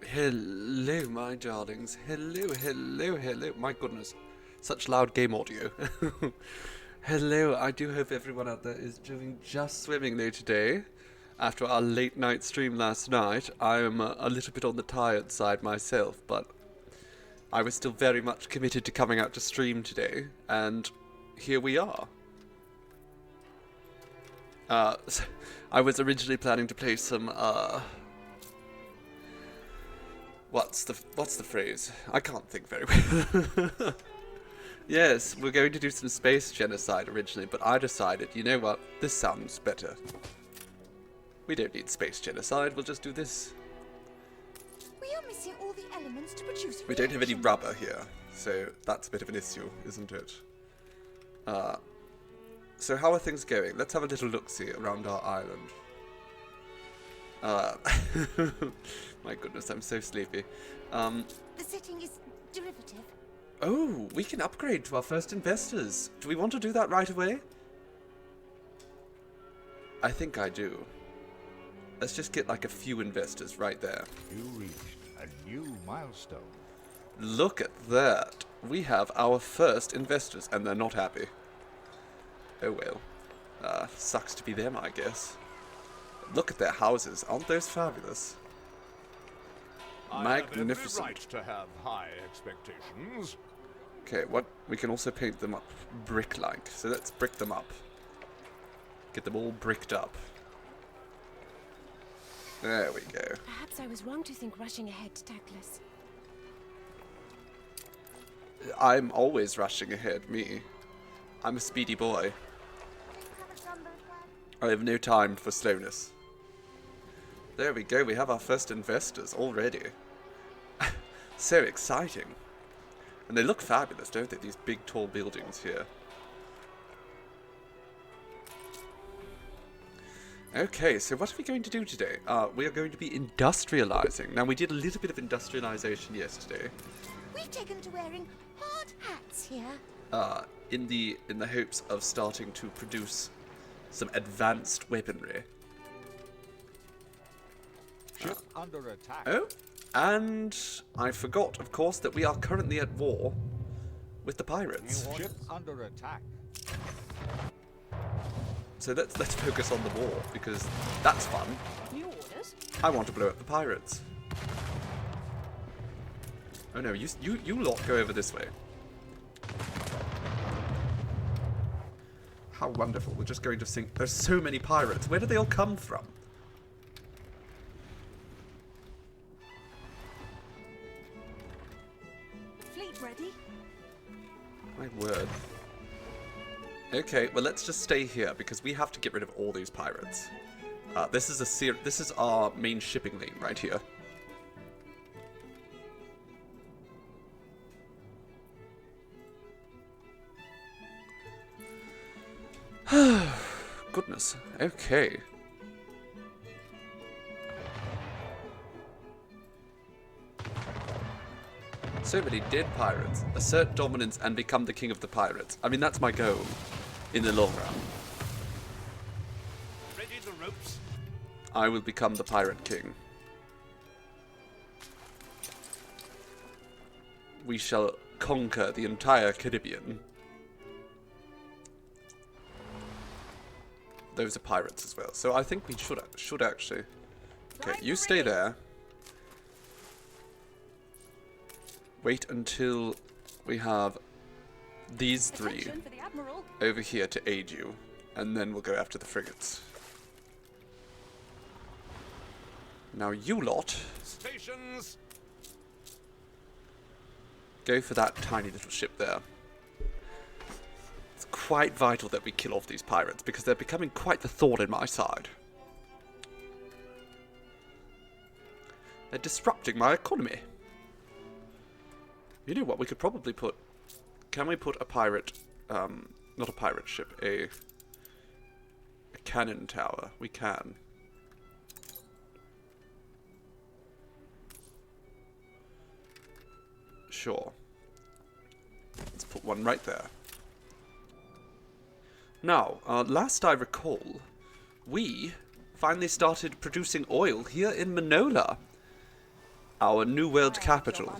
Hello, my darlings. Hello, hello, hello. My goodness. Such loud game audio. Hello, I do hope everyone out there is doing just swimmingly today. After our late night stream last night, I am a little bit on the tired side myself, but I was still very much committed to coming out to stream today, and here we are. I was originally planning to play some, what's the phrase? I can't think very well. Yes, we're going to do some space genocide originally, but I decided, you know what, this sounds better. We don't need space genocide, we'll just do this. We are missing all the elements to produce. We don't have any rubber here, so that's a bit of an issue, isn't it? So how are things going? Let's have a little look-see around our island. My goodness, I'm so sleepy. The setting is derivative. Oh, we can upgrade to our first investors. Do we want to do that right away? I think I do. Let's just get like a few investors right there. You reached a new milestone. Look at that. We have our first investors, and they're not happy. Oh well. Sucks to be them, I guess. Look at their houses. Aren't those fabulous? Magnificent. I have every right to have high expectations. Okay, what? We can also paint them up brick-like. So let's brick them up. Get them all bricked up. There we go. Perhaps I was wrong to think rushing ahead tactless. I'm always rushing ahead, me. I'm a speedy boy. I have no time for slowness. There we go, we have our first investors already. So exciting. And they look fabulous, don't they? These big, tall buildings here. Okay, so what are we going to do today? We are going to be industrializing. Now, we did a little bit of industrialization yesterday. We've taken to wearing hard hats here. In the hopes of starting to produce some advanced weaponry. Ship under attack. Oh, and I forgot, of course, that we are currently at war with the pirates. Ship under attack. So let's focus on the war, because that's fun. New orders? I want to blow up the pirates. Oh no, you lot go over this way. How wonderful, we're just going to sink. There's so many pirates. Where do they all come from? Fleet ready? My word. Okay, well let's just stay here because we have to get rid of all these pirates. This is our main shipping lane right here. Goodness. Okay. So many dead pirates. Assert dominance and become the king of the pirates. I mean, that's my goal in the long run. Ready the ropes. I will become the pirate king. We shall conquer the entire Caribbean. Those are pirates as well. So I think we should actually. Okay, you stay there. Wait until we have these three Attention for the Admiral. over here to aid you, and then we'll go after the frigates. Now you lot Stations. go for that tiny little ship there. It's quite vital that we kill off these pirates because they're becoming quite the thorn in my side. They're disrupting my economy. You know what, we could probably put... Can we put a pirate... not a pirate ship, a cannon tower? We can. Sure. Let's put one right there. Now, last I recall, we finally started producing oil here in Manola. our new world capital.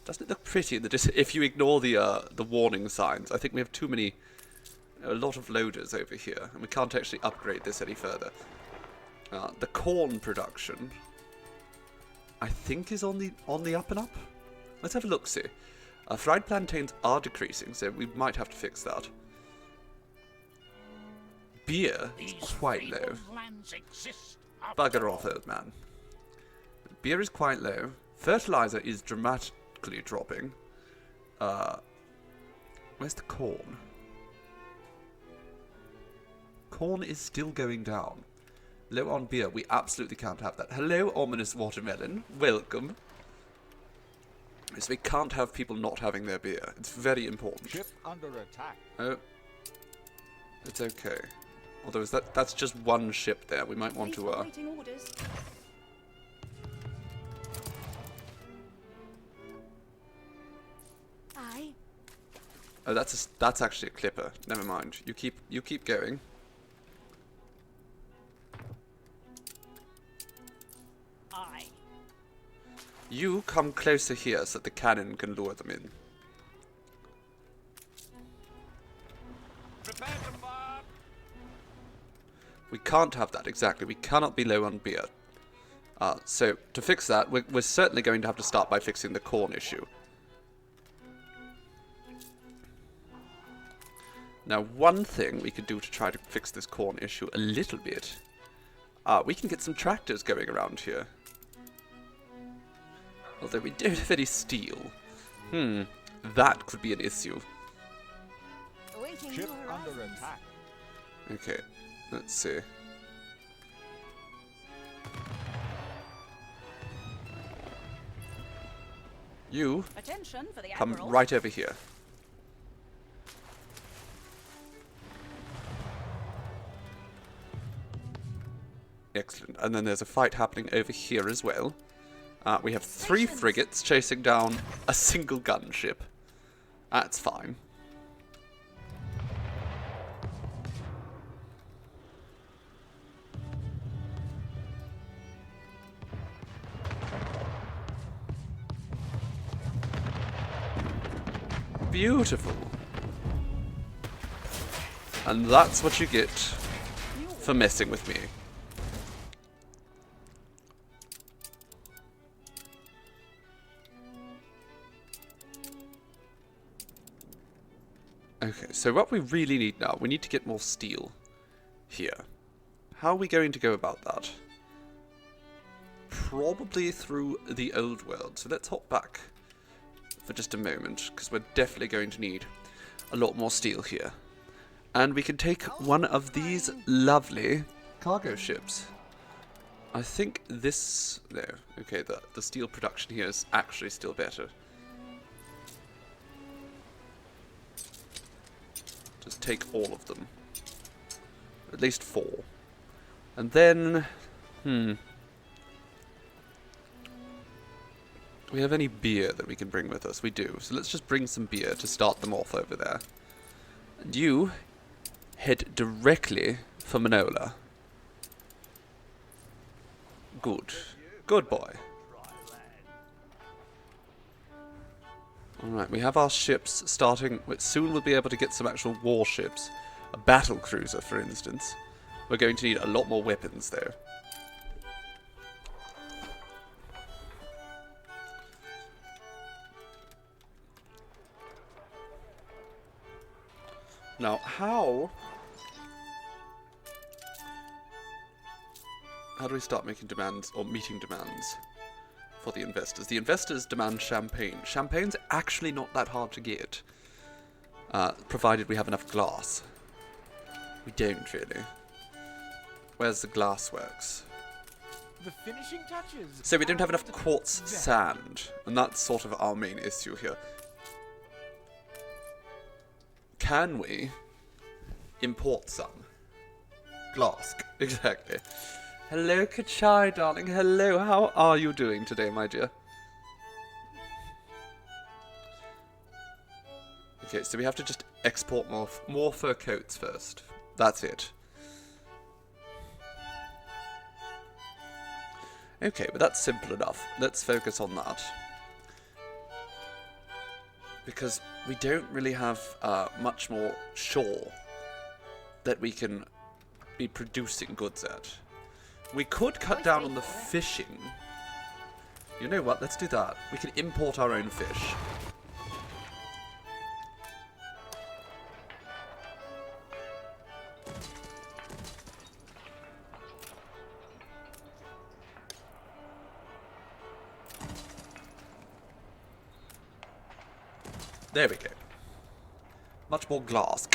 Doesn't it look pretty in the if you ignore the warning signs? I think we have a lot of loaders over here, and we can't actually upgrade this any further. The corn production, I think, is on the up and up. Let's have a look. See, fried plantains are decreasing, so we might have to fix that. Beer is quite low. Bugger off, old man. Beer is quite low. Fertilizer is dramatically dropping. Where's the corn? Corn is still going down. Low on beer. We absolutely can't have that. Hello, ominous watermelon. Welcome. So we can't have people not having their beer. It's very important. Ship under attack. Oh. It's okay. Although that's just one ship there. We might want to Aye. Oh, that's actually a clipper. Never mind. You keep going. Aye. You come closer here so that the cannon can lure them in. Prepare to fire. We can't have that, exactly. We cannot be low on beer. So, to fix that, we're certainly going to have to start by fixing the corn issue. Now, one thing we could do to try to fix this corn issue a little bit, we can get some tractors going around here. Although we don't have any steel. That could be an issue. Awaiting Ship new under horizons. attack. Okay, let's see. You Attention for the come Admiral. right over here. Excellent. And then there's a fight happening over here as well. We have 3 frigates chasing down a single gunship. That's fine. Beautiful. And that's what you get for messing with me. Okay, so what we really need now, we need to get more steel here. How are we going to go about that? Probably through the old world. So let's hop back for just a moment, because we're definitely going to need a lot more steel here. And we can take one of these lovely cargo ships. I think this... No, okay, the steel production here is actually still better. Just take all of them. At least 4. And then... Do we have any beer that we can bring with us? We do. So let's just bring some beer to start them off over there. And you head directly for Manola. Good. Good boy. Alright, we have our ships starting. Soon we'll be able to get some actual warships. A battle cruiser, for instance. We're going to need a lot more weapons, though. Now, how do we start making demands, or meeting demands, for the investors? The investors demand champagne. Champagne's actually not that hard to get, provided we have enough glass. We don't, really. Where's the glass works? The finishing touches. So we don't have enough quartz sand, and that's sort of our main issue here. Can we import some? Glass, exactly. Hello, Kachai, darling. Hello, how are you doing today, my dear? Okay, so we have to just export more fur coats first. That's it. Okay, but that's simple enough. Let's focus on that. Because we don't really have much more shore that we can be producing goods at. We could cut down on the fishing. You know what? Let's do that. We can import our own fish. There we go. Much more glass.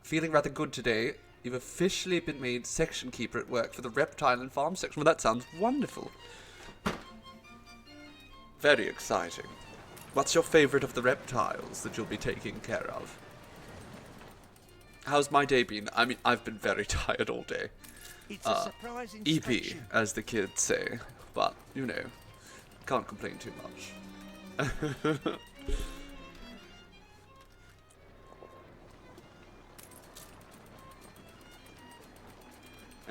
Feeling rather good today. You've officially been made section keeper at work for the reptile and farm section. Well, that sounds wonderful. Very exciting. What's your favourite of the reptiles that you'll be taking care of? How's my day been? I mean, I've been very tired all day. It's a surprise EP, inspection. as the kids say. But, you know, can't complain too much.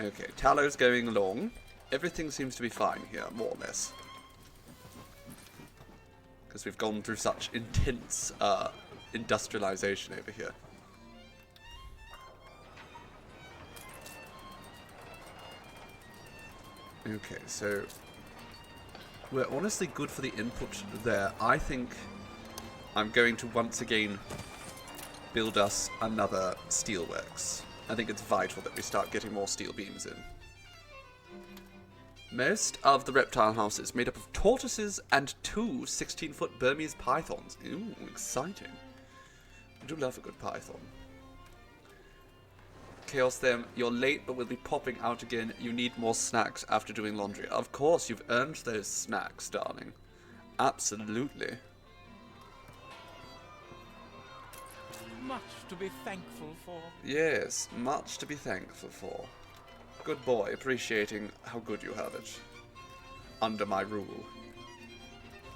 Okay, Tallow's going along. Everything seems to be fine here, more or less. Because we've gone through such intense industrialization over here. Okay, so we're honestly good for the input there. I think I'm going to once again build us another steelworks. I think it's vital that we start getting more steel beams in. Most of the reptile house is made up of tortoises and 2 16-foot Burmese pythons. Ooh, exciting. I do love a good python. Chaos them, you're late but we'll be popping out again. You need more snacks after doing laundry. Of course, you've earned those snacks, darling. Absolutely. Much to be thankful for. Yes, much to be thankful for. Good boy, appreciating how good you have it. Under my rule.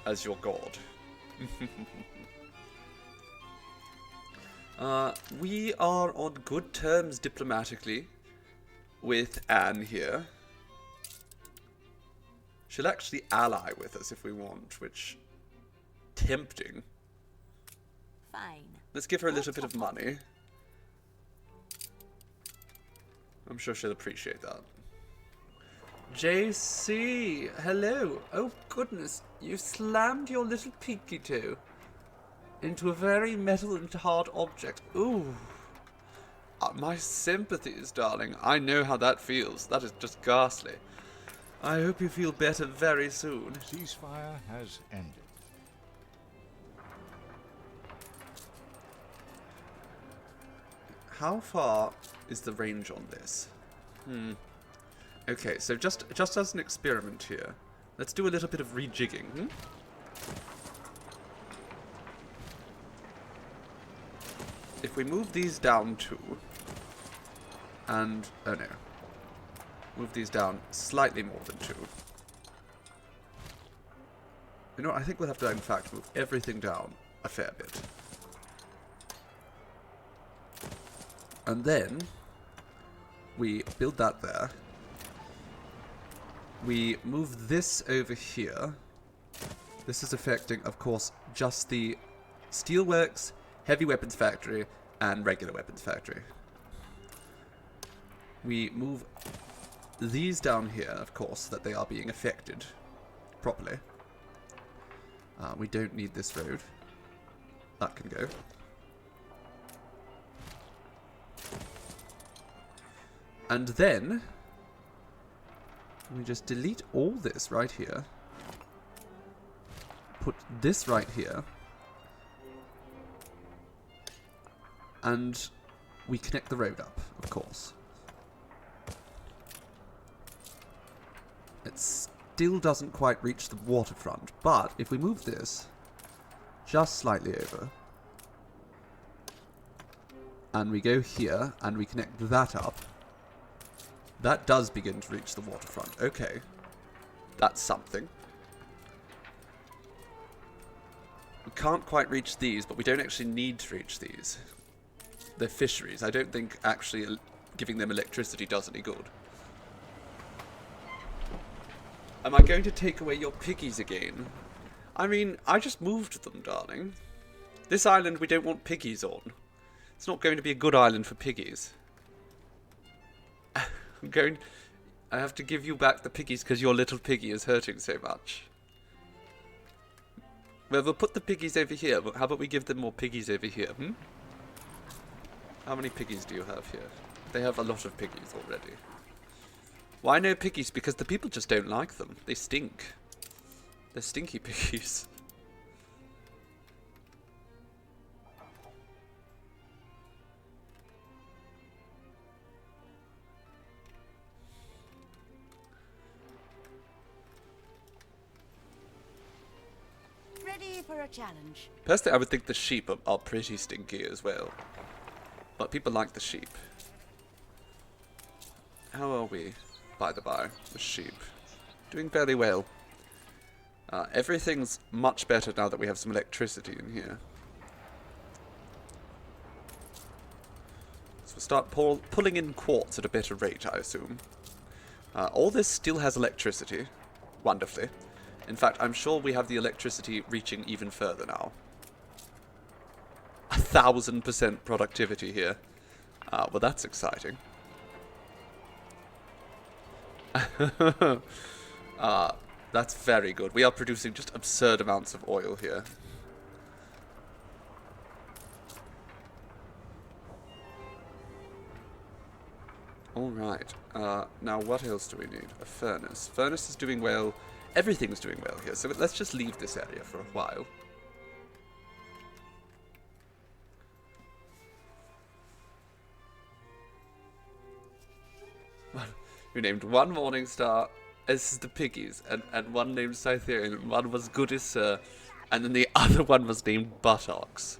As your god. We are on good terms diplomatically with Anne here. She'll actually ally with us if we want, which... tempting. Fine. Let's give her a little bit of money. I'm sure she'll appreciate that. JC, hello. Oh goodness, you slammed your little pinky toe into a very metal and hard object. Ooh. My sympathies, darling. I know how that feels. That is just ghastly. I hope you feel better very soon. Ceasefire has ended. How far is the range on this? Okay, so just as an experiment here, let's do a little bit of rejigging. If we move these down to, and oh no, move these down slightly more than 2. You know what, I think we'll have to in fact move everything down a fair bit. And then we build that there. We move this over here. This is affecting, of course, just the steelworks, heavy weapons factory, and regular weapons factory. We move these down here, of course, that they are being affected properly. We don't need this road. That can go. And then we just delete all this right here. Put this right here. And we connect the road up, of course. It still doesn't quite reach the waterfront, but if we move this just slightly over, and we go here, and we connect that up, that does begin to reach the waterfront. Okay. That's something. We can't quite reach these, but we don't actually need to reach these. They're fisheries. I don't think actually giving them electricity does any good. Am I going to take away your piggies again? I mean, I just moved them, darling. This island we don't want piggies on. It's not going to be a good island for piggies. I have to give you back the piggies because your little piggy is hurting so much. Well, we'll put the piggies over here. But how about we give them more piggies over here, How many piggies do you have here? They have a lot of piggies already. Why no piggies? Because the people just don't like them. They stink. They're stinky piggies. Ready for a challenge. Personally, I would think the sheep are pretty stinky as well. But people like the sheep. How are we, by the by, the sheep? Doing fairly well. Everything's much better now that we have some electricity in here. So we'll start pulling in quartz at a better rate, I assume. All this still has electricity. Wonderfully. In fact, I'm sure we have the electricity reaching even further now. 1000% productivity here. Well, that's exciting. That's very good. We are producing just absurd amounts of oil here. Alright. Now what else do we need? A furnace. Furnace is doing well. Everything's doing well here, so let's just leave this area for a while. We named one Morningstar as the piggies, and one named Scythian, and one was Good as Sir, and then the other one was named Buttocks.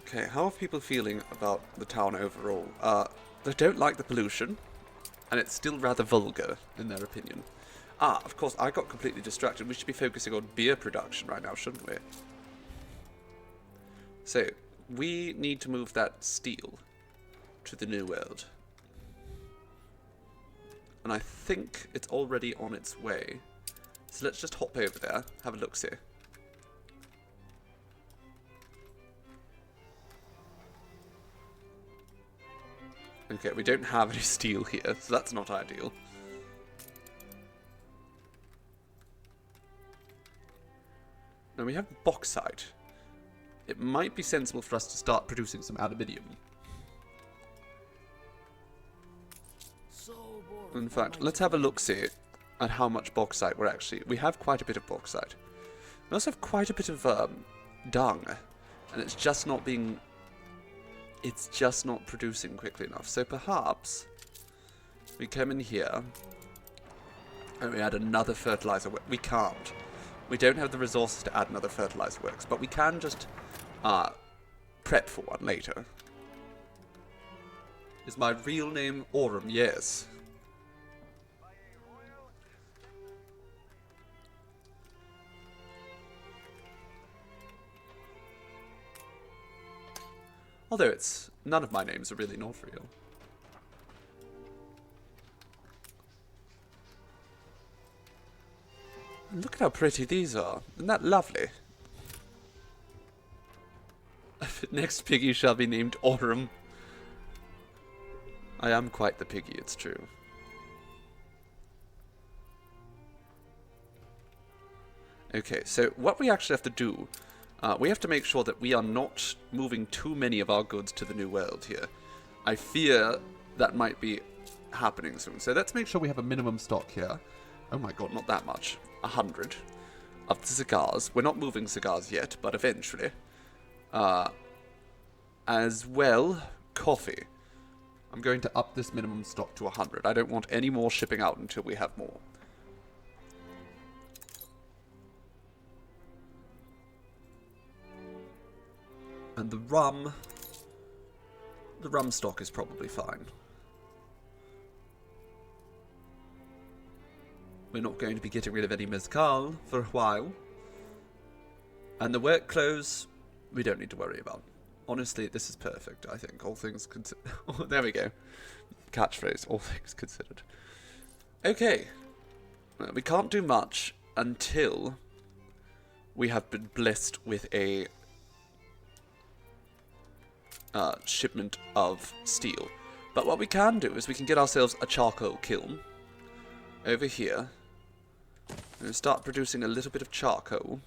Okay, how are people feeling about the town overall? They don't like the pollution, and it's still rather vulgar, in their opinion. Ah, of course, I got completely distracted. We should be focusing on beer production right now, shouldn't we? So, we need to move that steel to the New World. And I think it's already on its way. So let's just hop over there, have a look-see. Okay, we don't have any steel here, so that's not ideal. Now we have bauxite. It might be sensible for us to start producing some aluminium. In fact, let's have a look-see at how much bauxite we're actually... We have quite a bit of bauxite. We also have quite a bit of dung, and it's just not being... It's just not producing quickly enough. So perhaps we come in here and we add another fertilizer. We can't. We don't have the resources to add another fertilizer works, but we can just prep for one later. Is my real name Aurum? Yes. Although it's... None of my names are really not real. And look at how pretty these are. Isn't that lovely? Next piggy shall be named Aurum. I am quite the piggy, it's true. Okay, so what we actually have to do... we have to make sure that we are not moving too many of our goods to the New World here. I fear that might be happening soon. So let's make sure we have a minimum stock here. Oh my god, not that much. 100 of the cigars. We're not moving cigars yet, but eventually. As well, coffee. I'm going to up this minimum stock to 100. I don't want any more shipping out until we have more. And the rum stock is probably fine. We're not going to be getting rid of any mezcal for a while. And the work clothes, we don't need to worry about. Honestly, this is perfect, I think. All things considered. Oh, there we go. Catchphrase, all things considered. Okay. We can't do much until we have been blessed with a shipment of steel. But what we can do is we can get ourselves a charcoal kiln over here and start producing a little bit of charcoal.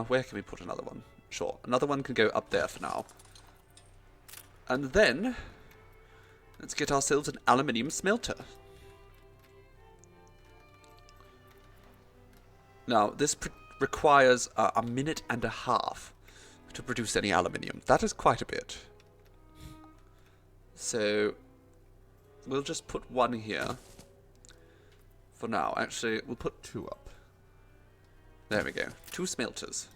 Where can we put another one? Sure, another one can go up there for now. And then, let's get ourselves an aluminium smelter. Now, this requires a minute and a half to produce any aluminium. That is quite a bit. So, we'll just put one here for now. Actually, we'll put two up. There we go. 2 smelters.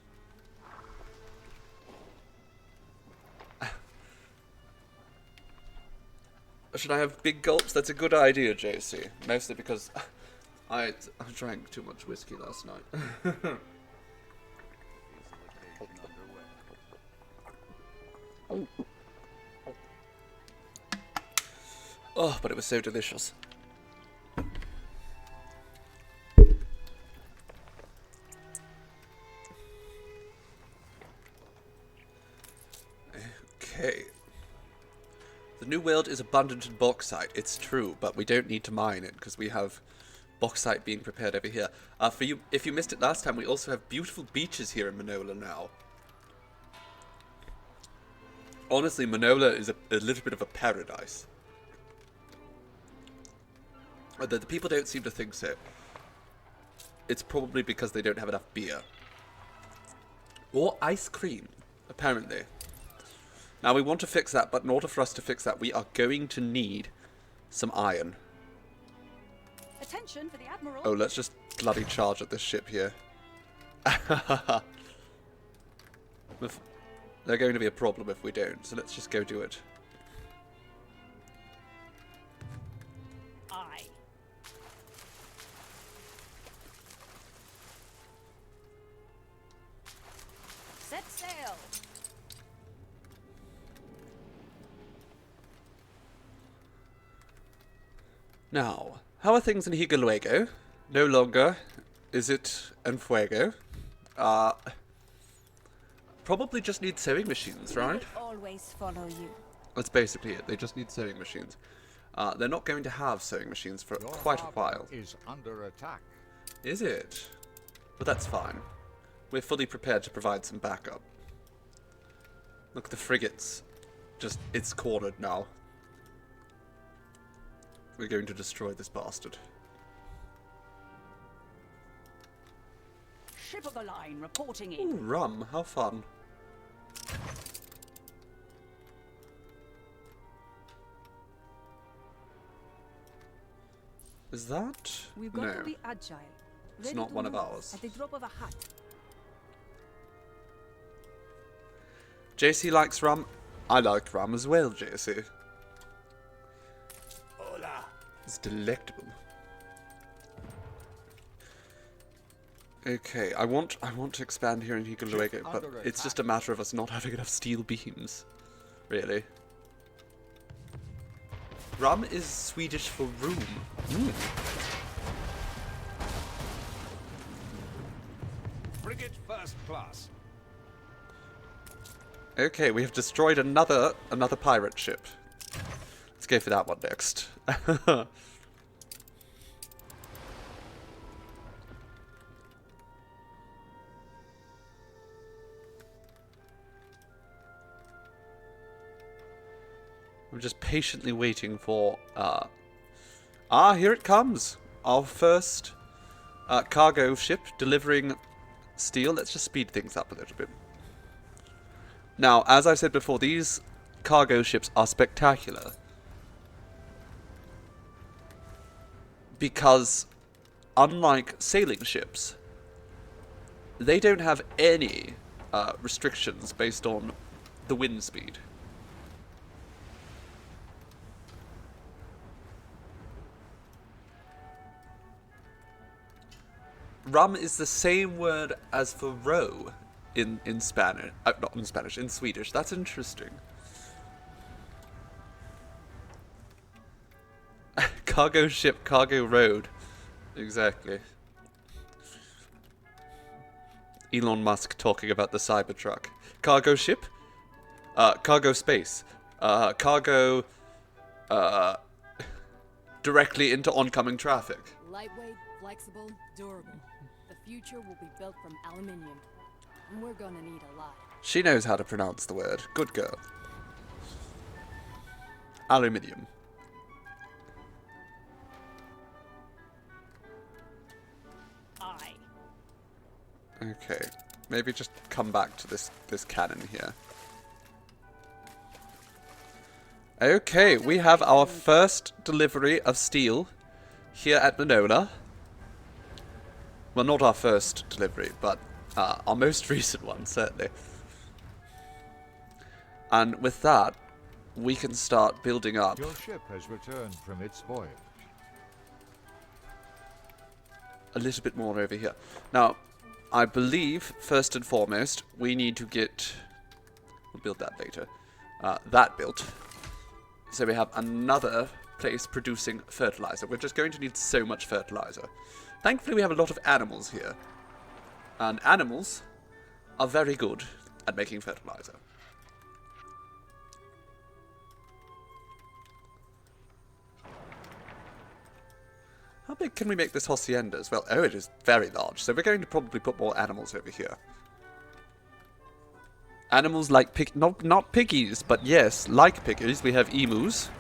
Should I have big gulps? That's a good idea, JC. Mostly because I drank too much whiskey last night. Oh, but it was so delicious. Okay. The new world is abundant in bauxite. It's true, but we don't need to mine it because we have bauxite being prepared over here. For you, if you missed it last time, we also have beautiful beaches here in Manola now. Honestly, Manola is a little bit of a paradise. Although the people don't seem to think so. It's probably because they don't have enough beer. Or ice cream, apparently. Now we want to fix that, but in order for us to fix that, we are going to need some iron. Attention for the Admiral. Oh, let's just bloody charge at this ship here. They're going to be a problem if we don't, so let's just go do it. Aye. Set sail. Now, how are things in Higualuego? No longer is it en fuego. Probably just need sewing machines, right? We will always follow you. That's basically it. They just need sewing machines. They're not going to have sewing machines for quite a while. Is under attack. Is it? But that's fine. We're fully prepared to provide some backup. Look, the frigate's just, it's cornered now. We're going to destroy this bastard. Ship of the line reporting Ooh, in. rum. How fun. Is that? We've got No. to be agile. It's Ready not to one of move ours. At the drop of a hat. JC likes rum. I like rum as well, JC. Hola. It's delectable. Okay, I want to expand here in Higualuego, but under it's just a matter of us not having enough steel beams, really. Rum is Swedish for room. Mm. Frigate first class. Okay, we have destroyed another pirate ship. Let's go for that one next. I'm just patiently waiting for... here it comes! Our first cargo ship delivering steel. Let's just speed things up a little bit. Now, as I said before, these cargo ships are spectacular. Because, unlike sailing ships, they don't have any restrictions based on the wind speed. rum is the same word as for row in Spanish. Not in Spanish, in Swedish. That's interesting. Cargo ship, cargo road. Exactly. Elon Musk talking about the Cybertruck. Cargo ship? Cargo space. Cargo, directly into oncoming traffic. Lightweight, flexible, durable. The future will be built from aluminium. And we're gonna need a lot. She knows how to pronounce the word. Good girl. Aluminium. Aye. Okay. Maybe just come back to this cannon here. Okay, we have our first delivery of steel here at Monona. Well, not our first delivery, but our most recent one, certainly. And with that, we can start building up. Your ship has returned from its voyage. A little bit more over here. Now, I believe, first and foremost, we need to get... We'll build that later. That built. So we have another place producing fertilizer. We're just going to need so much fertilizer. Thankfully, we have a lot of animals here. And animals are very good at making fertilizer. How big can we make this hacienda as well? Oh, it is very large. So we're going to probably put more animals over here. Animals like not piggies, but yes, like piggies. We have emus.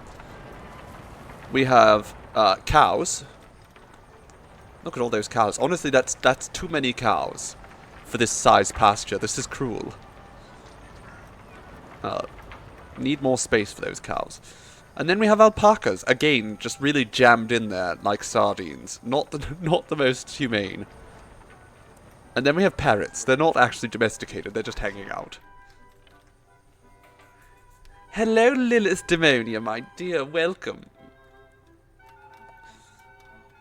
We have cows. Look at all those cows. Honestly, that's too many cows for this size pasture. This is cruel. Need more space for those cows. And then we have alpacas. Again, just really jammed in there like sardines. Not the most humane. And then we have parrots. They're not actually domesticated. They're just hanging out. Hello, Lilith Demonia, my dear. Welcome.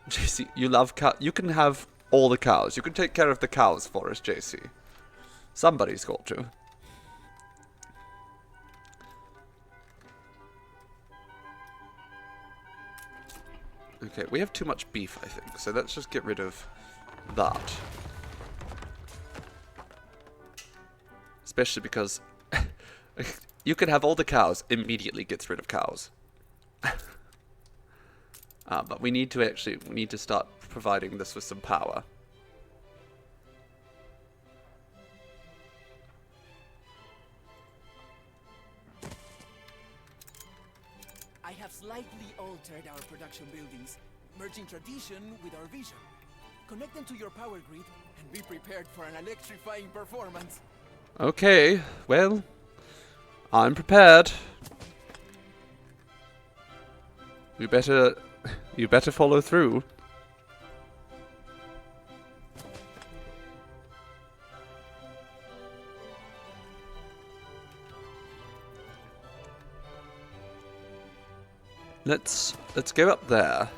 JC, you love cows. You can have all the cows. You can take care of the cows for us, JC. Somebody's got to. Okay, we have too much beef, I think. So let's just get rid of that. Especially because you can have all the cows, immediately gets rid of cows. But we need to start providing this with some power. I have slightly altered our production buildings, merging tradition with our vision. Connect them to your power grid and be prepared for an electrifying performance. Okay, well, I'm prepared. You better follow through. Let's go up there.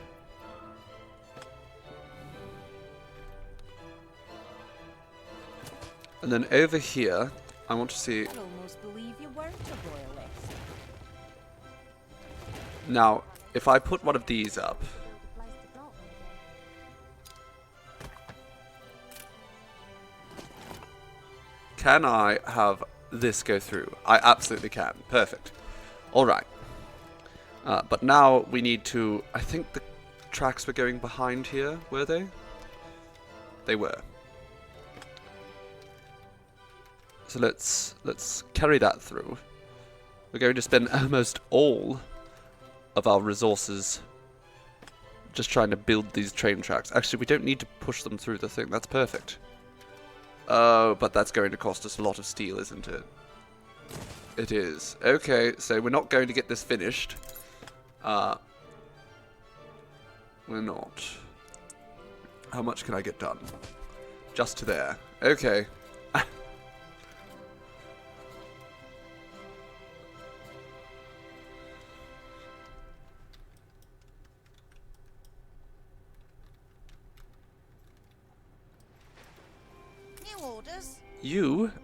And then over here, I want to see. I'd almost believe you weren't a royalist. Now, if I put one of these up, can I have this go through? I absolutely can. Perfect. Alright. But now we need to... I think the tracks were going behind here, were they? They were. So let's carry that through. We're going to spend almost all of our resources just trying to build these train tracks. Actually, we don't need to push them through the thing. That's perfect. Oh, but that's going to cost us a lot of steel, isn't it? It is. Okay, so we're not going to get this finished. We're not. How much can I get done? Just to there. Okay.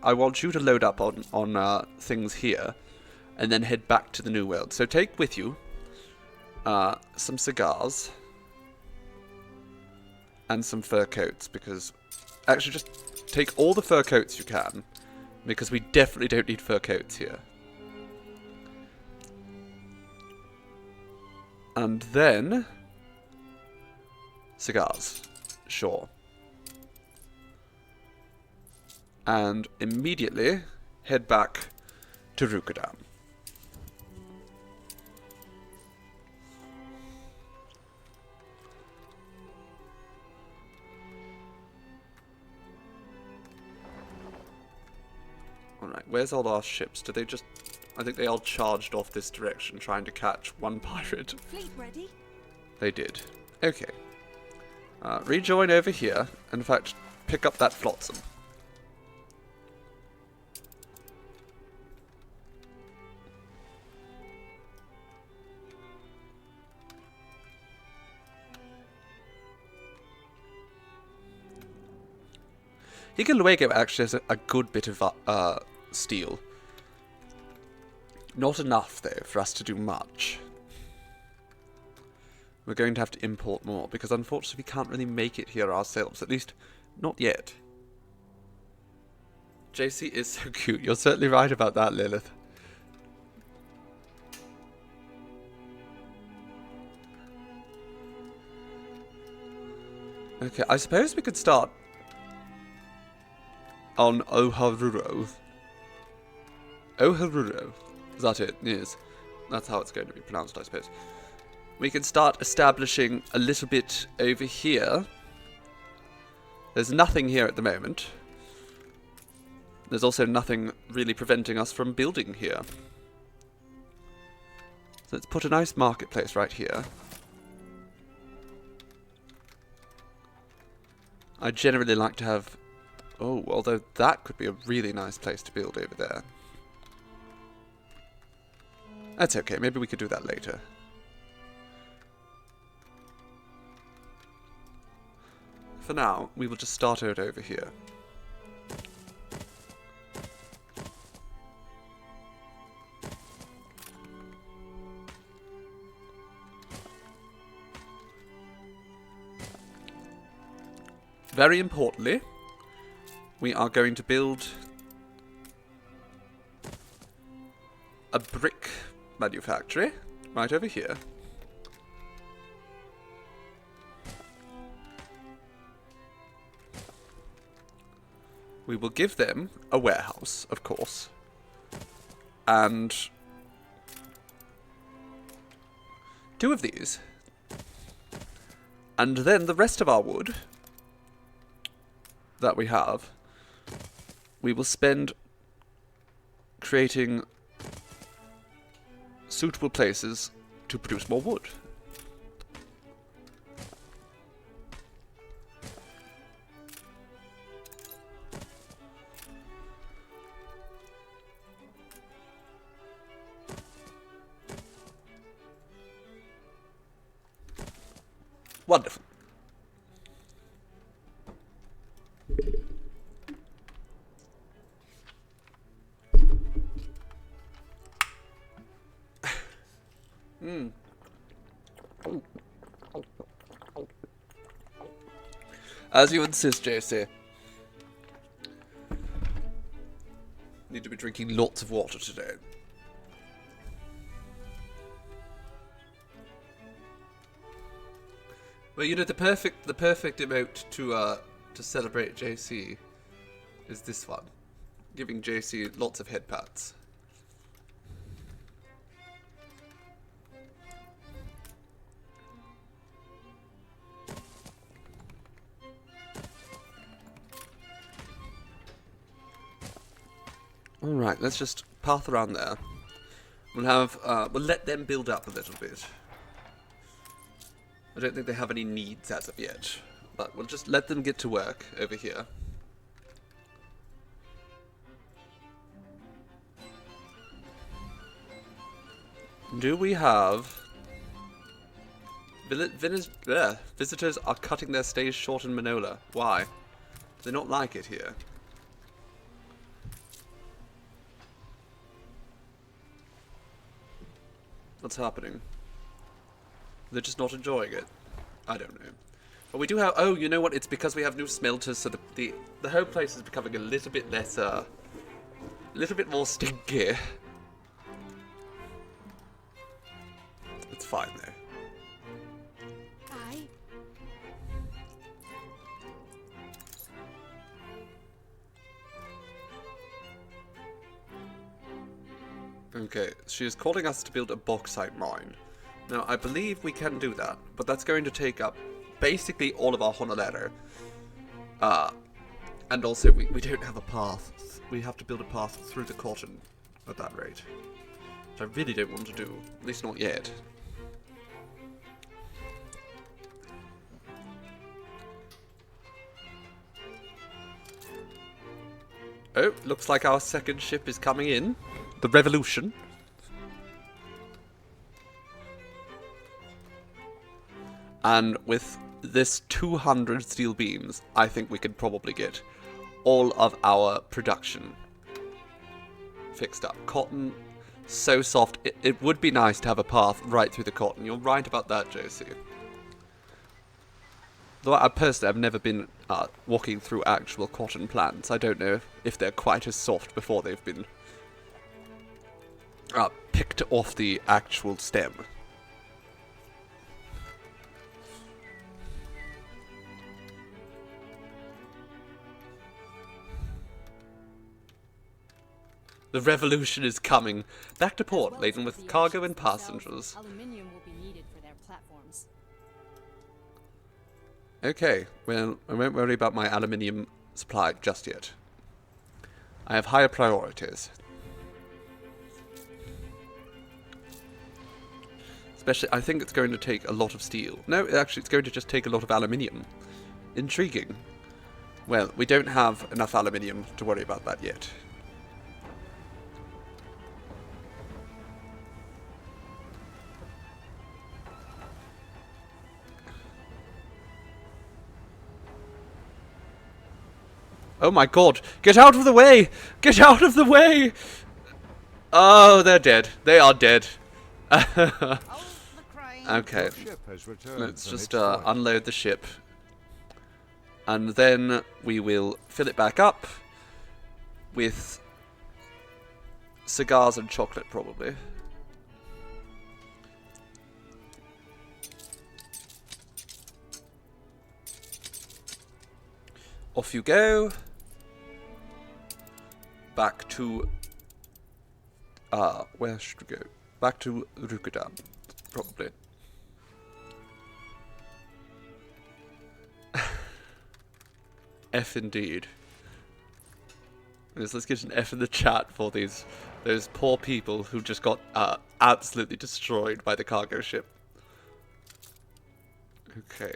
I want you to load up on things here, and then head back to the New World. So take with you some cigars and some fur coats, because actually just take all the fur coats you can, because we definitely don't need fur coats here. And then cigars, sure. And immediately head back to Rukadam. Alright, where's all our ships? Did they just... I think they all charged off this direction trying to catch one pirate. Fleet ready? They did. Okay. Rejoin over here. In fact, pick up that flotsam. Higalawago actually has a good bit of steel. Not enough, though, for us to do much. We're going to have to import more, because unfortunately we can't really make it here ourselves. At least, not yet. JC is so cute. You're certainly right about that, Lilith. Okay, I suppose we could start on Oharuro. Oharuro. Is that it? Yes. That's how it's going to be pronounced, I suppose. We can start establishing a little bit over here. There's nothing here at the moment. There's also nothing really preventing us from building here. So let's put a nice marketplace right here. I generally like to have... Oh, although that could be a really nice place to build over there. That's okay, maybe we could do that later. For now, we will just start out over here. Very importantly, we are going to build a brick manufactory right over here. We will give them a warehouse, of course, and 2 of these, and then the rest of our wood that we have, we will spend creating suitable places to produce more wood. Wonderful. As you insist, JC. Need to be drinking lots of water today. Well, you know, the perfect emote to celebrate JC is this one, giving JC lots of head pats. All right, let's just path around there. We'll have we'll let them build up a little bit. I don't think they have any needs as of yet, but we'll just let them get to work over here. Do we have... Visitors are cutting their stays short in Manola. Why? Do they not like it here? What's happening? They're just not enjoying it. I don't know. But we do have... Oh, you know what? It's because we have new smelters, so the whole place is becoming a little bit less, a little bit more stinky. It's fine, though. Aye. Okay, she is calling us to build a bauxite mine. Now, I believe we can do that, but that's going to take up basically all of our Honolulu. And also, we don't have a path. We have to build a path through the cotton at that rate. Which I really don't want to do, at least not yet. Oh, looks like our second ship is coming in. The Revolution. And with this 200 steel beams, I think we could probably get all of our production fixed up. Cotton, so soft. It would be nice to have a path right through the cotton. You're right about that, JC. Though I personally have never been walking through actual cotton plants. I don't know if they're quite as soft before they've been picked off the actual stem. The revolution is coming. Back to port, laden with cargo and passengers. Aluminium will be needed for their platforms. Okay, well, I won't worry about my aluminium supply just yet. I have higher priorities. Especially, I think it's going to take a lot of steel. No, actually, it's going to just take a lot of aluminium. Intriguing. Well, we don't have enough aluminium to worry about that yet. Oh my god! Get out of the way! Get out of the way! Oh, they're dead. They are dead. Okay, Your ship has returned let's from just its voyage. unload the ship. And then we will fill it back up with cigars and chocolate, probably. Off you go. Back to... where should we go? Back to Rukudan, probably. F indeed. Let's get an F in the chat for those poor people who just got absolutely destroyed by the cargo ship. Okay.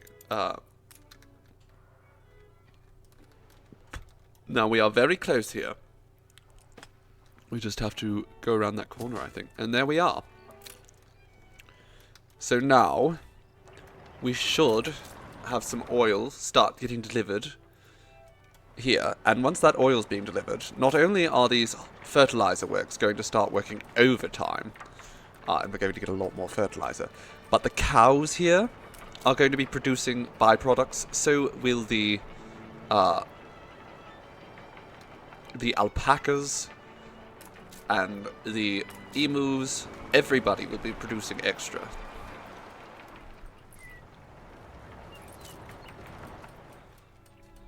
Now we are very close here. We just have to go around that corner, I think. And there we are. So now we should have some oil start getting delivered here. And once that oil is being delivered, not only are these fertilizer works going to start working overtime, and we're going to get a lot more fertilizer, but the cows here are going to be producing byproducts. So will the alpacas and the emus. Everybody will be producing extra.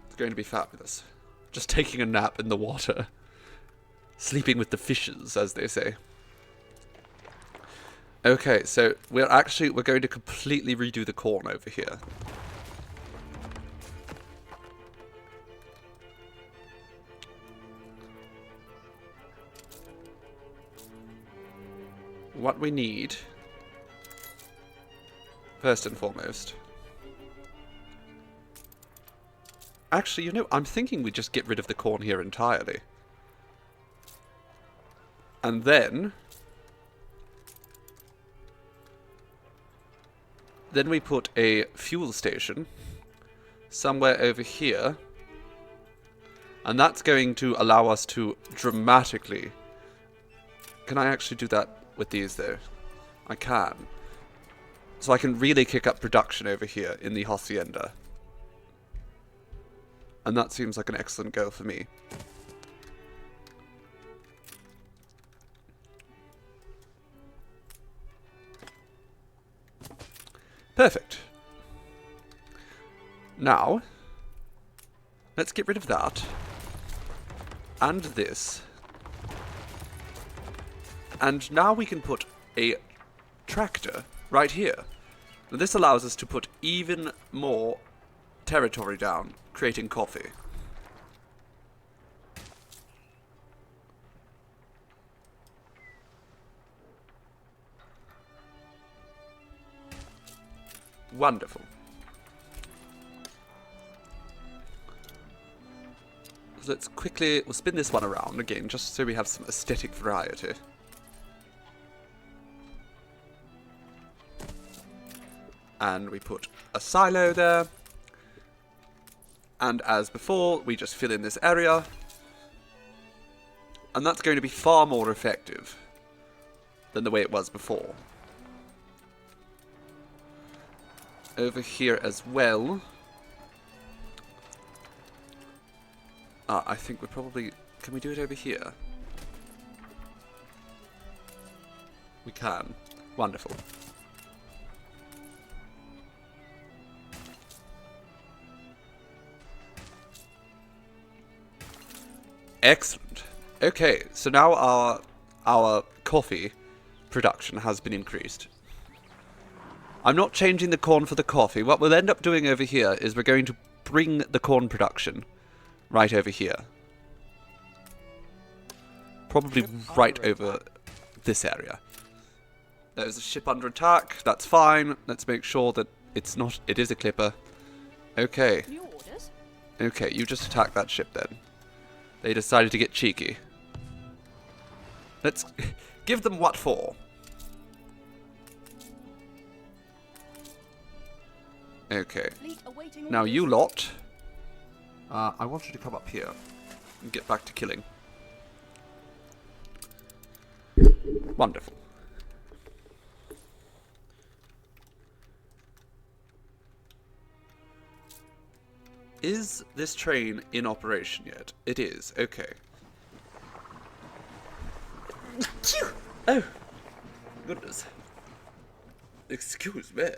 It's going to be fabulous. Just taking a nap in the water. Sleeping with the fishes, as they say. Okay, so we're going to completely redo the corn over here. What we need, first and foremost. Actually, you know, I'm thinking we just get rid of the corn here entirely. And then we put a fuel station somewhere over here. And that's going to allow us to dramatically... Can I actually do that with these, though? I can. So I can really kick up production over here in the hacienda. And that seems like an excellent goal for me. Perfect. Now, let's get rid of that. And this. And now we can put a tractor right here. Now this allows us to put even more territory down, creating coffee. Wonderful. So let's quickly, we'll spin this one around again, just so we have some aesthetic variety. And we put a silo there. And as before, we just fill in this area. And that's going to be far more effective than the way it was before. Over here as well. I think we're probably... Can we do it over here? We can. Wonderful. Excellent. Okay, so now our coffee production has been increased. I'm not changing the corn for the coffee. What we'll end up doing over here is we're going to bring the corn production right over here. Probably right over this area. There's a ship under attack. That's fine. Let's make sure that it's not... It is a clipper. Okay. New orders? Okay, you just attack that ship then. They decided to get cheeky. Let's give them what for. Okay. Fleet awaiting Now orders. you lot. I want you to come up here and get back to killing. Wonderful. Is this train in operation yet? It is. Okay. Oh, goodness. Excuse me.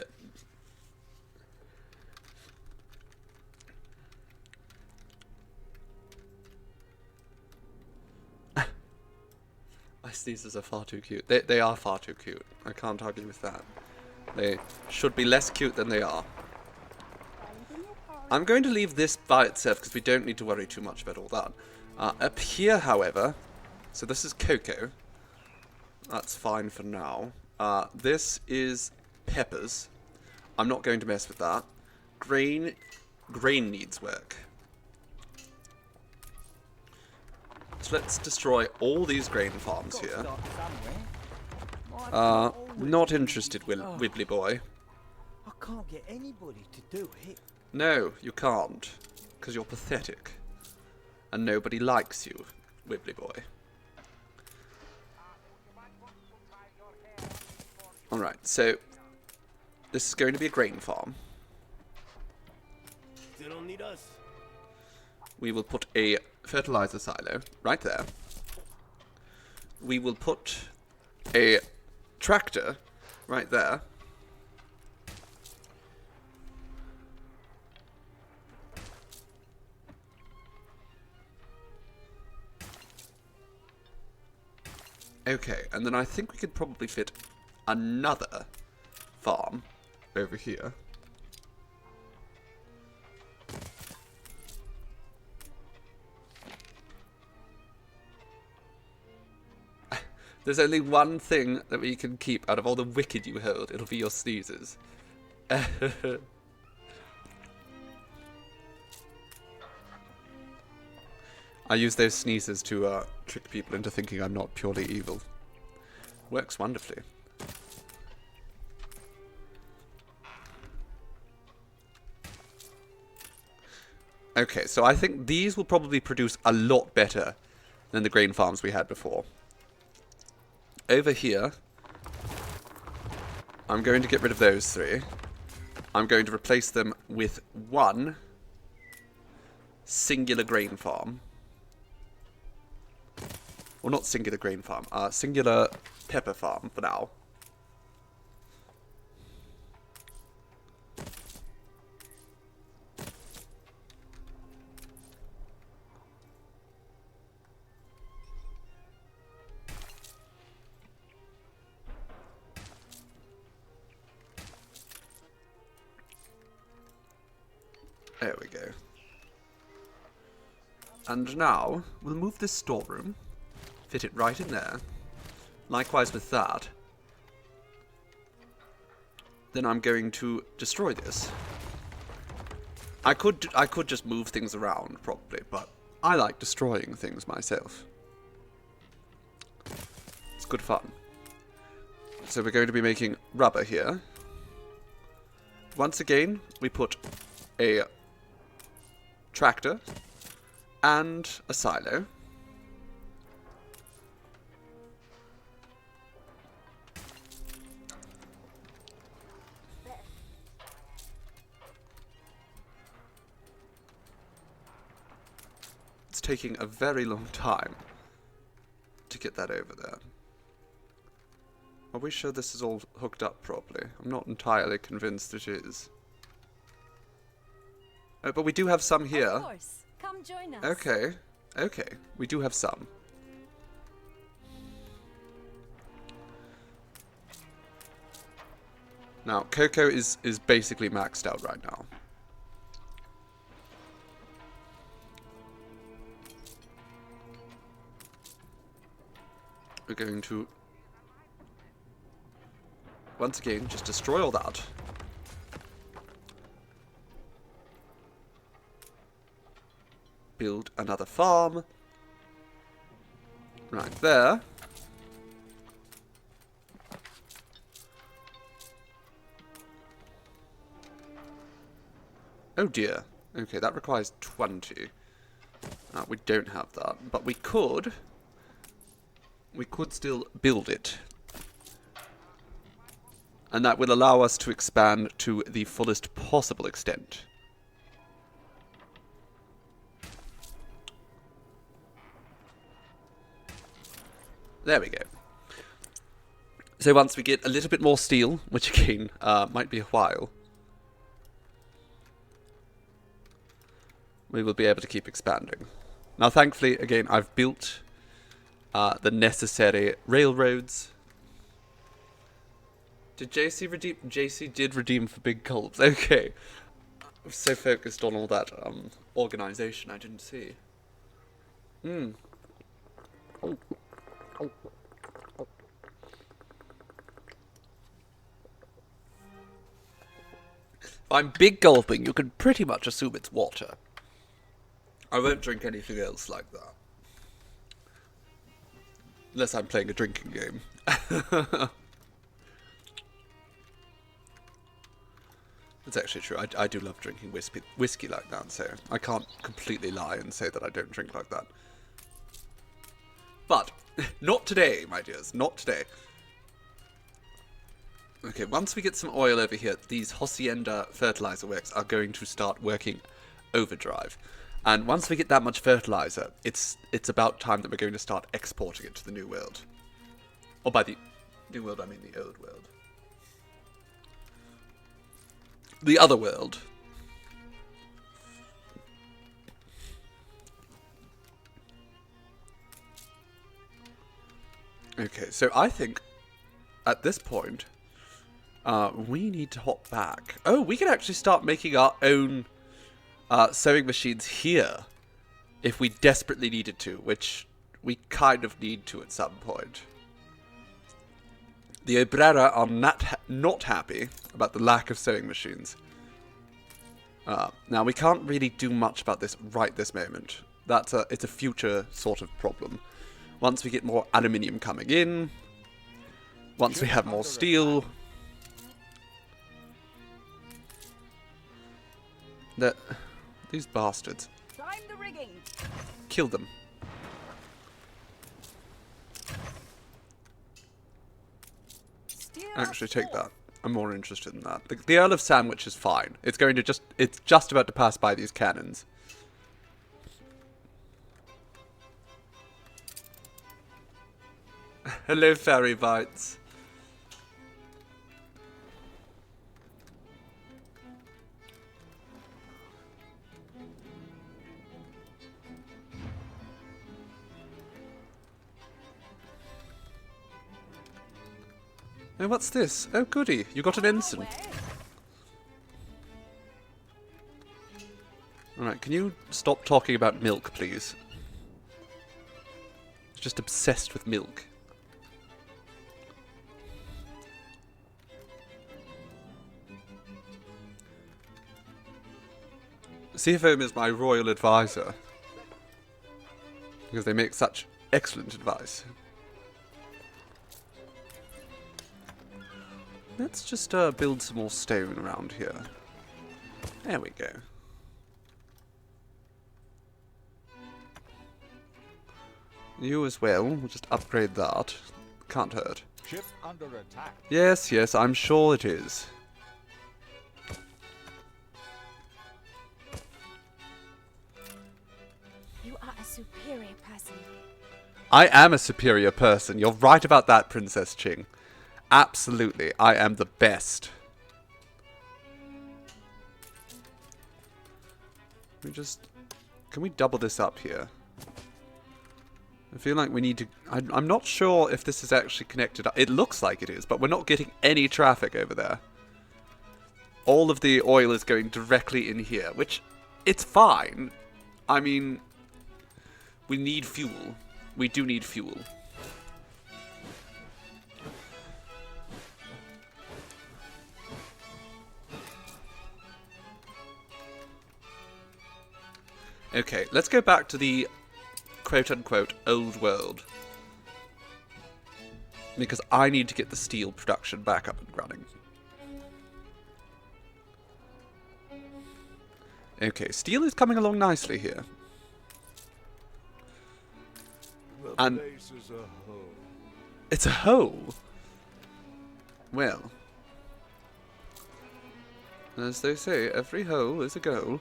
My sneezes are far too cute. They are far too cute. I can't argue with that. They should be less cute than they are. I'm going to leave this by itself because we don't need to worry too much about all that. Up here, however, so this is cocoa. That's fine for now. This is peppers. I'm not going to mess with that. Grain needs work. So let's destroy all these grain farms here. Not interested, Wibbly boy. I can't get anybody to do it. No, you can't. Because you're pathetic. And nobody likes you, Wibbly boy. Alright, so this is going to be a grain farm. They don't need us. We will put a fertilizer silo right there. We will put a tractor right there. Okay, and then I think we could probably fit another farm over here. There's only one thing that we can keep out of all the wicked you hold. It'll be your sneezes. I use those sneezes to trick people into thinking I'm not purely evil. Works wonderfully. Okay, so I think these will probably produce a lot better than the grain farms we had before. Over here, I'm going to get rid of those 3. I'm going to replace them with 1 singular grain farm. Well, not singular grain farm. Singular pepper farm for now. There we go. And now, we'll move this storeroom. Fit it right in there. Likewise with that. Then I'm going to destroy this. I could just move things around, probably, but I like destroying things myself. It's good fun. So we're going to be making rubber here. Once again, we put a tractor and a silo. It's taking a very long time to get that over there. Are we sure this is all hooked up properly? I'm not entirely convinced it is. Oh, but we do have some here. Of course. Come join us. Okay. Okay. We do have some. Now, cocoa is basically maxed out right now. We're going to, once again, just destroy all that. Build another farm. Right there. Oh dear. Okay, that requires 20. We don't have that, but we could still build it. And that will allow us to expand to the fullest possible extent. There we go. So once we get a little bit more steel, which again might be a while, we will be able to keep expanding. Now thankfully, again, I've built the necessary railroads. Did JC redeem? JC did redeem for big gulps. Okay. I'm so focused on all that organization, I didn't see. If I'm big gulping, you can pretty much assume it's water. I won't drink anything else like that. Unless I'm playing a drinking game. It's actually true. I do love drinking whiskey like that, so I can't completely lie and say that I don't drink like that. But, not today, my dears. Not today. Okay, once we get some oil over here, these Hacienda fertilizer works are going to start working overdrive. And once we get that much fertilizer, it's about time that we're going to start exporting it to the New World. Or by the New World, I mean the Old World. The other world. Okay, so I think at this point, we need to hop back. Oh, we can actually start making our own sewing machines here if we desperately needed to, which we kind of need to at some point. The Obrera are not happy about the lack of sewing machines. Now, we can't really do much about this right this moment. It's a future sort of problem. Once we get more aluminium coming in, once we have more steel, these bastards. Climb the rigging. Kill them. Steer Actually, us take forth. that. I'm more interested in that. The Earl of Sandwich is fine. It's going to just... It's just about to pass by these cannons. Hello, Fairy Bites. Oh, what's this? Oh, goody. You got an ensign. Alright, can you stop talking about milk, please? It's just obsessed with milk. Seafoam is my royal advisor. Because they make such excellent advice. Let's just build some more stone around here. There we go. You as well. We'll just upgrade that. Can't hurt. Ship under attack. Yes, yes, I'm sure it is. You are a superior person. I am a superior person. You're right about that, Princess Ching. Absolutely, I am the best. Can we double this up here? I feel like we need to... I'm not sure if this is actually connected up. It looks like it is, but we're not getting any traffic over there. All of the oil is going directly in here, which, it's fine. I mean, we need fuel. We do need fuel. Okay, let's go back to the quote-unquote old world. Because I need to get the steel production back up and running. Okay, steel is coming along nicely here. The place is a hole. It's a hole? Well. As they say, every hole is a goal.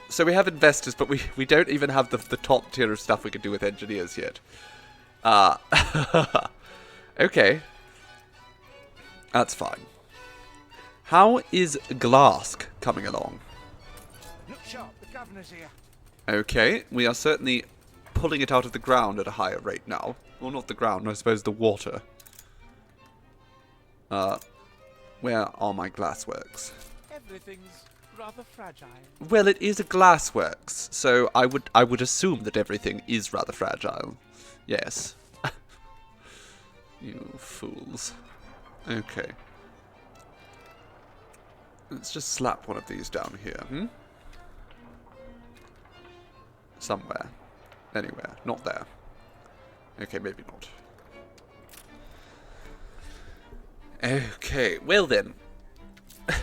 So we have investors, but we don't even have the top tier of stuff we can do with engineers yet. Okay. That's fine. How is Glask coming along? Look sharp, the governor's here. Okay, we are certainly pulling it out of the ground at a higher rate now. Well, not the ground, I suppose the water. Where are my glassworks? Everything's rather fragile. Well, it is a glassworks, so I would assume that everything is rather fragile. Yes. You fools. Okay. Let's just slap one of these down here, Somewhere. Anywhere. Not there. Okay, maybe not. Okay, well then.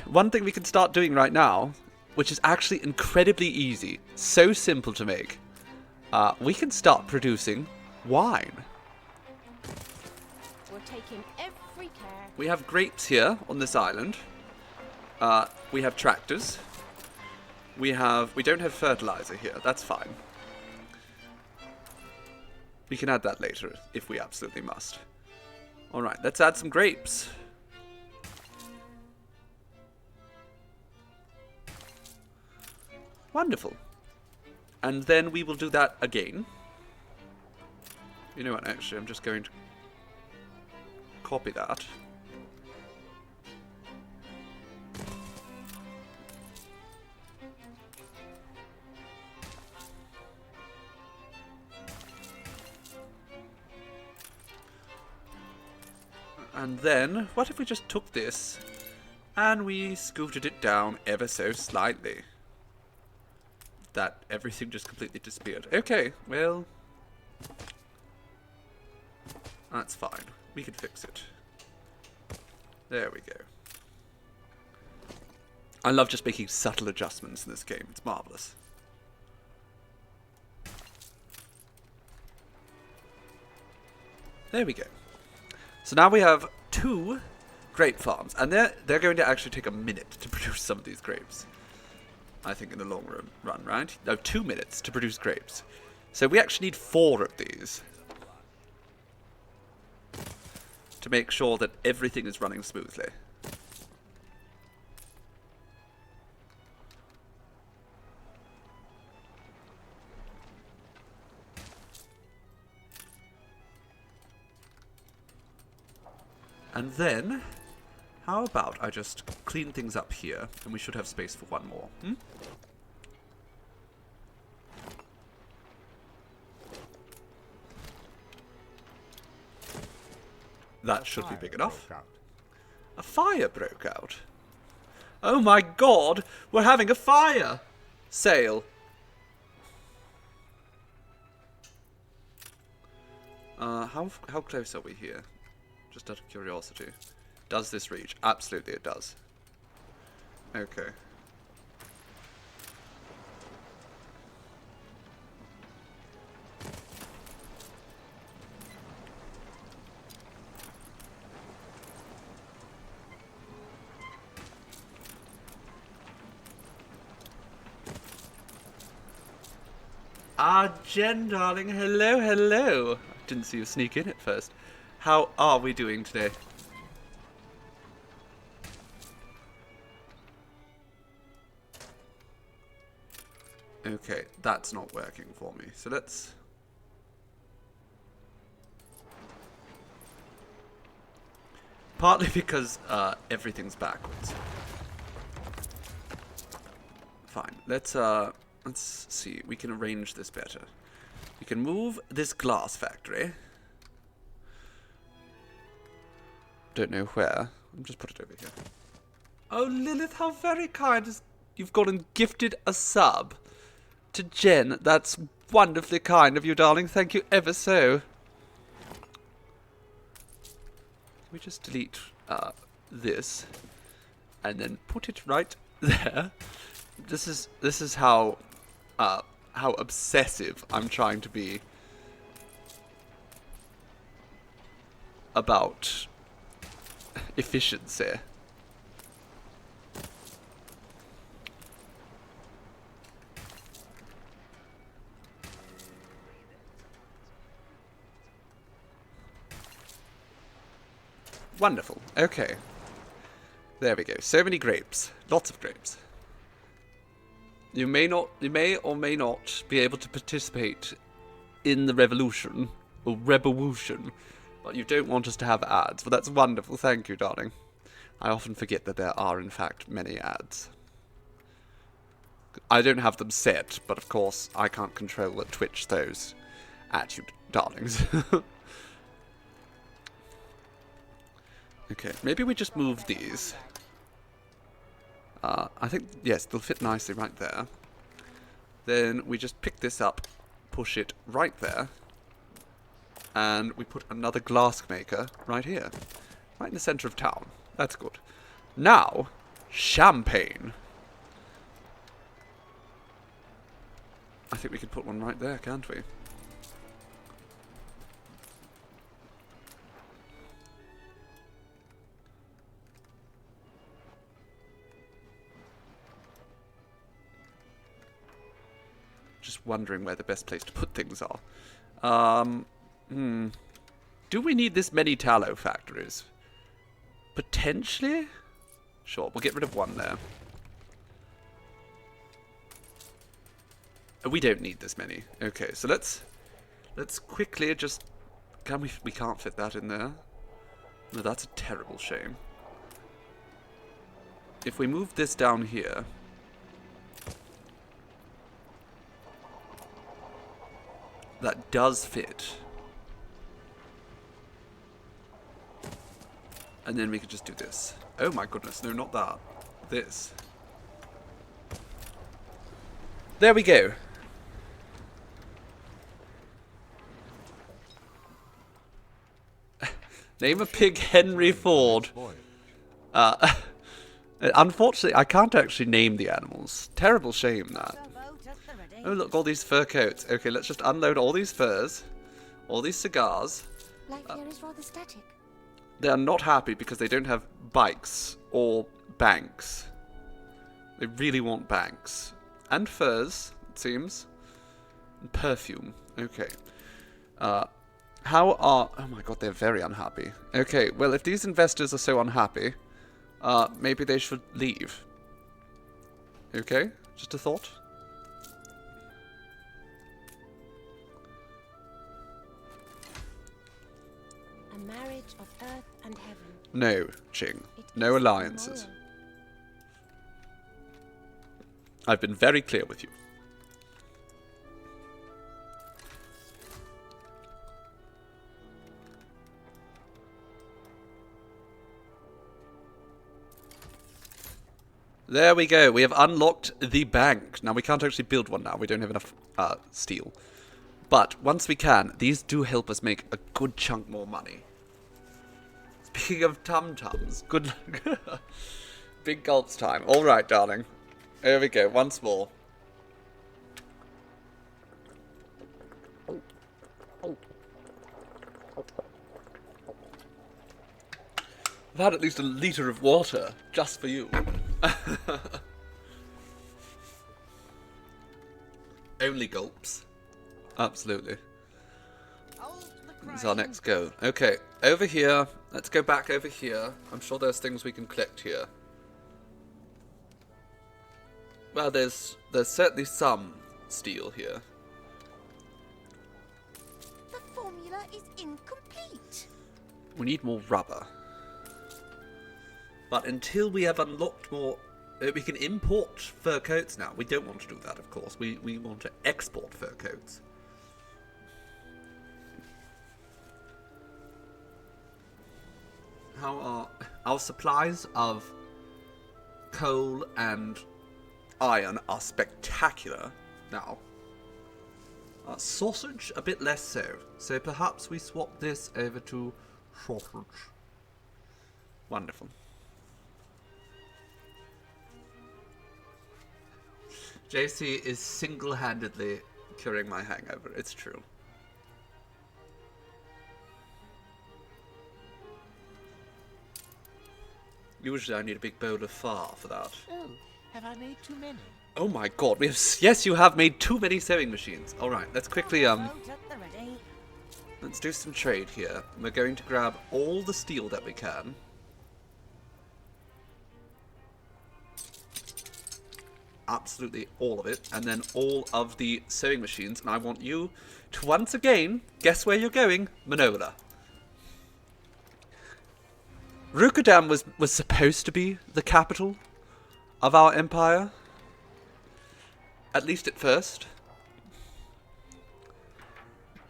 One thing we can start doing right now, which is actually incredibly easy, so simple to make, we can start producing wine. We're taking every care. We have grapes here on this island. We have tractors. We don't have fertilizer here. That's fine. We can add that later if we absolutely must. Alright, let's add some grapes. Wonderful. And then we will do that again. You know what, actually, I'm just going to copy that. And then, what if we just took this and we scooted it down ever so slightly? That everything just completely disappeared. Okay, well, that's fine. We can fix it. There we go. I love just making subtle adjustments in this game. It's marvelous. There we go. So now we have 2 grape farms, and they're going to actually take a minute to produce some of these grapes. I think in the long run, right? No, 2 minutes to produce grapes. So we actually need 4 of these to make sure that everything is running smoothly. And then, how about I just clean things up here, and we should have space for one more. That should be big enough. A fire broke out. Oh my god, we're having a fire sale. How close are we here? Just out of curiosity. Does this reach? Absolutely it does. Okay. Ah, Jen, darling. Hello, hello. I didn't see you sneak in at first. How are we doing today? Okay, that's not working for me. So let's... Partly because everything's backwards. Fine. Let's see. We can arrange this better. We can move this glass factory. Don't know where. I'll just put it over here. Oh, Lilith, how very kind. You've gone and gifted a sub to Jen. That's wonderfully kind of you, darling. Thank you ever so. Can we just delete this and then put it right there? This is how obsessive I'm trying to be about efficiency. Wonderful. Okay. There we go. So many grapes. Lots of grapes. You may or may not be able to participate in the revolution or revolution, but you don't want us to have ads. Well, that's wonderful. Thank you, darling. I often forget that there are, in fact, many ads. I don't have them set, but of course, I can't control what Twitch throws at you, darlings. Okay, maybe we just move these. I think, yes, they'll fit nicely right there. Then we just pick this up, push it right there, and we put another glass maker right here. Right in the center of town. That's good. Now, champagne. I think we can put one right there, can't we? Just wondering where the best place to put things are. Do we need this many tallow factories? Potentially? Sure, we'll get rid of one there. We don't need this many. Okay, so let's quickly just... We can't fit that in there. No, that's a terrible shame. If we move this down here... That does fit. And then we could just do this. Oh my goodness, no, not that. This. There we go. Name a pig Henry Ford. Unfortunately, I can't actually name the animals. Terrible shame, that. Oh, look, all these fur coats. Okay, let's just unload all these furs. All these cigars. Life here is rather static. they are not happy because they don't have bikes or banks. They really want banks. And furs, it seems. And perfume. Okay. How are... Oh my god, they're very unhappy. Okay, well, if these investors are so unhappy, maybe they should leave. Okay? Just a thought. A marriage of earth and heaven. No, Ching. It No is alliances. immoral. I've been very clear with you. There we go. We have unlocked the bank. Now, we can't actually build one now. We don't have enough steel. But once we can, these do help us make a good chunk more money. Speaking of tum-tums, good luck. Big gulps time. All right, darling. Here we go. Once more. I've had at least a litre of water just for you. Only gulps. Absolutely. This is our next go. Okay, over here. Let's go back over here. I'm sure there's things we can collect here. Well, there's certainly some steel here. The formula is incomplete. We need more rubber. But until we have unlocked more... we can import fur coats now. We don't want to do that, of course. We want to export fur coats. How are our supplies of coal and iron are spectacular now. Sausage, a bit less so. So perhaps we swap this over to sausage. Wonderful. JC is single-handedly curing my hangover. It's true. Usually I need a big bowl of far for that. Oh, have I made too many? Oh my god, we have... Yes, you have made too many sewing machines. Alright, let's quickly, let's do some trade here. We're going to grab all the steel that we can. Absolutely all of it. And then all of the sewing machines. And I want you to once again, guess where you're going? Manola. Rukadam was supposed to be the capital of our empire. At least at first.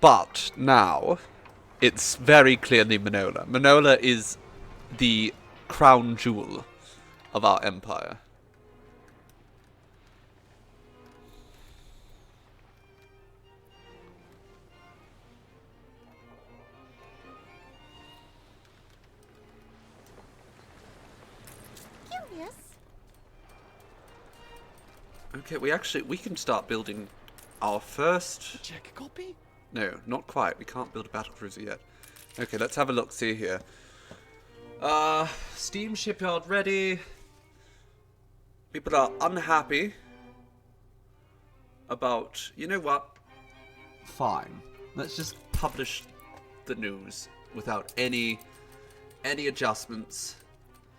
But now, it's very clearly Manola. Manola is the crown jewel of our empire. Curious. Okay, we can start building our first... Check a copy? No, not quite. We can't build a battlecruiser yet. Okay, let's have a look, see here. Steam shipyard ready. People are unhappy about... You know what? Fine. Let's just publish the news without any adjustments.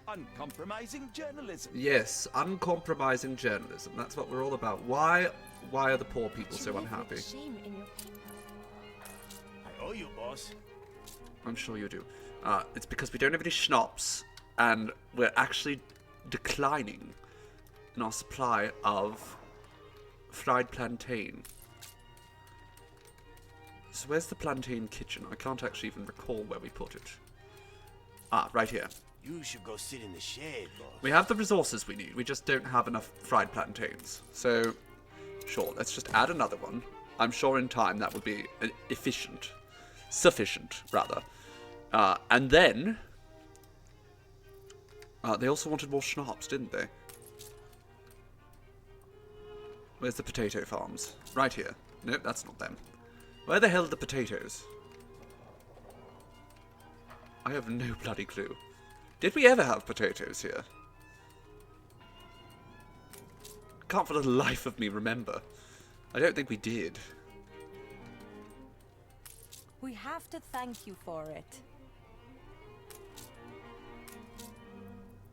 Uncompromising journalism. Yes, uncompromising journalism. That's what we're all about. Why are the poor people so You live unhappy? with shame in your paper. I owe you, boss. I'm sure you do. It's because we don't have any schnapps, and we're actually declining in our supply of fried plantain. So where's the plantain kitchen? I can't actually even recall where we put it. Ah, right here. You should go sit in the shade, boss. We have the resources we need. We just don't have enough fried plantains. So, sure, let's just add another one. I'm sure in time that will be efficient. Sufficient, rather. And then... they also wanted more schnapps, didn't they? Where's the potato farms? Right here. Nope, that's not them. Where the hell are the potatoes? I have no bloody clue. Did we ever have potatoes here? Can't for the life of me remember. I don't think we did. We have to thank you for it.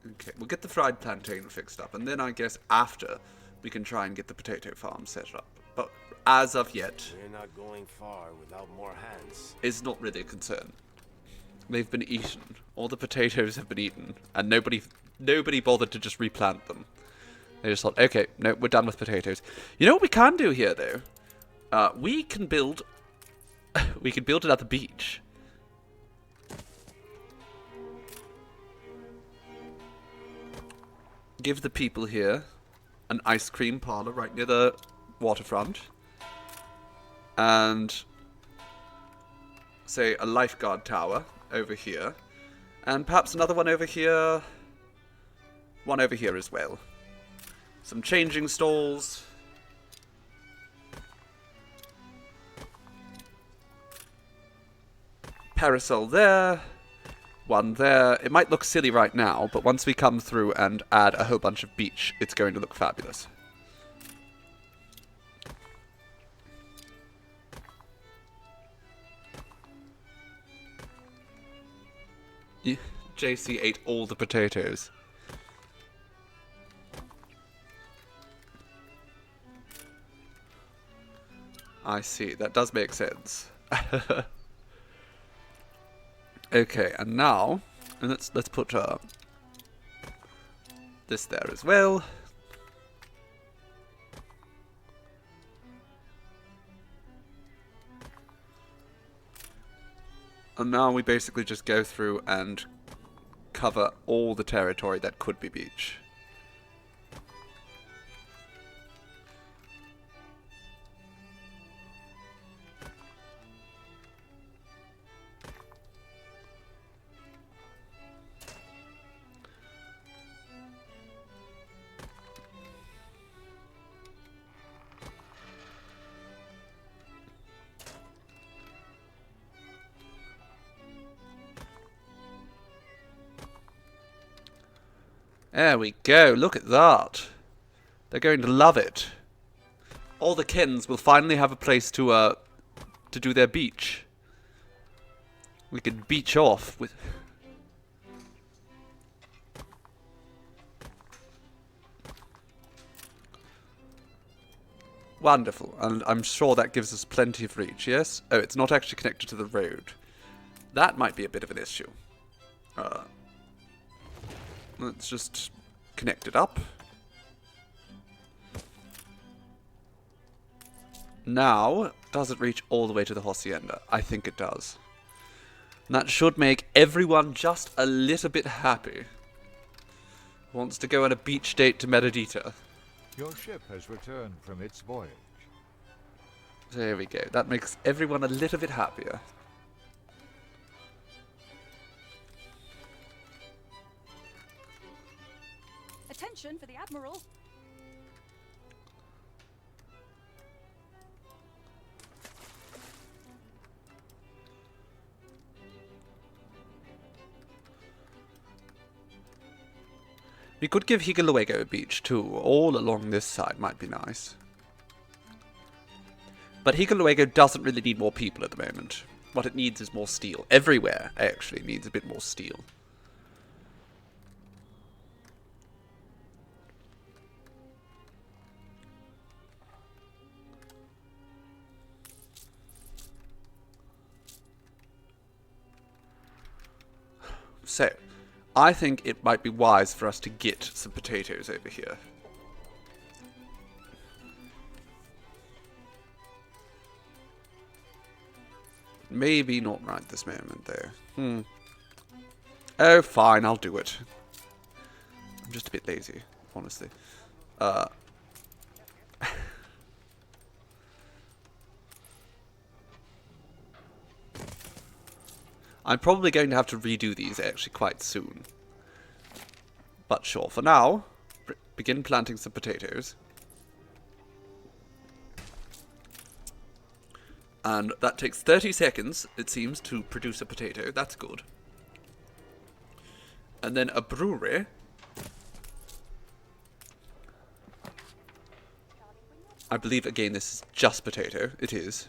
Okay, we'll get the fried plantain fixed up, and then I guess after we can try and get the potato farm set up. But as of yet, We're not going far without more hands. it's not really a concern. They've been eaten. All the potatoes have been eaten, and nobody bothered to just replant them. They just thought, okay, no, we're done with potatoes. You know what we can do here, though? We can build it at the beach. Give the people here an ice cream parlor right near the waterfront. And say a lifeguard tower over here. And perhaps another one over here. One over here as well. Some changing stalls. Parasol there. One there. It might look silly right now, but once we come through and add a whole bunch of beach, it's going to look fabulous. JC ate all the potatoes. I see. That does make sense. Okay, and now let's put this there as well. And now we basically just go through and cover all the territory that could be beach. There we go, look at that. They're going to love it. All the Kens will finally have a place to do their beach. We could beach off with... Wonderful, and I'm sure that gives us plenty of reach, yes? Oh, it's not actually connected to the road. That might be a bit of an issue. Let's just connect it up. Now, does it reach all the way to the hacienda? I think it does. And that should make everyone just a little bit happy. Wants to go on a beach date to Meridita. Your ship has returned from its voyage. There we go. That makes everyone a little bit happier. Attention for the Admiral. We could give Higalawago a beach too. All along this side might be nice. But Higalawago doesn't really need more people at the moment. What it needs is more steel. Everywhere, actually, needs a bit more steel. So, I think it might be wise for us to get some potatoes over here. Maybe not right this moment, though. Oh, fine, I'll do it. I'm just a bit lazy, honestly. I'm probably going to have to redo these actually quite soon. But sure, for now, begin planting some potatoes. And that takes 30 seconds, it seems, to produce a potato. That's good. And then a brewery. I believe, again, this is just potato. It is.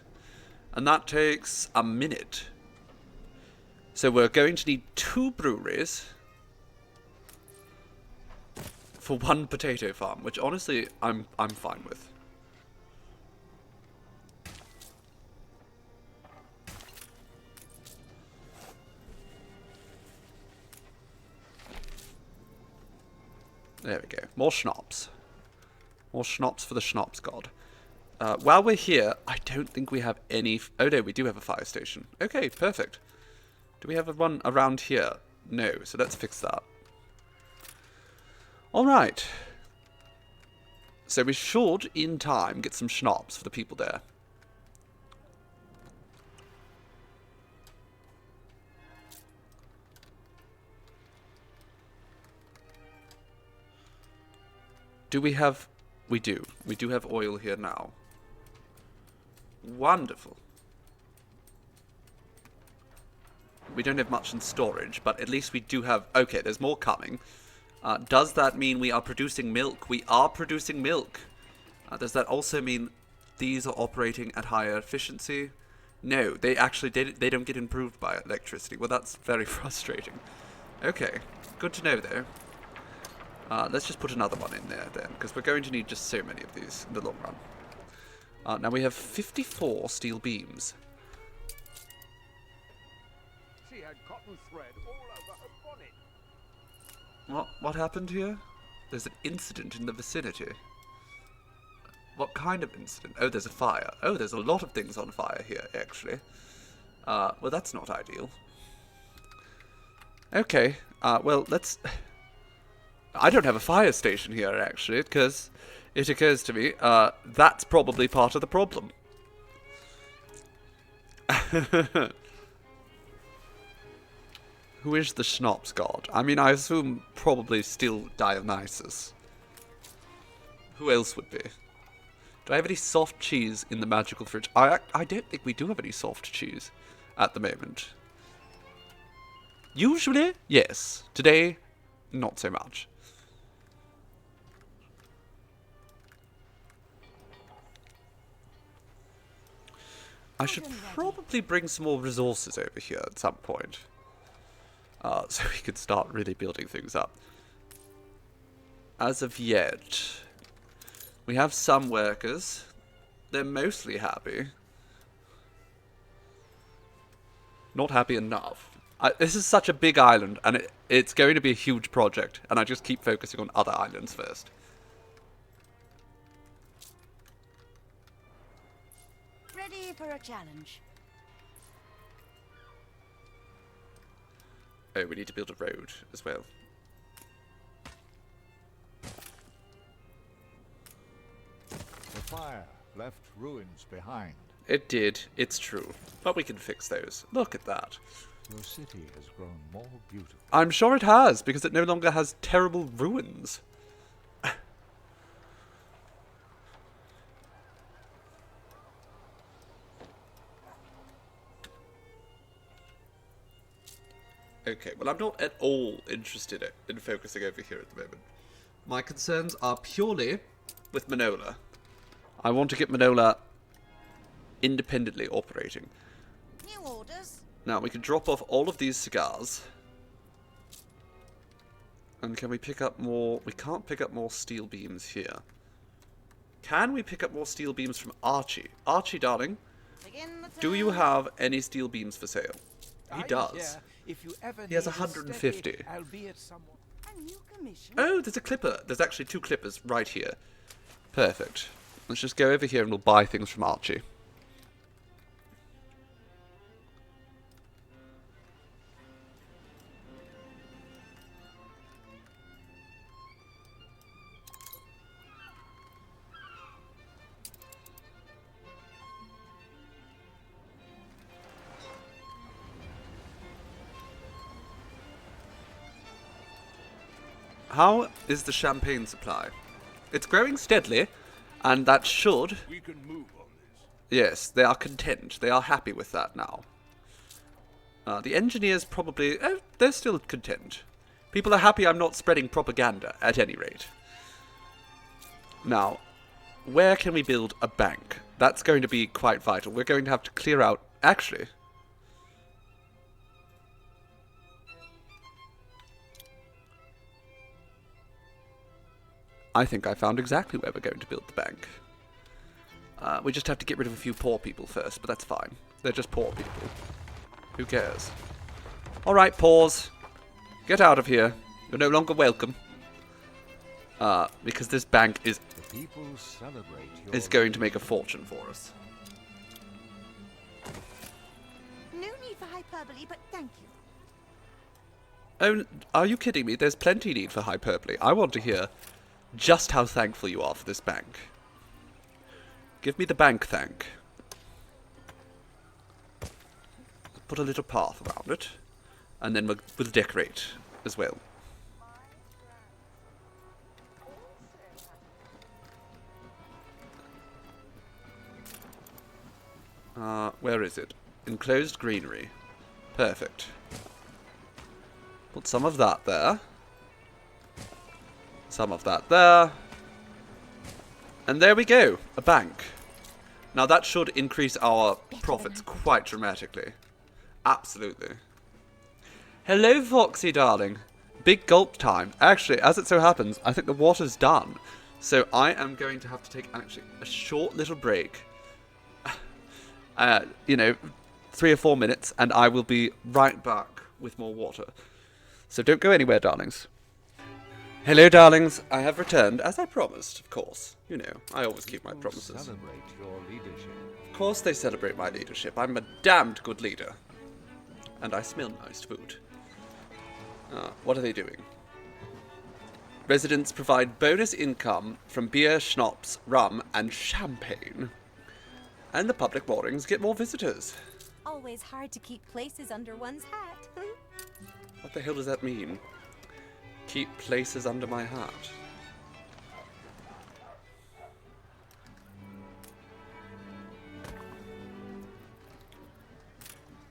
And that takes a minute. So we're going to need 2 breweries for 1 potato farm, which honestly I'm fine with. There we go. More schnapps. More schnapps for the schnapps god. While we're here, I don't think we have any... Oh no, we do have a fire station. Okay, perfect. Do we have one around here? No, so let's fix that. Alright. So we should, in time, get some schnapps for the people there. Do we have... We do. We do have oil here now. Wonderful. We don't have much in storage, but at least we do have... Okay, there's more coming. Does that mean we are producing milk? We are producing milk. Does that also mean these are operating at higher efficiency? No, they actually they don't get improved by electricity. Well, that's very frustrating. Okay, good to know though. Let's just put another one in there then, because we're going to need just so many of these in the long run. Now we have 54 steel beams. She had cotton thread all over her bonnet. What happened here? There's an incident in the vicinity. What kind of incident? Oh, there's a fire. Oh, there's a lot of things on fire here, actually. Well, that's not ideal. Okay, well, let's... I don't have a fire station here, actually, because it occurs to me, that's probably part of the problem. Who is the schnapps god? I mean, I assume probably still Dionysus. Who else would be? Do I have any soft cheese in the magical fridge? I don't think we do have any soft cheese at the moment. Usually, yes. Today, not so much. I should probably bring some more resources over here at some point. So we can start really building things up. As of yet, we have some workers. They're mostly happy. Not happy enough. This is such a big island, and it's going to be a huge project, and I just keep focusing on other islands first. Ready for a challenge. Oh, we need to build a road as well. The fire left ruins behind. It did, it's true. But we can fix those. Look at that. Your city has grown more beautiful. I'm sure it has, because it no longer has terrible ruins. Okay, well, I'm not at all interested in focusing over here at the moment. My concerns are purely with Manola. I want to get Manola independently operating. New orders. Now, we can drop off all of these cigars. And can we pick up more... We can't pick up more steel beams here. Can we pick up more steel beams from Archie? Archie, darling, do you have any steel beams for sale? He does. If you ever He has need a 150. steady, albeit somewhat... A new commission. Oh, there's a clipper. There's actually 2 clippers right here. Perfect. Let's just go over here and we'll buy things from Archie. How is the champagne supply? It's growing steadily, and that should... We can move on this. Yes, they are content. They are happy with that now. The engineers probably... Oh, they're still content. People are happy I'm not spreading propaganda, at any rate. Now, where can we build a bank? That's going to be quite vital. We're going to have to clear out... Actually... I think I found exactly where we're going to build the bank. We just have to get rid of a few poor people first, but that's fine. They're just poor people. Who cares? Alright, pause. Get out of here. You're no longer welcome. Because this bank is going to make a fortune for us. No need for hyperbole, but thank you. Oh, are you kidding me? There's plenty need for hyperbole. I want to hear just how thankful you are for this bank. Give me the bank thank. Put a little path around it. And then we'll decorate as well. Where is it? Enclosed greenery. Perfect. Put some of that there. Some of that there. And there we go. A bank. Now that should increase our profits quite dramatically. Absolutely. Hello, Foxy darling. Big gulp time. Actually, as it so happens, I think the water's done. So I am going to have to take actually a short little break. You know, 3 or 4 minutes, and I will be right back with more water. So don't go anywhere, darlings. Hello, darlings. I have returned, as I promised, of course. You know, I always keep my promises. Celebrate your leadership. Of course they celebrate my leadership. I'm a damned good leader. And I smell nice food. What are they doing? Residents provide bonus income from beer, schnapps, rum, and champagne. And the public moorings get more visitors. Always hard to keep places under one's hat. What the hell does that mean? Keep places under my hat.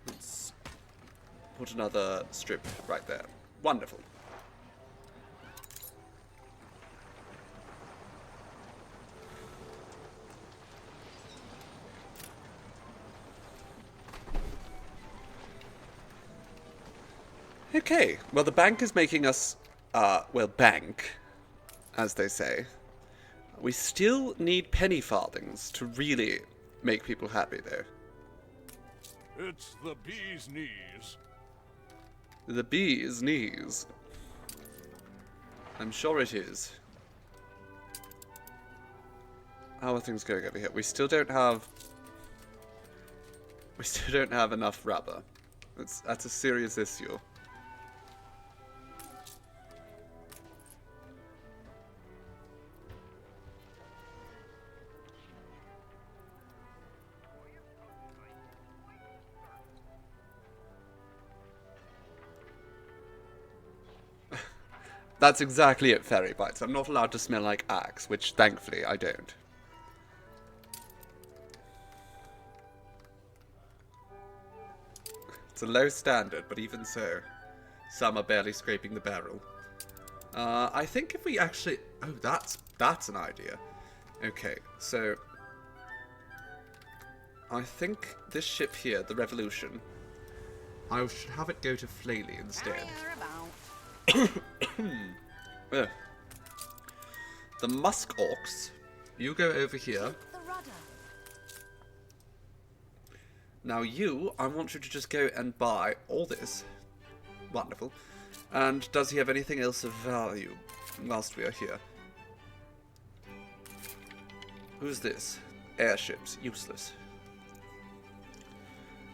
Let's put another strip right there. Wonderful. Okay, well the bank is making us, well, bank, as they say. We still need penny farthings to really make people happy, though. It's the bee's knees. The bee's knees. I'm sure it is. How are things going over here? We still don't have enough rubber. That's a serious issue. That's exactly it, Fairy Bites. I'm not allowed to smell like axe, which thankfully I don't. It's a low standard, but even so, some are barely scraping the barrel. I think if we actually... Oh, that's an idea. Okay, so... I think this ship here, the Revolution, I should have it go to Flaley instead. The Musk Orcs, you go over here. Now you, I want you to just go and buy all this. Wonderful. And does he have anything else of value whilst we are here? Who's this? Airships, useless.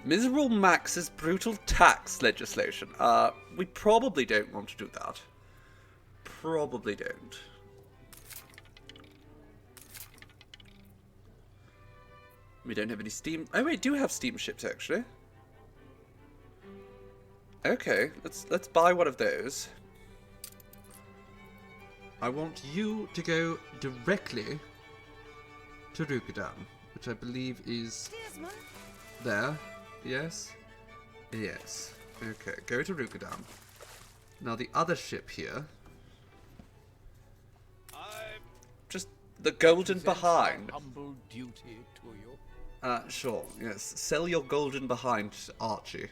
Miserable Max's brutal tax legislation. We probably don't want to do that. Probably don't. We don't have any steam... Oh, we do have steamships, actually. Okay, let's buy one of those. I want you to go directly to Rukadam, which I believe is there. Yes? Yes. Okay, go to Rukadam. Now the other ship here. Just the golden behind. Humble duty to you. Sure, yes. Sell your golden behind, Archie.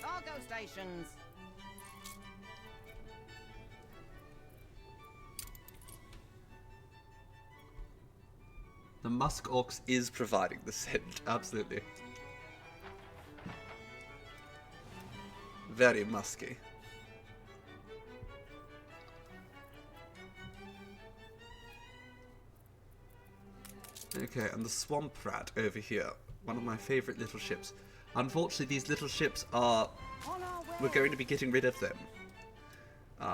Cargo stations. The Musk Orcs is providing the scent, absolutely. Very musky. Okay, and the Swamp Rat over here. One of my favourite little ships. Unfortunately, these little ships are... We're going to be getting rid of them.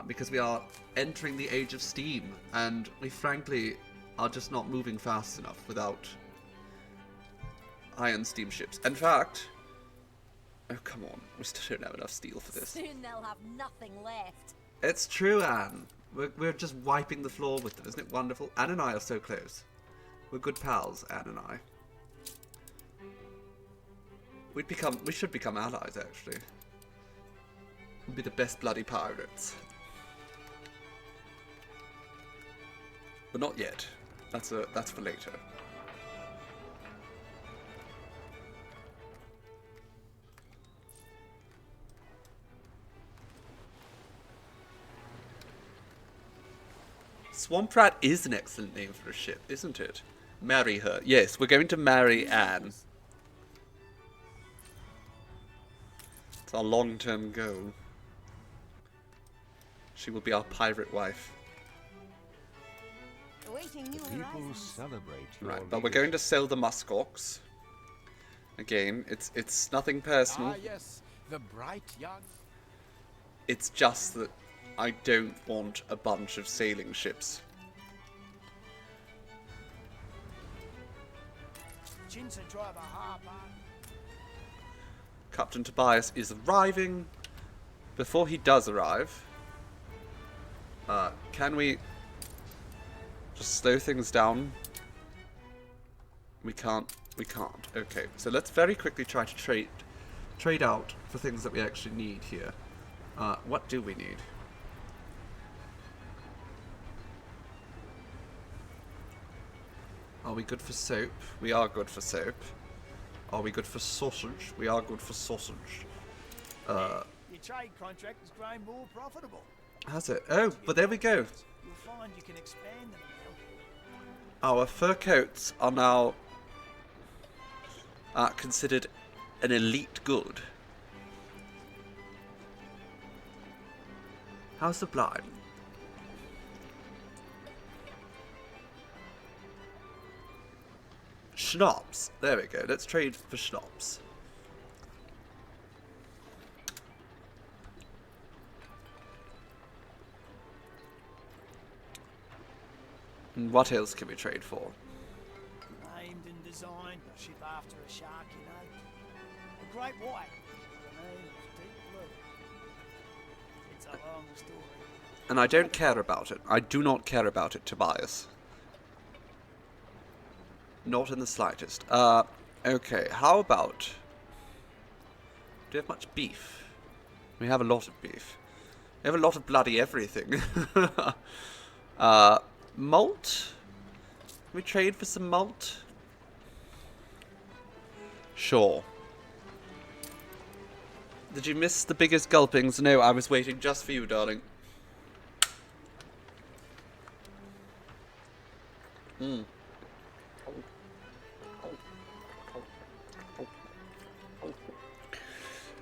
Because we are entering the age of steam. And we frankly are just not moving fast enough without iron steamships. In fact... Oh, come on. We still don't have enough steel for this. Soon they'll have nothing left. It's true, Anne. We're just wiping the floor with them. Isn't it wonderful? Anne and I are so close. We're good pals, Anne and I. We should become allies, actually. We'd be the best bloody pirates. But not yet. That's for later. Swamp Rat is an excellent name for a ship, isn't it? Marry her. Yes, we're going to marry Anne. It's our long-term goal. She will be our pirate wife. People celebrate your Right, but we're going to sell the muskox. Again, it's nothing personal. Ah, yes, the bright young. It's just that I don't want a bunch of sailing ships. Captain Tobias is arriving. Before he does arrive, can we just slow things down? We can't. Okay, so let's very quickly try to trade out for things that we actually need here. What do we need? Are we good for soap? We are good for soap. Are we good for sausage? We are good for sausage. Your trade contract is growing more profitable. Has it? Oh, but there we go. You'll find you can expand them now. Our fur coats are now considered an elite good. How sublime. Schnapps. There we go. Let's trade for schnapps. And what else can we trade for? Named and designed a ship after a shark, you know. The Great White. The name is Deep Blue. It's a long story. And I don't care about it. I do not care about it, Tobias. Not in the slightest. Okay, how about... Do you have much beef? We have a lot of beef. We have a lot of bloody everything. Malt? Can we trade for some malt? Sure. Did you miss the biggest gulpings? No, I was waiting just for you, darling.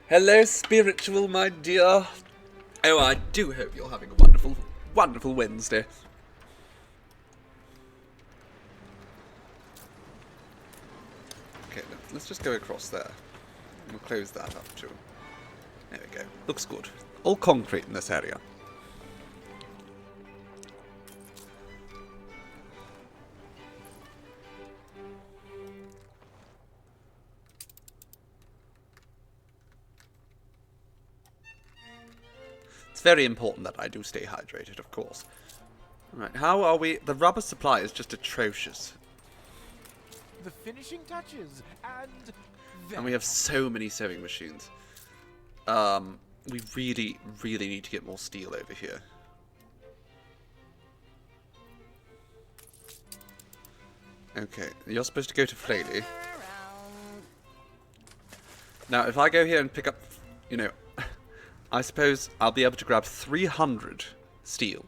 Hello, spiritual, my dear. Oh, I do hope you're having a wonderful, wonderful Wednesday. Okay, let's just go across there. We'll close that up too. There we go. Looks good. All concrete in this area. It's very important that I do stay hydrated, of course. Right, how are we? The rubber supply is just atrocious. the finishing touches, and we have so many sewing machines. We really, really need to get more steel over here. Okay, you're supposed to go to Flaley. Now, if I go here and pick up, you know, I suppose I'll be able to grab 300 steel.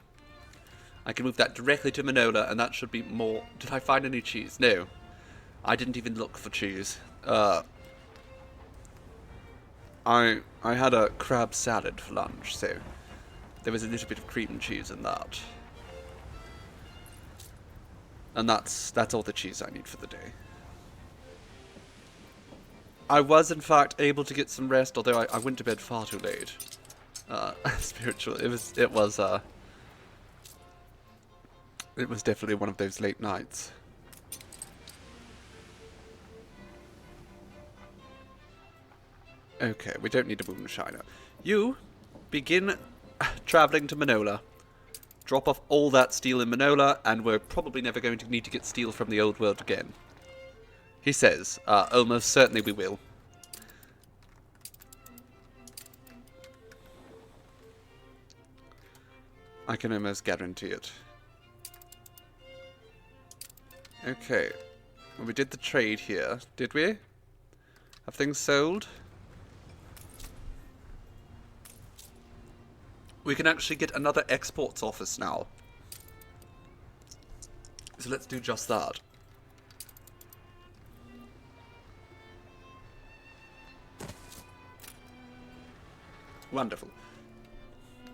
I can move that directly to Manola, and that should be more. Did I find any cheese? No. I didn't even look for cheese. I had a crab salad for lunch, so there was a little bit of cream and cheese in that. And that's all the cheese I need for the day. I was in fact able to get some rest, although I went to bed far too late. Spiritual. It was definitely one of those late nights. Okay, we don't need a moonshiner. You begin traveling to Manola. Drop off all that steel in Manola, and we're probably never going to need to get steel from the old world again. He says, almost certainly we will. I can almost guarantee it. Okay. Well, we did the trade here, did we? Have things sold? We can actually get another exports office now. So let's do just that. Wonderful.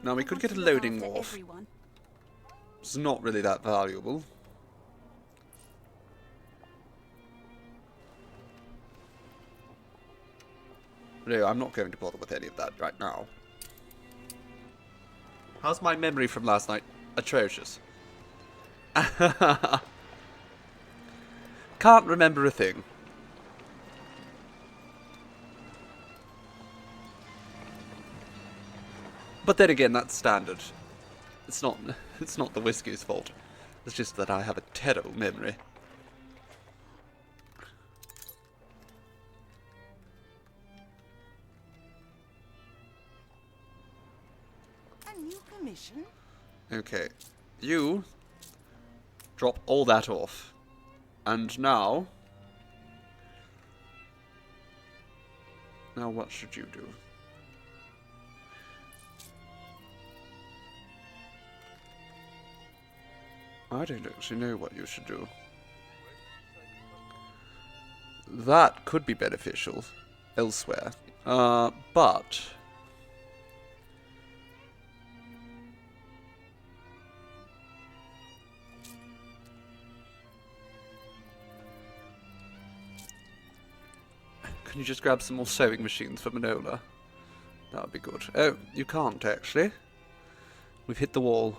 Now we could get a loading wharf. It's not really that valuable. No, I'm not going to bother with any of that right now. How's my memory from last night? Atrocious. Can't remember a thing. But then again, that's standard. It's not the whiskey's fault. It's just that I have a terrible memory. A new commission? Okay. You drop all that off. And now what should you do? I don't actually know what you should do. That could be beneficial elsewhere. But can you just grab some more sewing machines for Manola? That would be good. Oh, you can't actually. We've hit the wall.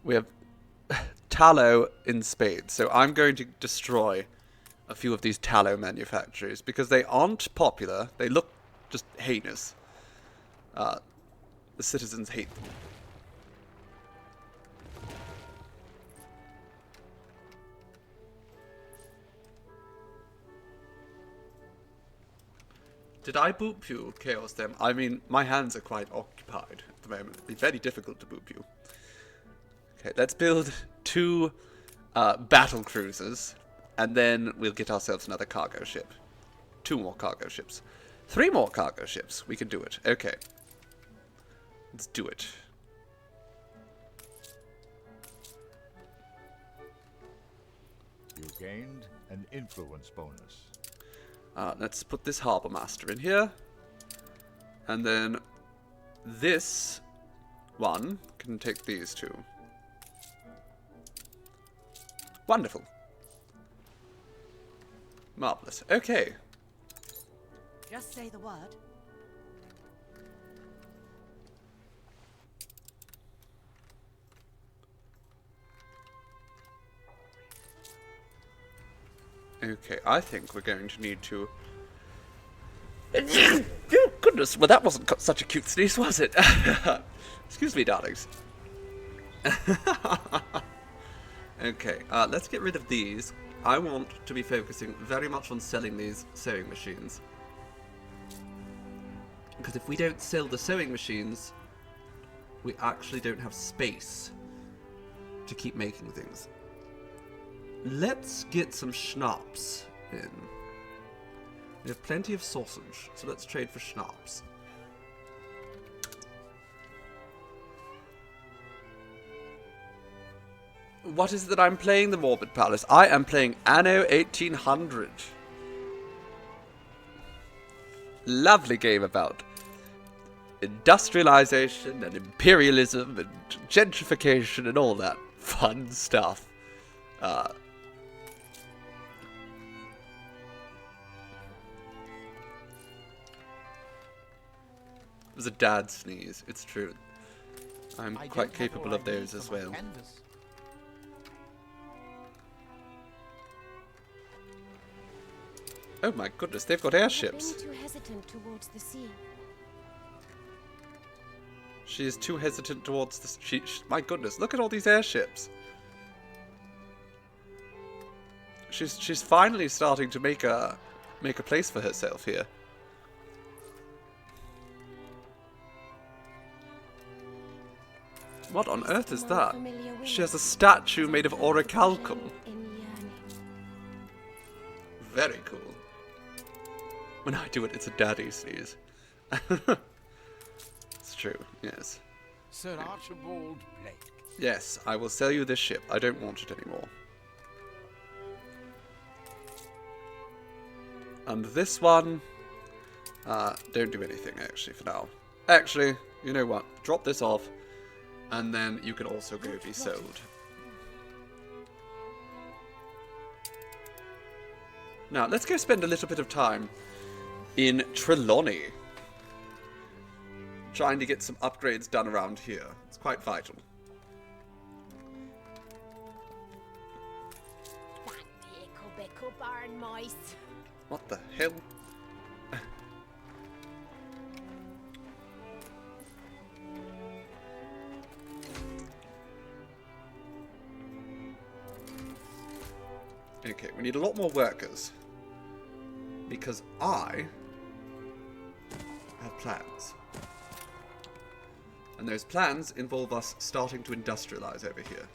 We have tallow in spades, so I'm going to destroy a few of these tallow manufacturers because they aren't popular. They look just heinous. The citizens hate them. Did I boop you, Chaos them? I mean, my hands are quite occupied at the moment. It'd be very difficult to boop you. Okay, let's build 2 battle cruisers, and then we'll get ourselves another cargo ship. 2 more cargo ships. 3 more cargo ships. We can do it. Okay. Let's do it. You gained an influence bonus. Let's put this Harbour Master in here. And then this one can take these 2. Wonderful. Marvelous. Okay. Just say the word. Okay, I think we're going to need to... Oh, goodness, well that wasn't such a cute sneeze, was it? Excuse me, darlings. Okay, let's get rid of these. I want to be focusing very much on selling these sewing machines. Because if we don't sell the sewing machines, we actually don't have space to keep making things. Let's get some schnapps in. We have plenty of sausage, so let's trade for schnapps. What is it that I'm playing, the Morbid Palace? I am playing Anno 1800. Lovely game about industrialization and imperialism and gentrification and all that fun stuff. It was a dad sneeze, it's true. I'm quite capable of those as well. Oh my goodness, they've got airships. I've been too hesitant towards the sea. She is too hesitant towards the... my goodness, look at all these airships. She's finally starting to make a place for herself here. What on earth is that? She has a statue made of orichalcum. Very cool. When I do it, it's a daddy sneeze. It's true, yes. Sir Archibald Blake. Yes, I will sell you this ship. I don't want it anymore. And this one, don't do anything actually for now. Actually, you know what? Drop this off, and then you can also go be sold. Now, let's go spend a little bit of time in Trelawney. Trying to get some upgrades done around here. It's quite vital. That echo barn mice. What the hell? Okay, we need a lot more workers. Because I have plans. And those plans involve us starting to industrialize over here.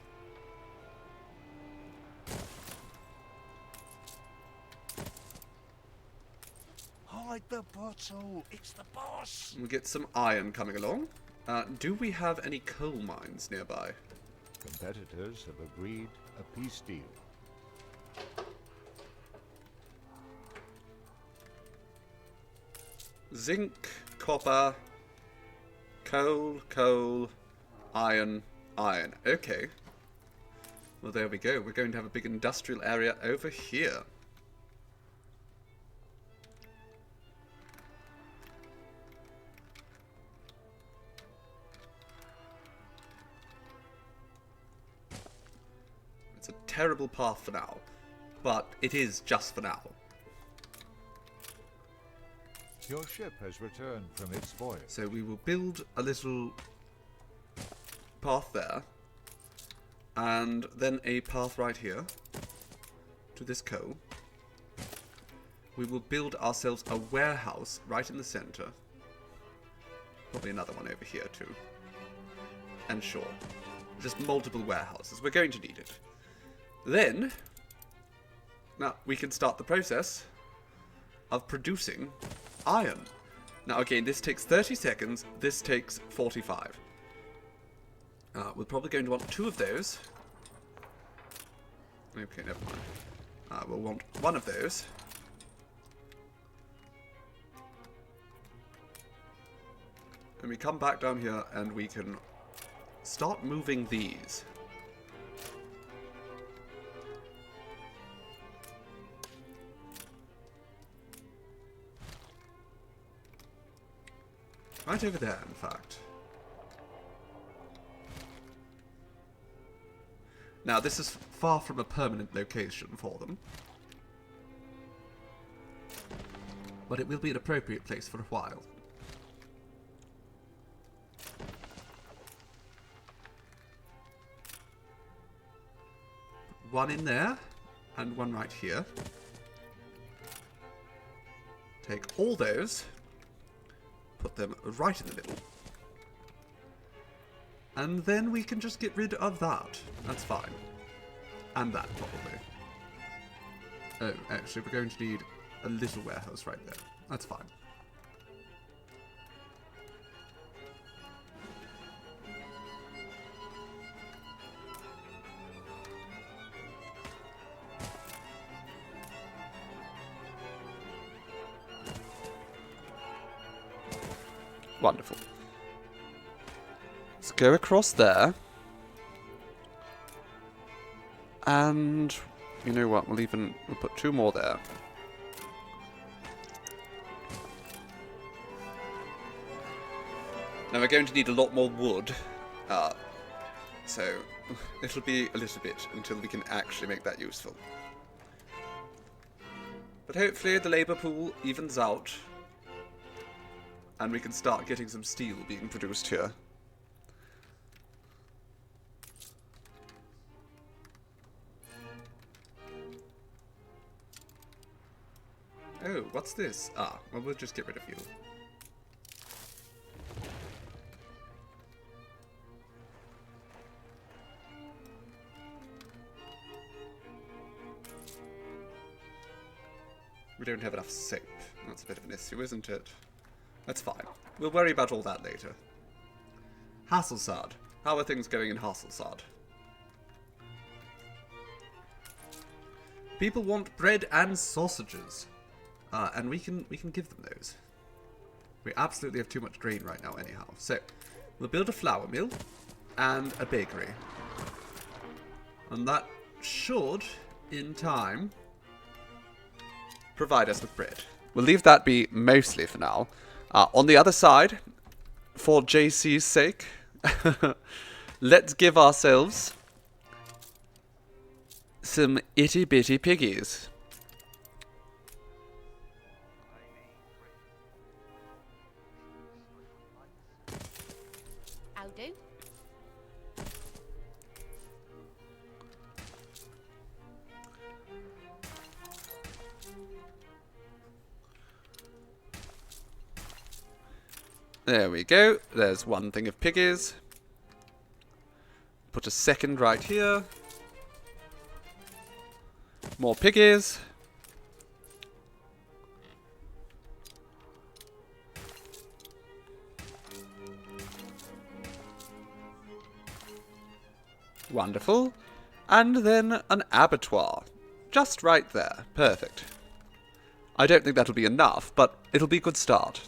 Hide the bottle! It's the boss! We'll get some iron coming along. Do we have any coal mines nearby? Competitors have agreed a peace deal. Zinc, copper, coal, iron. Okay. Well, there we go. We're going to have a big industrial area over here. It's a terrible path for now, but it is just for now. Your ship has returned from its voyage. So we will build a little path there, and then a path right here to this coal. We will build ourselves a warehouse right in the center. Probably another one over here too. And sure, just multiple warehouses. We're going to need it. Then, now we can start the process of producing iron. Now again, this takes 30 seconds, this takes 45. We're probably going to want 2 of those. Okay, never mind. We'll want 1 of those. And we come back down here and we can start moving these. Right over there, in fact. Now, this is far from a permanent location for them. But it will be an appropriate place for a while. one in there, and one right here. Take all those, put them right in the middle. And then we can just get rid of that. That's fine. And that, probably. Oh, actually, we're going to need a little warehouse right there. That's fine. Wonderful. Let's go across there. And you know what? We'll put 2 more there. Now we're going to need a lot more wood. So it'll be a little bit until we can actually make that useful. But hopefully the labour pool evens out. And we can start getting some steel being produced here. Oh, what's this? Ah, well, we'll just get rid of you. We don't have enough soap. That's a bit of an issue, isn't it? That's fine. We'll worry about all that later. Hasselsaad. How are things going in Hasselsaad? People want bread and sausages. And we can give them those. We absolutely have too much grain right now anyhow. So, we'll build a flour mill and a bakery. And that should, in time, provide us with bread. We'll leave that be mostly for now. On the other side, for JC's sake, let's give ourselves some itty-bitty piggies. How do? There we go. There's one thing of piggies. Put a second right here. More piggies. Wonderful. And then an abattoir. Just right there. Perfect. I don't think that'll be enough, but it'll be a good start.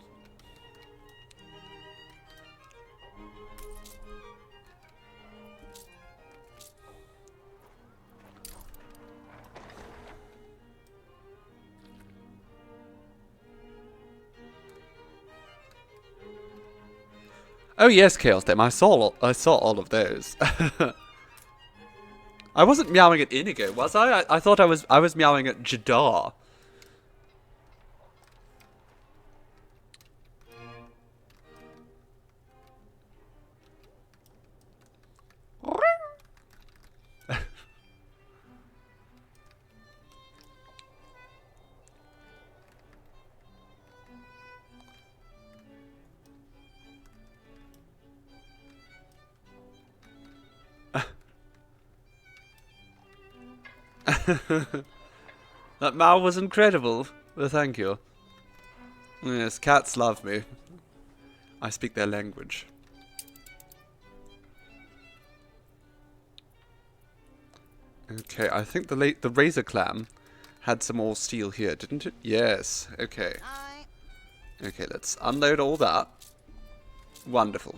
Oh yes, Chaos Dem. I saw all of those. I wasn't meowing at Inigo, was I? I thought I was meowing at Jadar. That Mao was incredible. Well, thank you. Yes, cats love me. I speak their language. Okay, I think the Razor Clan had some more steel here, didn't it? Yes. Okay. Okay, let's unload all that. Wonderful.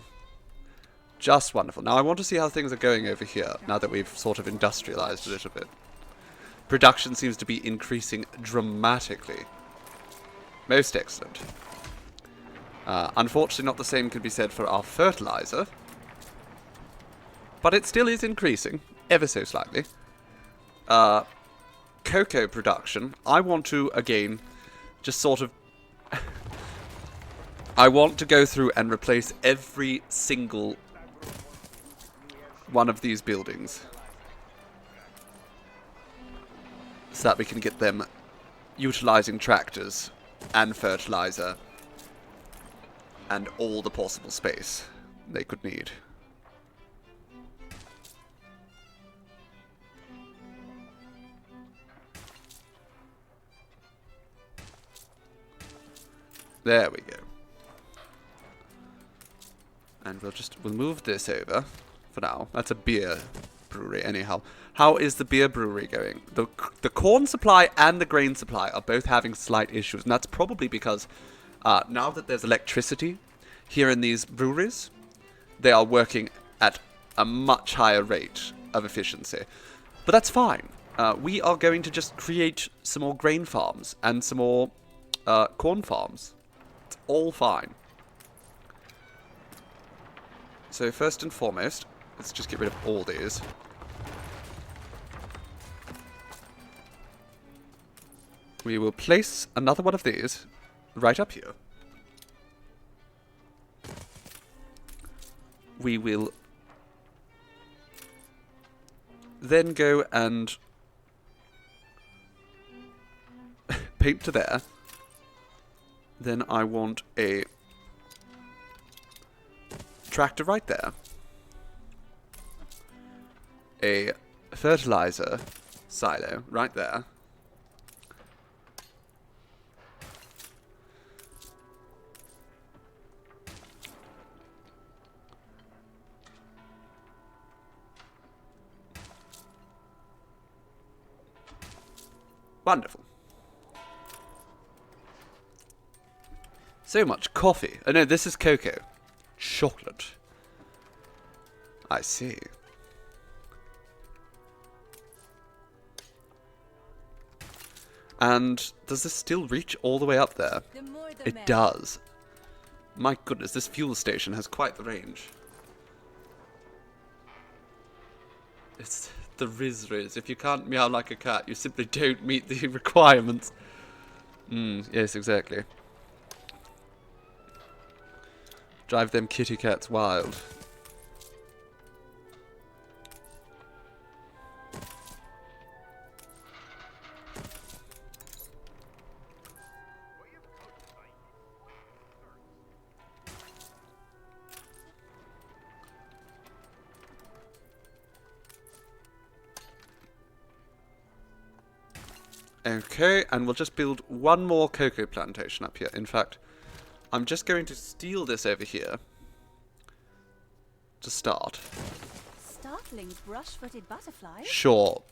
Just wonderful. Now I want to see how things are going over here, now that we've sort of industrialized a little bit. Production seems to be increasing dramatically. Most excellent. Unfortunately, not the same can be said for our fertilizer. But it still is increasing, ever so slightly. Cocoa production, I want to, again, just sort of... I want to go through and replace every single one of these buildings. so that we can get them utilizing tractors and fertilizer and all the possible space they could need. There we go. And we'll move this over for now. That's a beer brewery anyhow. How is the beer brewery going? The corn supply and the grain supply are both having slight issues, and that's probably because now that there's electricity here in these breweries, they are working at a much higher rate of efficiency. But that's fine. We are going to just create some more grain farms and some more corn farms. It's all fine. So first and foremost, let's just get rid of all these. We will place another one of these right up here. We will then go and paint to there. Then I want a tractor right there. A fertilizer silo right there. Wonderful. So much coffee. Oh no, this is cocoa. Chocolate. I see. And does this still reach all the way up there? It does. My goodness, this fuel station has quite the range. It's the Riz. If you can't meow like a cat, you simply don't meet the requirements. Yes, exactly. Drive them kitty cats wild. Okay, and we'll just build one more cocoa plantation up here. In fact, I'm just going to steal this over here to start. Startling brush-footed butterflies. Sure.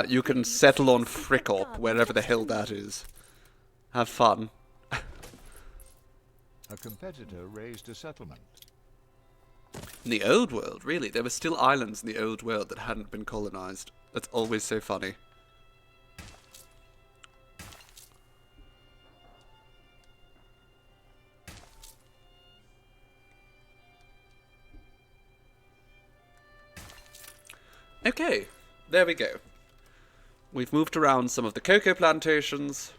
You can settle on Frickorp, wherever the hell that is. Have fun. A competitor raised a settlement. In the old world, really. There were still islands in the old world that hadn't been colonized. That's always so funny. Okay, there we go. We've moved around some of the cocoa plantations.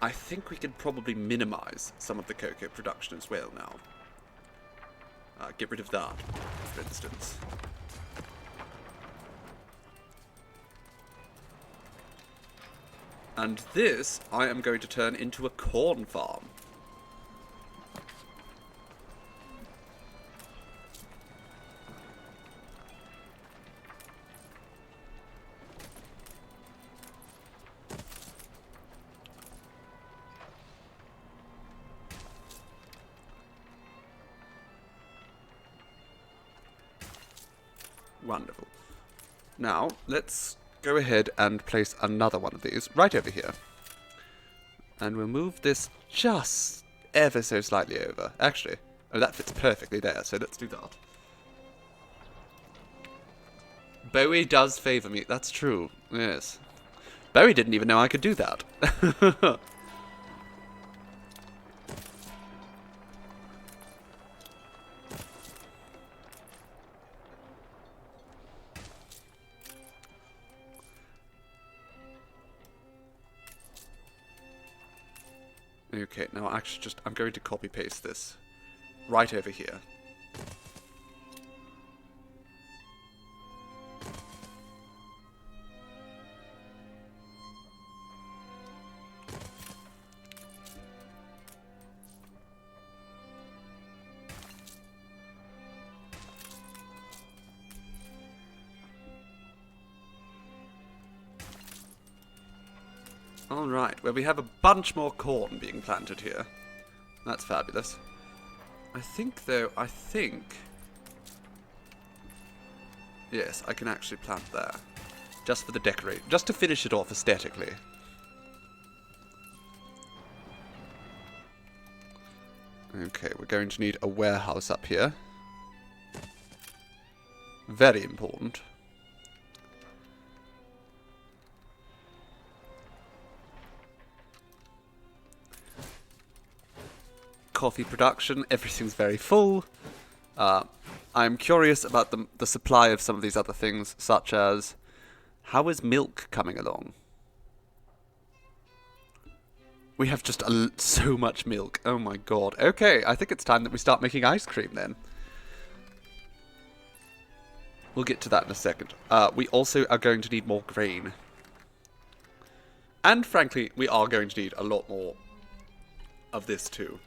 I think we could probably minimize some of the cocoa production as well now. Get rid of that, for instance. And this, I am going to turn into a corn farm. Wonderful. Now, let's go ahead and place another one of these right over here. And we'll move this just ever so slightly over. Actually, oh, that fits perfectly there, so let's do that. Bowie does favour me, that's true, yes. Bowie didn't even know I could do that. Okay, now actually I'm going to copy paste this right over here. Alright, well we have a bunch more corn being planted here. That's fabulous. I think though, yes, I can actually plant there. Just for the decorate, just to finish it off aesthetically. Okay, we're going to need a warehouse up here. Very important. Coffee production, everything's very full. I'm curious about the supply of some of these other things, such as, how is milk coming along? We have just so much milk. Oh my god. Okay, I think it's time that we start making ice cream then. We'll get to that in a second. We also are going to need more grain. And frankly, we are going to need a lot more of this too.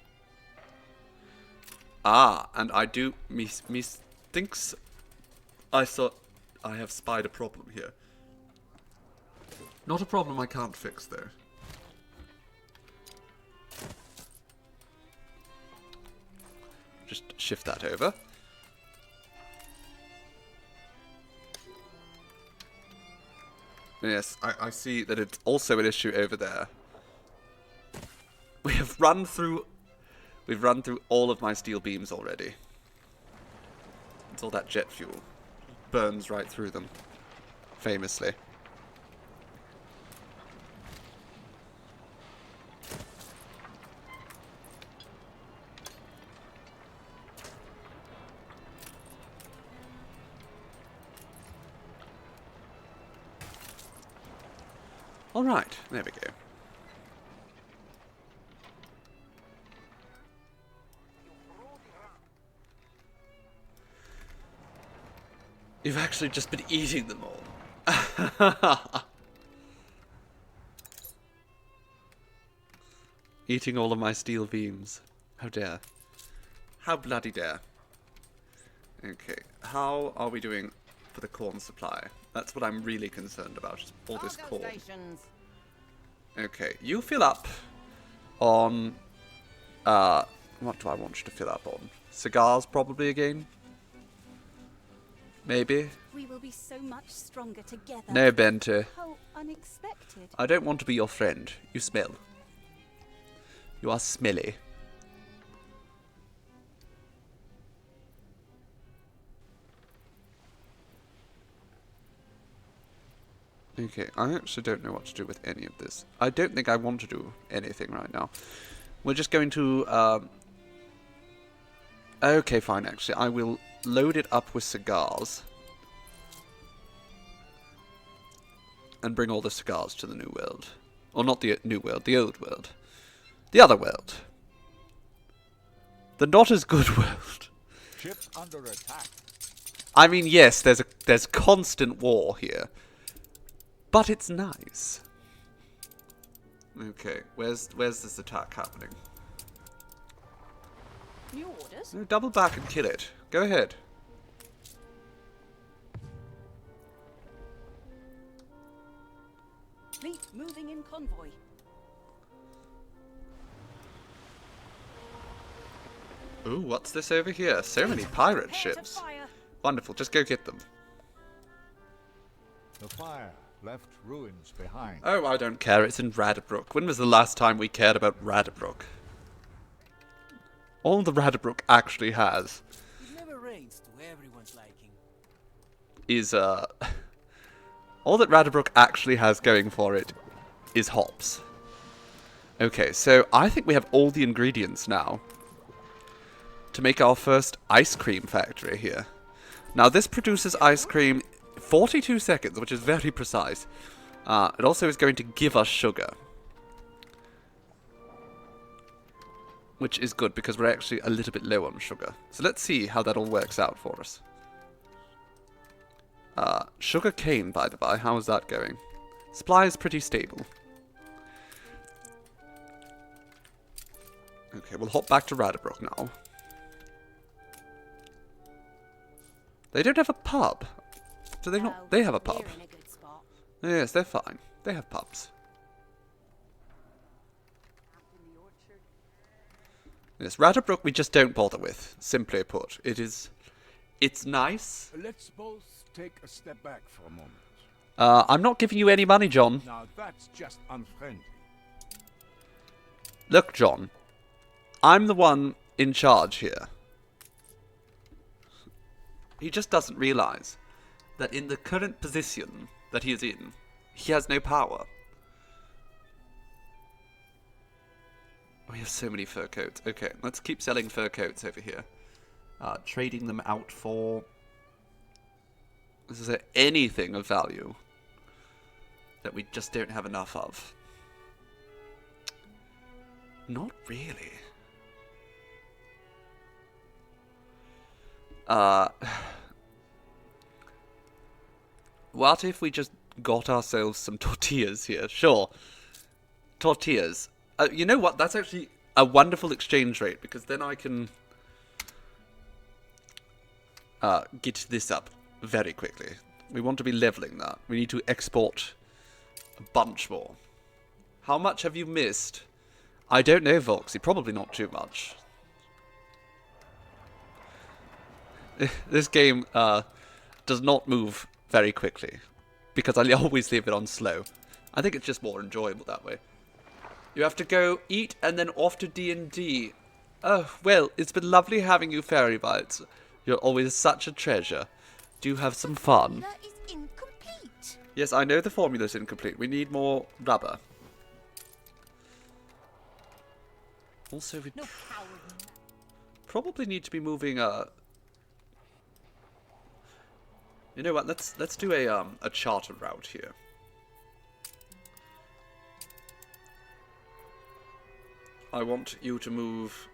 Ah, and I do... Me thinks... I have spied a problem here. Not a problem I can't fix, though. Just shift that over. Yes, I see that it's also an issue over there. We've run through all of my steel beams already. It's all that jet fuel. Burns right through them. Famously. Alright, there we go. You've actually just been eating them all. Eating all of my steel beams. How dare. How bloody dare. Okay, how are we doing for the corn supply? That's what I'm really concerned about, is all this corn. Okay, you fill up on... what do I want you to fill up on? Cigars, probably, again? Maybe? We will be so much stronger together. No, Bente. How unexpected. I don't want to be your friend. You smell. You are smelly. Okay, I actually don't know what to do with any of this. I don't think I want to do anything right now. We're just going to, okay, fine, actually. I will load it up with cigars. And bring all the cigars to the new world. Or not the new world, the old world. The other world. The not as good world. Ship under attack. I mean, yes, there's constant war here. But it's nice. Okay, where's this attack happening? New orders? No, double back and kill it. Go ahead. Fleet moving in convoy. Ooh, what's this over here? So many pirate ships. Wonderful, just go get them. The fire left ruins behind. Oh, I don't care. It's in Radbrook. When was the last time we cared about Radbrook? All the Radbrook actually has It never rains to everyone's liking. is, all that Radbrook actually has going for it is hops. Okay, so I think we have all the ingredients now to make our first ice cream factory here. Now, this produces ice cream 42 seconds, which is very precise. It also is going to give us sugar. Which is good, because we're actually a little bit low on sugar. So let's see how that all works out for us. Sugar cane, by the by, how is that going? Supply is pretty stable. Okay, we'll hop back to Radbrook now. They don't have a pub. Do they not? They have a pub. We're in a good spot. Yes, they're fine. They have pubs. Yes, Rattlebrook we just don't bother with, simply put. It's nice. Let's both take a step back for a moment. I'm not giving you any money, John. Now that's just unfriendly. Look, John. I'm the one in charge here. He just doesn't realise that in the current position that he is in, he has no power. We have so many fur coats. Okay, let's keep selling fur coats over here. Trading them out for... Is there anything of value that we just don't have enough of? Not really. What if we just got ourselves some tortillas here? Sure. Tortillas. You know what? That's actually a wonderful exchange rate, because then I can get this up very quickly. We want to be leveling that. We need to export a bunch more. How much have you missed? I don't know, Volksy. Probably not too much. This game does not move very quickly, because I always leave it on slow. I think it's just more enjoyable that way. You have to go eat and then off to D&D. Oh, well, it's been lovely having you, Fairy Bites. You're always such a treasure. Do have some fun. Formula is incomplete. Yes, I know the formula's incomplete. We need more rubber. Also, we No power in that. probably need to be moving You know what? Let's do a charter route here. I want you to move.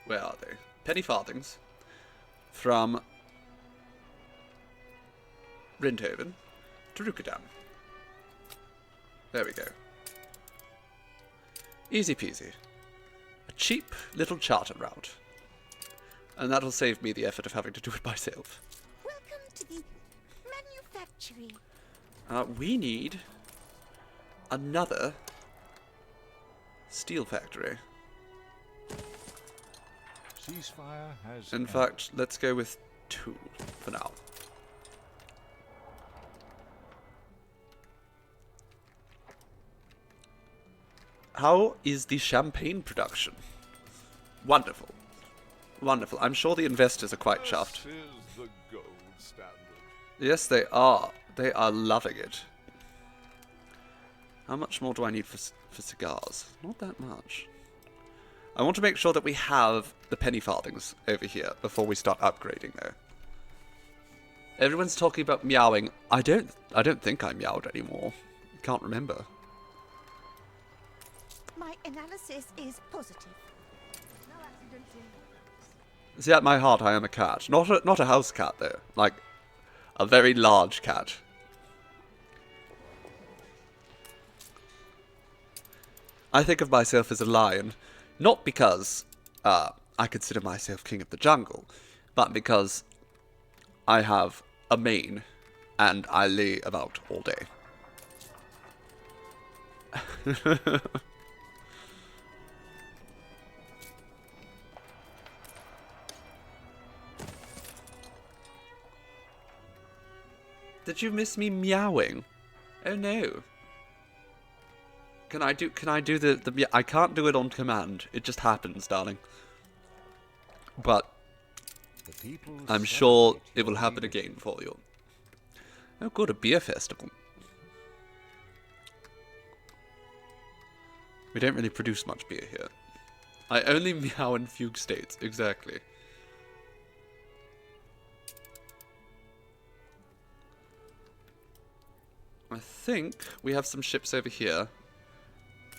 Where are they? Penny farthings from Rindhaven to Rukadam. There we go. Easy peasy. A cheap little charter route. And that'll save me the effort of having to do it myself. Welcome to the manufactory. We need another steel factory. Ceasefire has In ended. fact, let's go with 2 for now. How is the champagne production? Wonderful. Wonderful. I'm sure the investors are quite chuffed. This is the gold standard. Yes, they are. They are loving it. How much more do I need for cigars? Not that much. I want to make sure that we have the penny farthings over here before we start upgrading, though. Everyone's talking about meowing. I don't think I meowed anymore. I can't remember. My analysis is positive. No accidents in. See, at my heart, I am a cat. Not a house cat, though. Like, a very large cat. I think of myself as a lion, not because I consider myself king of the jungle, but because I have a mane and I lay about all day. Did you miss me meowing? Oh no. Can I do the I can't do it on command. It just happens, darling. But I'm sure it will happen again for you. Oh good, a beer festival. We don't really produce much beer here. I only meow in fugue states, exactly. I think we have some ships over here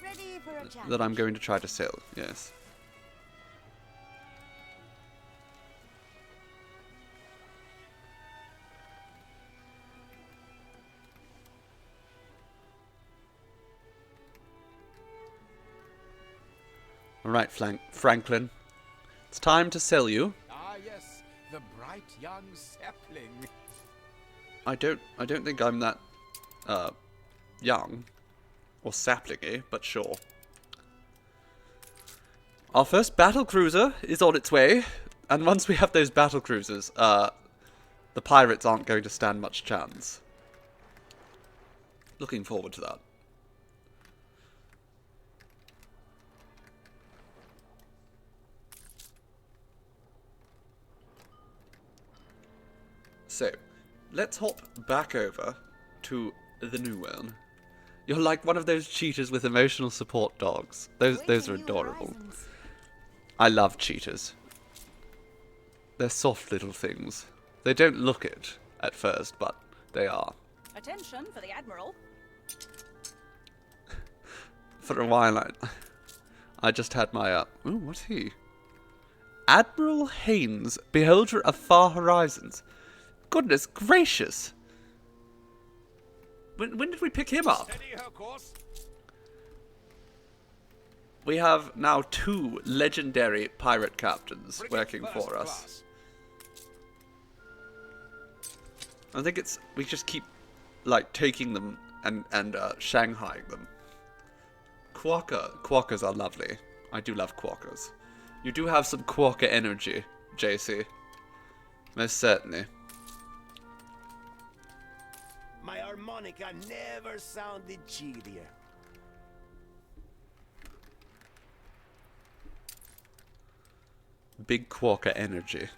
Ready for a challenge. that I'm going to try to sail, yes. Alright, Franklin. It's time to sell you. Ah, yes, the bright young sapling. I don't think I'm that young or saplingy, but sure. Our first battle cruiser is on its way, and once we have those battle cruisers, the pirates aren't going to stand much chance. Looking forward to that. So, let's hop back over to the new one. You're like one of those cheetahs with emotional support dogs. Those are adorable. I love cheetahs. They're soft little things. They don't look it at first, but they are. Attention for the Admiral. For a while, I just had my, ooh, what's he? Admiral Haynes, beholder of far horizons. Goodness gracious! When did we pick him up? We have now 2 legendary pirate captains working for us. I think we just keep, like, taking them and Shanghaiing them. Quackers are lovely. I do love quackers. You do have some quacker energy, JC. Most certainly. My harmonica never sounded cheerier. Big quacker energy.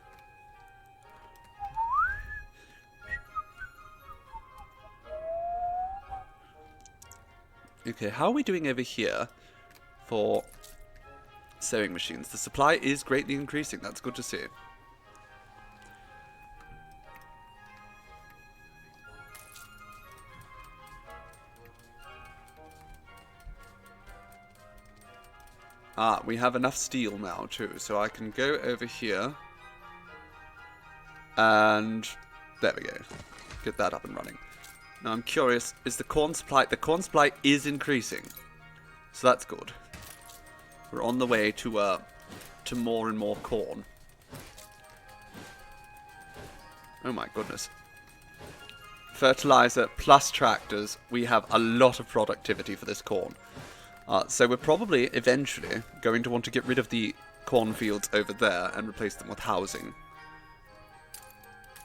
Okay, how are we doing over here for sewing machines? The supply is greatly increasing. That's good to see. Ah, we have enough steel now too, so I can go over here and there we go. Get that up and running. Now I'm curious, is the corn supply is increasing. So that's good. We're on the way to more and more corn. Oh my goodness. Fertilizer plus tractors, we have a lot of productivity for this corn. So we're probably, eventually, going to want to get rid of the cornfields over there and replace them with housing.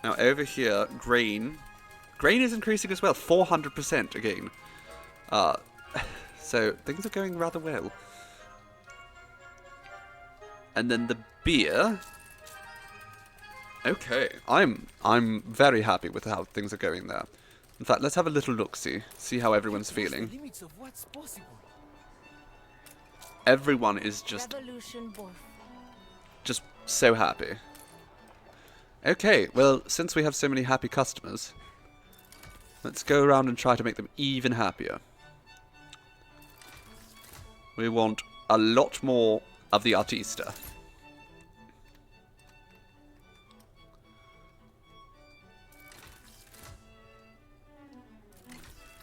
Now over here, grain. Grain is increasing as well, 400% again. So things are going rather well. And then the beer. Okay, I'm very happy with how things are going there. In fact, let's have a little look-see. See how everyone's feeling. Everyone is just so happy. Okay, well, since we have so many happy customers, let's go around and try to make them even happier. We want a lot more of the artista.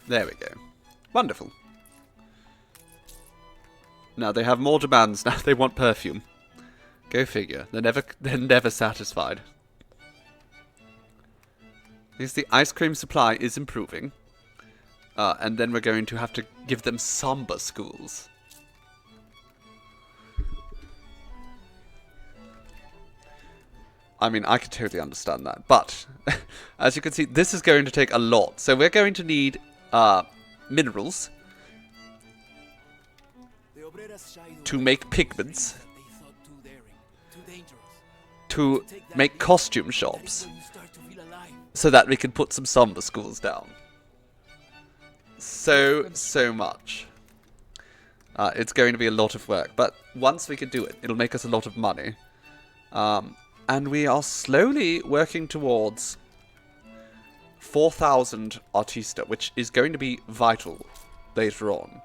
There we go. Wonderful. Now they have more demands. Now they want perfume. Go figure. They're never satisfied. Because the ice cream supply is improving. And then we're going to have to give them samba schools. I mean, I could totally understand that. But, as you can see, this is going to take a lot. So we're going to need minerals to make pigments, to make costume shops, so that we can put some samba schools down. So much. It's going to be a lot of work, but once we can do it, it'll make us a lot of money. And we are slowly working towards 4,000 artista, which is going to be vital later on.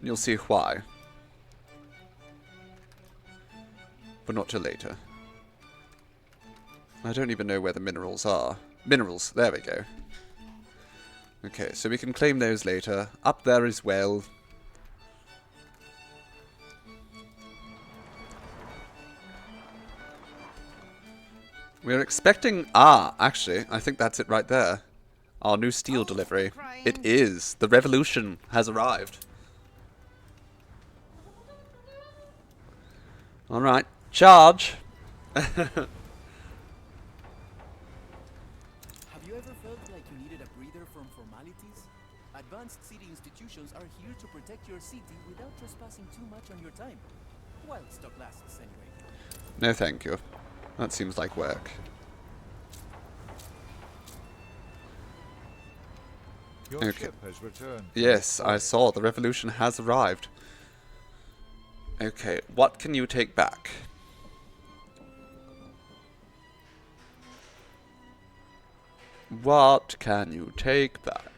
You'll see why. But not till later. I don't even know where the minerals are. Minerals, there we go. Okay, so we can claim those later. Up there as well. We're expecting... Ah, actually, I think that's it right there. Our new steel delivery. It is. The revolution has arrived. Alright. Charge! Have you ever felt like you needed a breather from formalities? Advanced city institutions are here to protect your city without trespassing too much on your time. While stock lasts, anyway. No thank you. That seems like work. Your ship has returned. Yes, I saw. The revolution has arrived. Okay, what can you take back? What can you take back?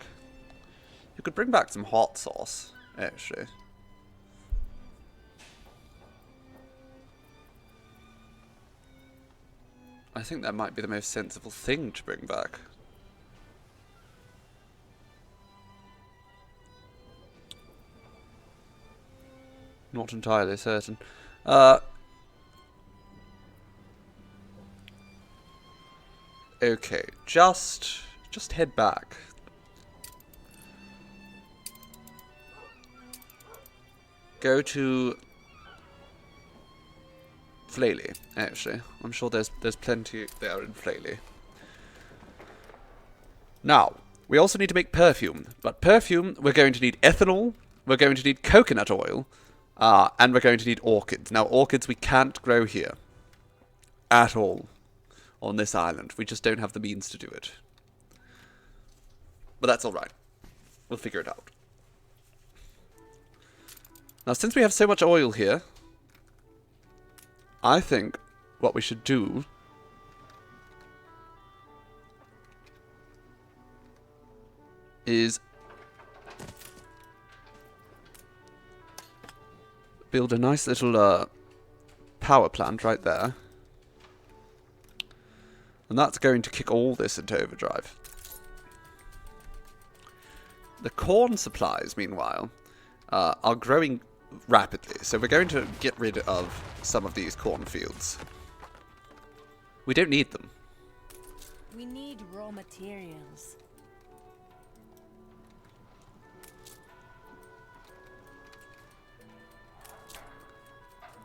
You could bring back some hot sauce, actually. I think that might be the most sensible thing to bring back. Not entirely certain. Okay, just head back. Go to Flaley, actually. I'm sure there's plenty there in Flaley. Now, we also need to make perfume. But perfume, we're going to need ethanol, we're going to need coconut oil, and we're going to need orchids. Now, orchids we can't grow here. At all. On this island. We just don't have the means to do it. But that's alright. We'll figure it out. Now, since we have so much oil here, I think what we should do is build a nice little power plant right there. And that's going to kick all this into overdrive. The corn supplies, meanwhile, are growing rapidly. So we're going to get rid of some of these cornfields. We don't need them. We need raw materials.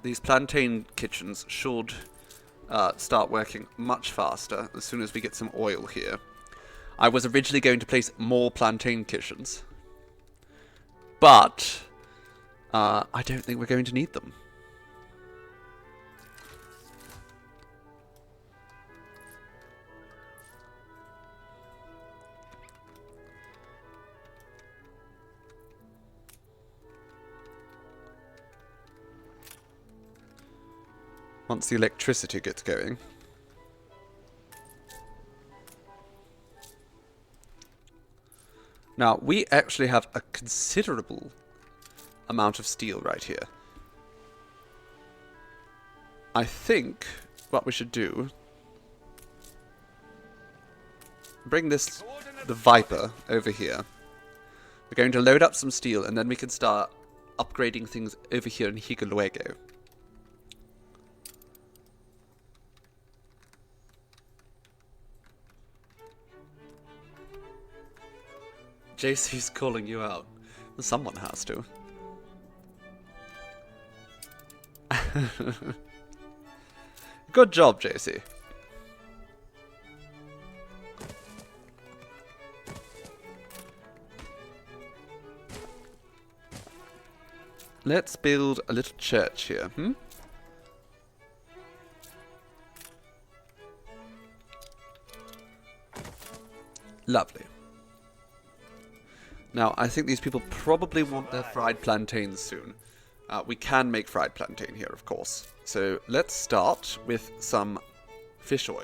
These plantain kitchens should start working much faster as soon as we get some oil here. I was originally going to place more plantain kitchens, but I don't think we're going to need them. Once the electricity gets going. Now, we actually have a considerable amount of steel right here. I think what we should do... bring the Viper over here. We're going to load up some steel, and then we can start upgrading things over here in Higualuego. JC's calling you out. Someone has to. Good job, JC. Let's build a little church here, Lovely. Now, I think these people probably want their fried plantains soon. We can make fried plantain here, of course. So let's start with some fish oil.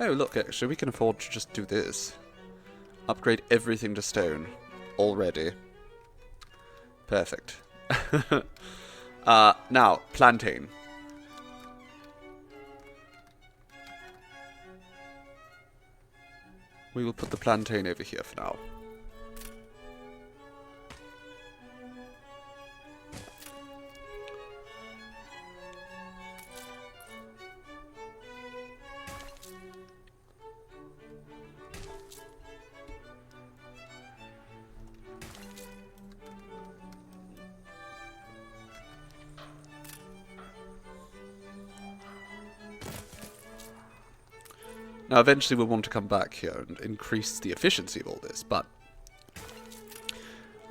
Oh, look, actually, we can afford to just do this. Upgrade everything to stone already. Perfect. Now, plantain. We will put the plantain over here for now. Now, eventually we'll want to come back here and increase the efficiency of all this, but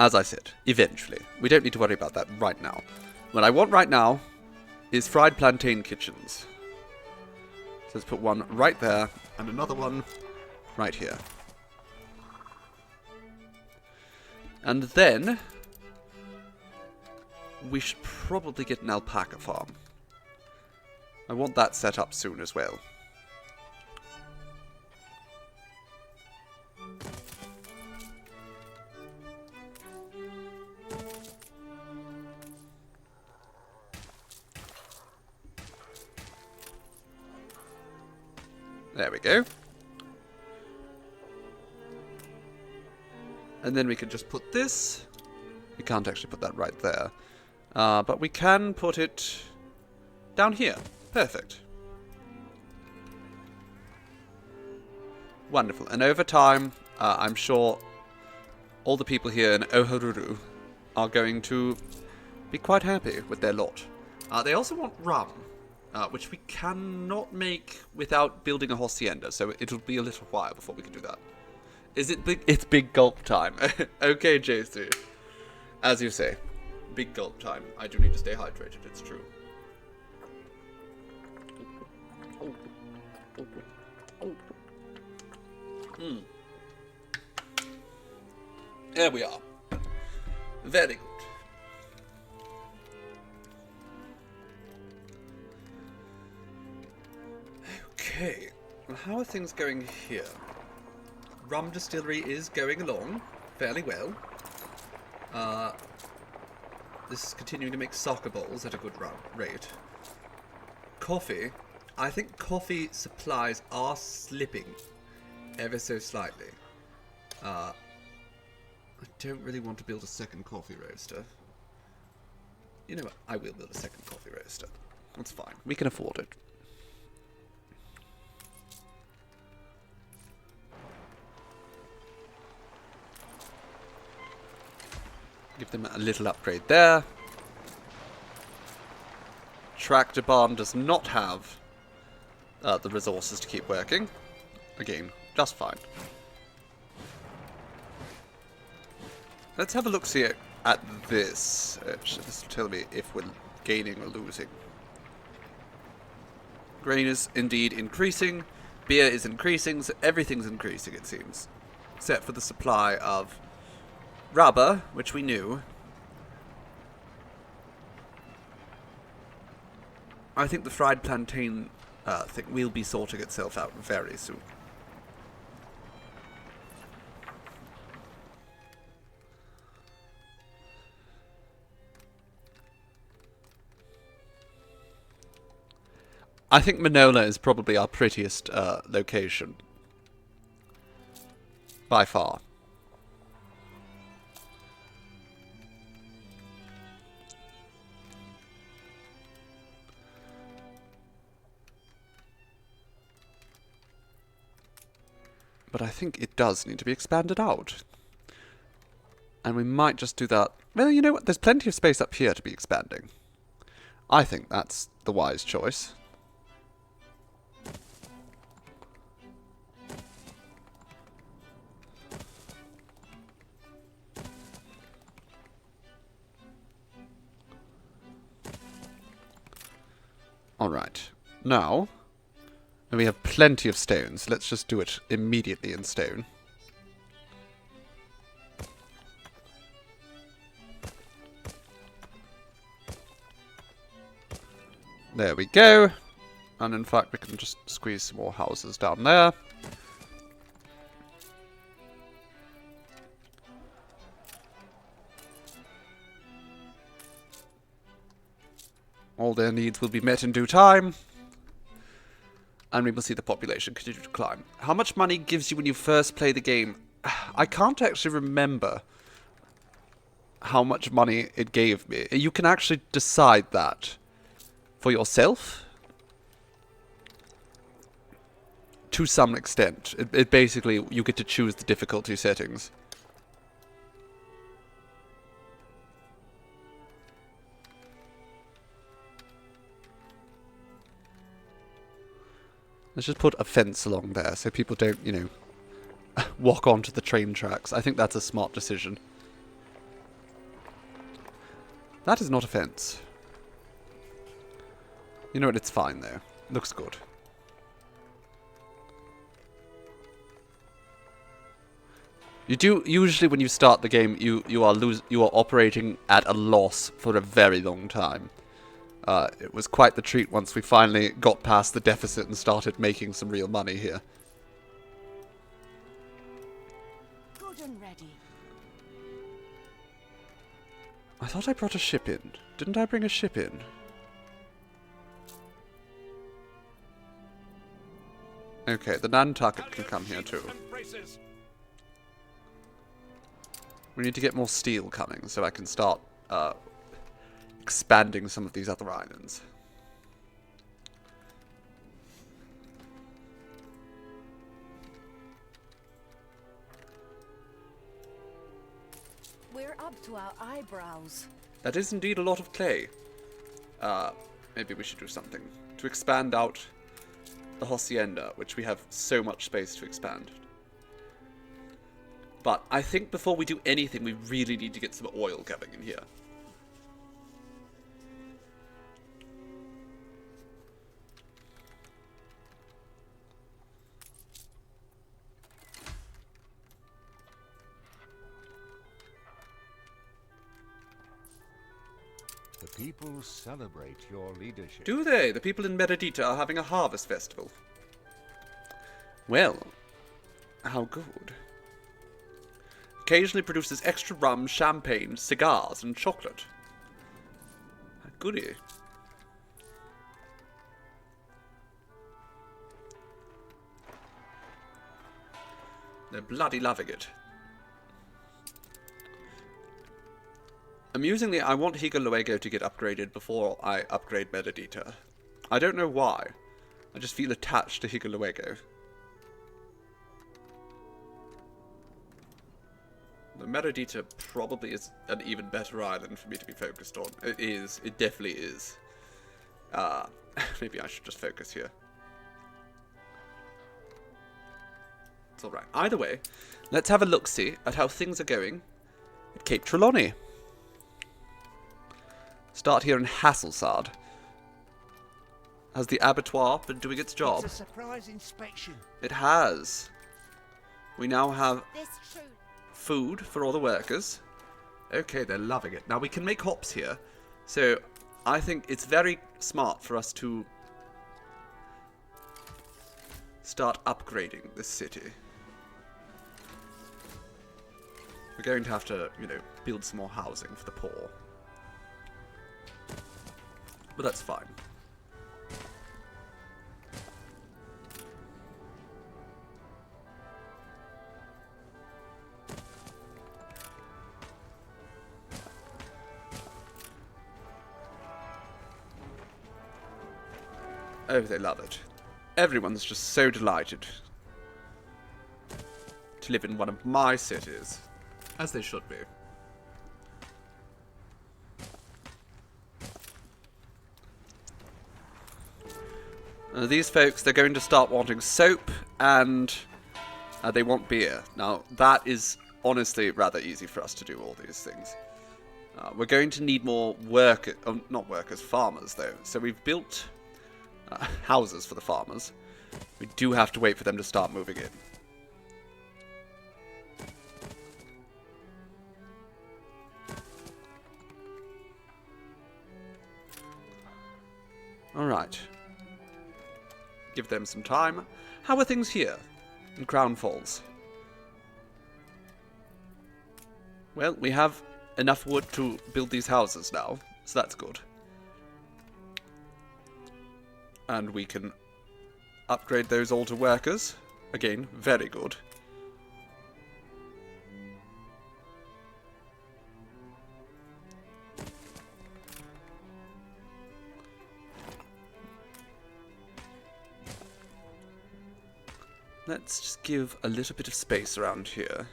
as I said, eventually. We don't need to worry about that right now. What I want right now is fried plantain kitchens. So let's put one right there, and another one right here. And then we should probably get an alpaca farm. I want that set up soon as well. There we go. And then we can just put this. We can't actually put that right there. But we can put it down here. Perfect. Wonderful. And over time, I'm sure all the people here in Ohoruru are going to be quite happy with their lot. They also want rum, which we cannot make without building a hacienda, so it'll be a little while before we can do that. Is it big? It's big gulp time. Okay, JC. As you say, big gulp time. I do need to stay hydrated, it's true. There we are. Very good. Okay, well, how are things going here? Rum distillery is going along fairly well. This is continuing to make soccer balls at a good rate. Coffee, I think coffee supplies are slipping ever so slightly. I don't really want to build a second coffee roaster. You know what, I will build a second coffee roaster. That's fine, we can afford it. Give them a little upgrade there. Tractor barn does not have the resources to keep working. Again, just fine. Let's have a look-see at this. This will tell me if we're gaining or losing. Grain is indeed increasing. Beer is increasing. So everything's increasing, it seems. Except for the supply of rubber, which we knew. I think the fried plantain thing will be sorting itself out very soon. I think Manola is probably our prettiest location. By far. But I think it does need to be expanded out. And we might just do that. Well, you know what? There's plenty of space up here to be expanding. I think that's the wise choice. Alright. Now, and we have plenty of stones. Let's just do it immediately in stone. There we go. And in fact, we can just squeeze some more houses down there. All their needs will be met in due time. And we will see the population continue to climb. How much money gives you when you first play the game? I can't actually remember how much money it gave me. You can actually decide that for yourself. To some extent. It basically, you get to choose the difficulty settings. Let's just put a fence along there so people don't, you know, walk onto the train tracks. I think that's a smart decision. That is not a fence. You know what, it's fine though. Looks good. You do usually when you start the game you are operating at a loss for a very long time. It was quite the treat once we finally got past the deficit and started making some real money here. Good and ready. I thought I brought a ship in. Didn't I bring a ship in? Okay, the Nantucket can come here too. We need to get more steel coming so I can start expanding some of these other islands. We're up to our eyebrows. That is indeed a lot of clay. Maybe we should do something to expand out the hacienda, which we have so much space to expand. But I think before we do anything, we really need to get some oil coming in here. The people celebrate your leadership. Do they? The people in Meredita are having a harvest festival. Well, how good. Occasionally produces extra rum, champagne, cigars, and chocolate. Goody. They're bloody loving it. Amusingly, I want Higa Luego to get upgraded before I upgrade Meredita. I don't know why. I just feel attached to Higa Luego. The Meredita probably is an even better island for me to be focused on. It is. It definitely is. Maybe I should just focus here. It's alright. Either way, let's have a look-see at how things are going at Cape Trelawney. Start here in Hasselzad. Has the abattoir been doing its job? It's a surprise inspection. It has. We now have This true. food for all the workers. Okay, they're loving it. Now we can make hops here. So I think it's very smart for us to start upgrading this city. We're going to have to, you know, build some more housing for the poor. But that's fine. Oh, they love it. Everyone's just so delighted to live in one of my cities. As they should be. These folks, they're going to start wanting soap, and they want beer. Now, that is honestly rather easy for us to do all these things. We're going to need more not workers, farmers, though. So we've built houses for the farmers. We do have to wait for them to start moving in. Alright. Give them some time. How are things here in Crown Falls? Well, we have enough wood to build these houses now, so that's good. And we can upgrade those all to workers. Again, very good. Let's just give a little bit of space around here.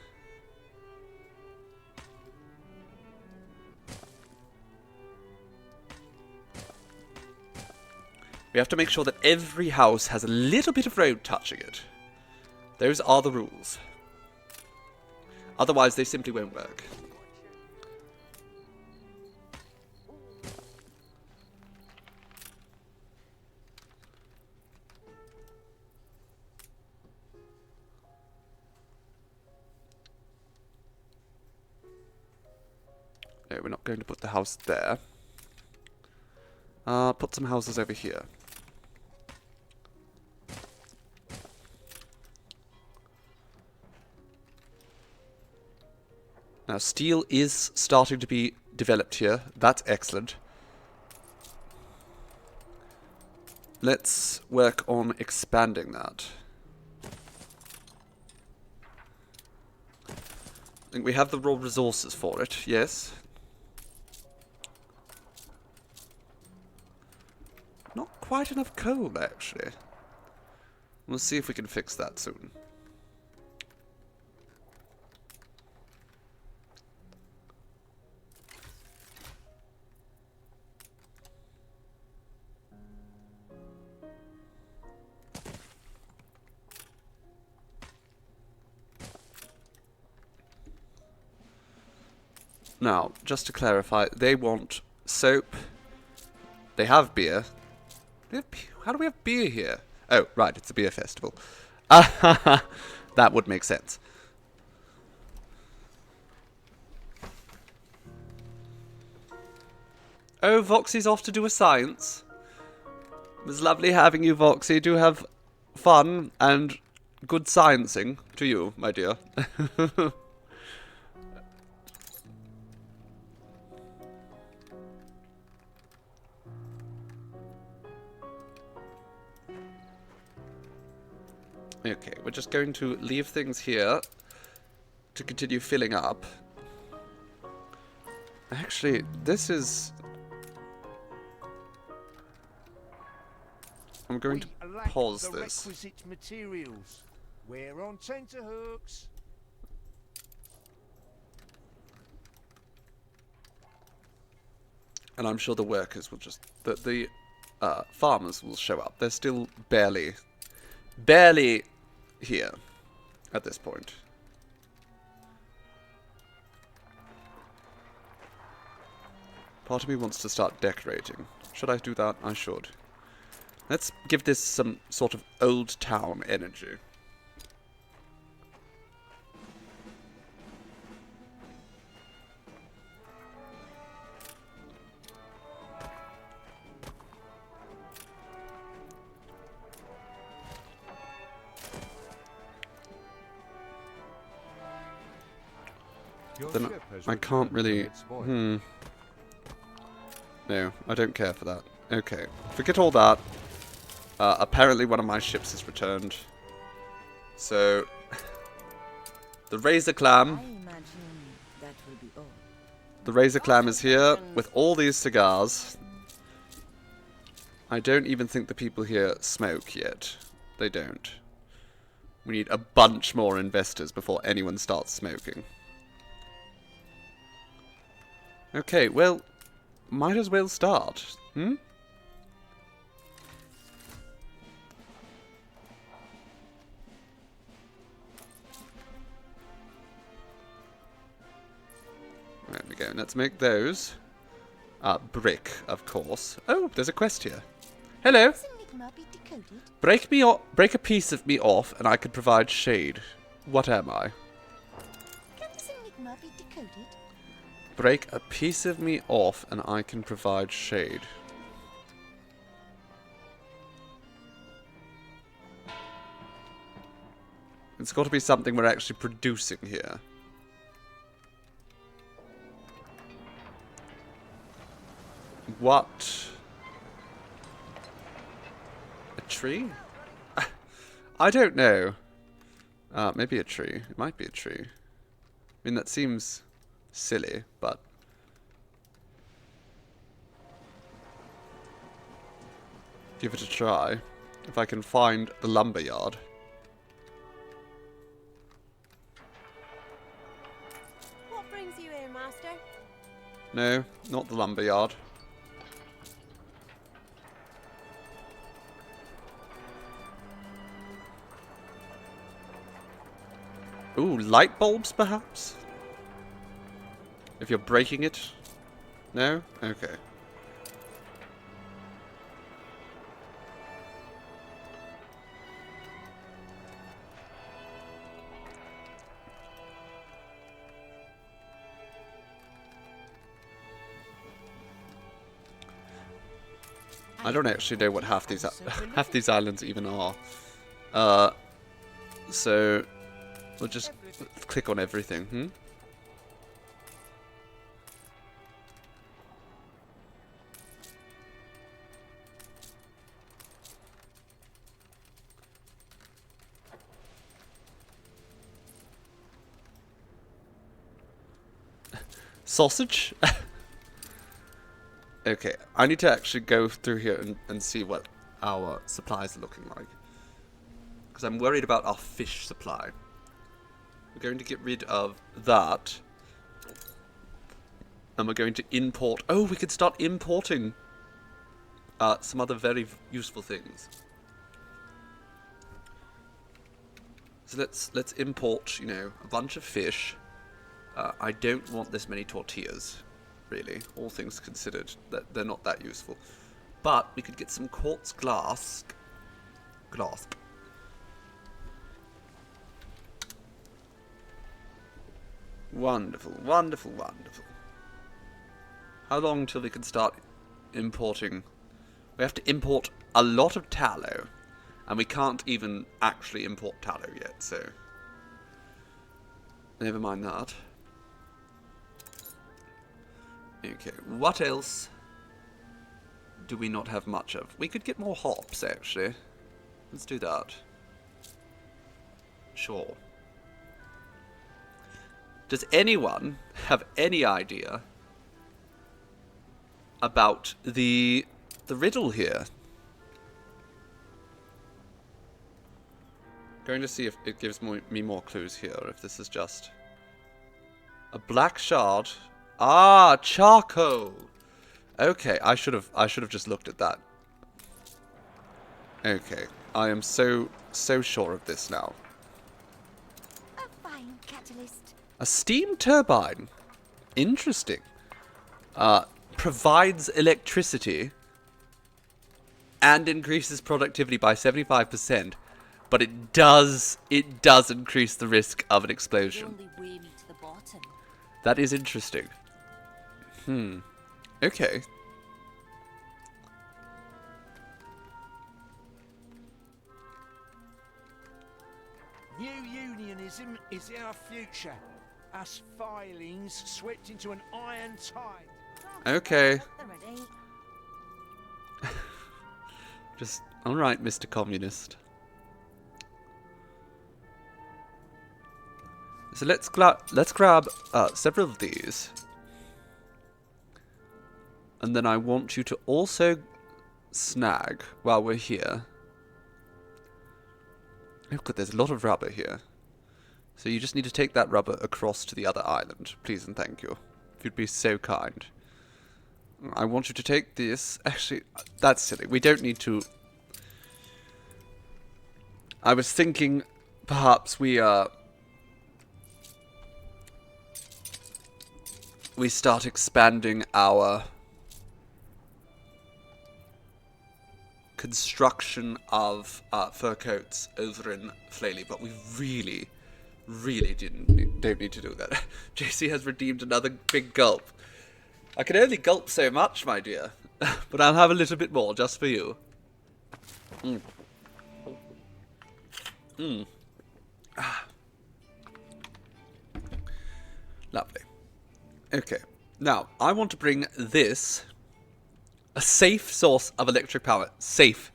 We have to make sure that every house has a little bit of road touching it. Those are the rules. Otherwise, they simply won't work. No, we're not going to put the house there. Put some houses over here. Now, steel is starting to be developed here. That's excellent. Let's work on expanding that. I think we have the raw resources for it, yes. Not quite enough coal, actually. We'll see if we can fix that soon. Now, just to clarify, they want soap. They have beer. How do we have beer here? Oh, right, it's a beer festival. That would make sense. Oh, Voxy's off to do a science. It was lovely having you, Voxy. Do have fun and good sciencing to you, my dear. Okay, we're just going to leave things here to continue filling up. Actually, this is... I'm going to pause this. Requisite materials. We're on tenterhooks. And I'm sure the workers will just... The farmers will show up. They're still barely here at this point. Part of me wants to start decorating. Should I do that? I should. Let's give this some sort of old town energy. Then I can't really... No, I don't care for that. Okay, forget all that. Apparently one of my ships has returned. So... the Razor Clam... The Razor Clam is here with all these cigars. I don't even think the people here smoke yet. They don't. We need a bunch more investors before anyone starts smoking. Okay, well, might as well start, hmm? There we go, let's make those. Brick, of course. Oh, there's a quest here. Hello! Break a piece of me off, and I can provide shade. What am I? Can this enigma be decoded? Break a piece of me off and I can provide shade. It's got to be something we're actually producing here. What? A tree? I don't know. Maybe a tree. It might be a tree. I mean, that seems... silly, but give it a try. If I can find the lumberyard. What brings you here, Master? No, not the lumberyard. Ooh, light bulbs, perhaps? If you're breaking it? No? Okay. I don't actually know what half these islands even are. So we'll just click on everything. Sausage? Okay, I need to actually go through here and see what our supplies are looking like. Because I'm worried about our fish supply. We're going to get rid of that. And we're going to import... Oh, we could start importing some other very useful things. So let's import, you know, a bunch of fish. I don't want this many tortillas, really. All things considered, that they're not that useful. But we could get some quartz glass. Wonderful, wonderful, wonderful. How long till we can start importing? We have to import a lot of tallow. And we can't even actually import tallow yet, so... Never mind that. Okay, what else do we not have much of? We could get more hops, actually. Let's do that. Sure. Does anyone have any idea about the riddle here? Going to see if it gives me more clues here, or if this is just a black shard. Ah, charcoal. Okay, I should have just looked at that. Okay, I am so sure of this now. A fine catalyst. A steam turbine. Interesting. Provides electricity and increases productivity by 75%, but it does increase the risk of an explosion. Only way me to the bottom. That is interesting. Okay. New unionism is our future. Us filings swept into an iron tide. Okay. Already. Just alright, Mr. Communist. So let's grab several of these. And then I want you to also snag, while we're here... Oh god, there's a lot of rubber here. So you just need to take that rubber across to the other island, please and thank you. If you'd be so kind. I want you to take this... Actually, that's silly. We don't need to... I was thinking perhaps we start expanding our construction of fur coats over in Flaley, but we really don't need to do that. JC has redeemed another big gulp. I can only gulp so much, my dear, but I'll have a little bit more just for you. Lovely. Okay, now I want to bring this, a safe source of electric power, safe,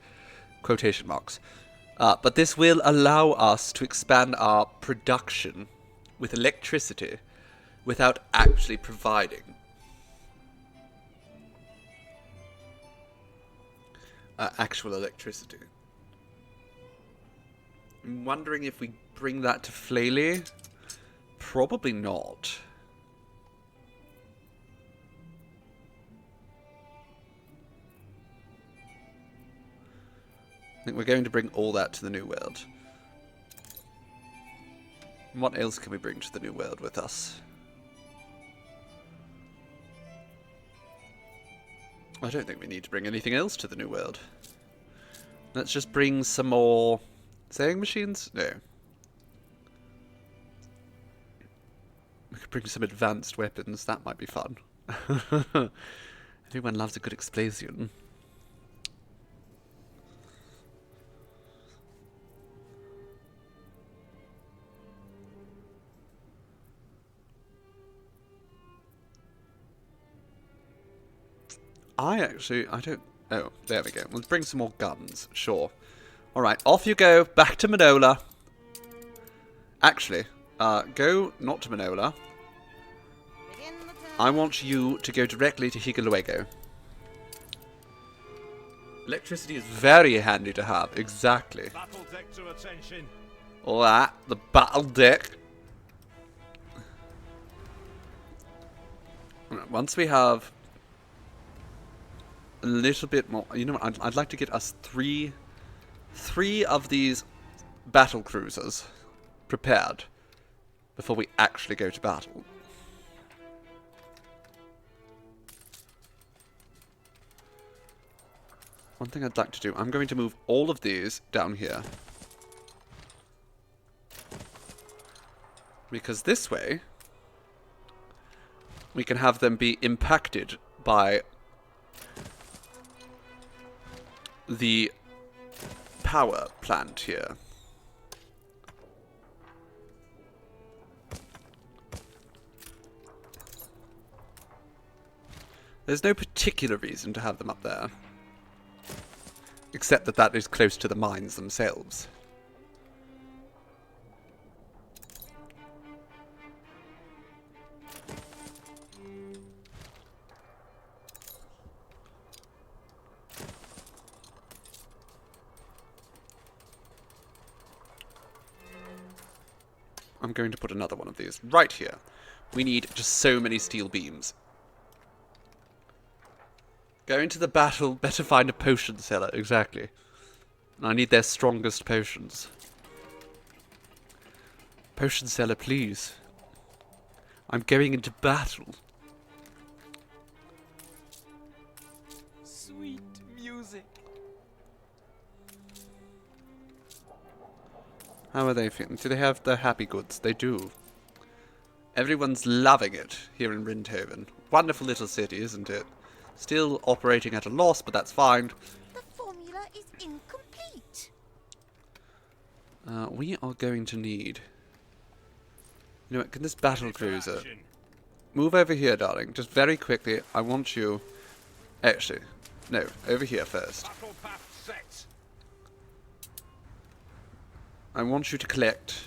quotation marks, but this will allow us to expand our production with electricity without actually providing actual electricity. I'm wondering if we bring that to Flaley. Probably not. I think we're going to bring all that to the New World. What else can we bring to the New World with us? I don't think we need to bring anything else to the New World. Let's just bring some more sewing machines? No. We could bring some advanced weapons. That might be fun. Everyone loves a good explosion. I don't... Oh, there we go. Let's bring some more guns. Sure. Alright, off you go. Back to Manola. Actually, go not to Manola. I want you to go directly to Higoluego. Electricity is very handy to have. Exactly. Battle deck to attention. Alright, the battle deck. Alright, once we have a little bit more, you know what, I'd like to get us three of these battle cruisers prepared before we actually go to battle. One thing I'd like to do, I'm going to move all of these down here. Because this way, we can have them be impacted by the power plant here. There's no particular reason to have them up there. Except that that is close to the mines themselves. I'm going to put another one of these right here. We need just so many steel beams. Go into the battle, better find a potion seller, exactly. And I need their strongest potions. Potion seller, please. I'm going into battle. Sweet music. How are they feeling? Do they have their happy goods? They do. Everyone's loving it here in Rindhoven. Wonderful little city, isn't it? Still operating at a loss, but that's fine. The formula is incomplete. We are going to need... You know what, can this battle cruiser... Move over here, darling. Just very quickly, I want you... Actually, no, over here first. I want you to collect...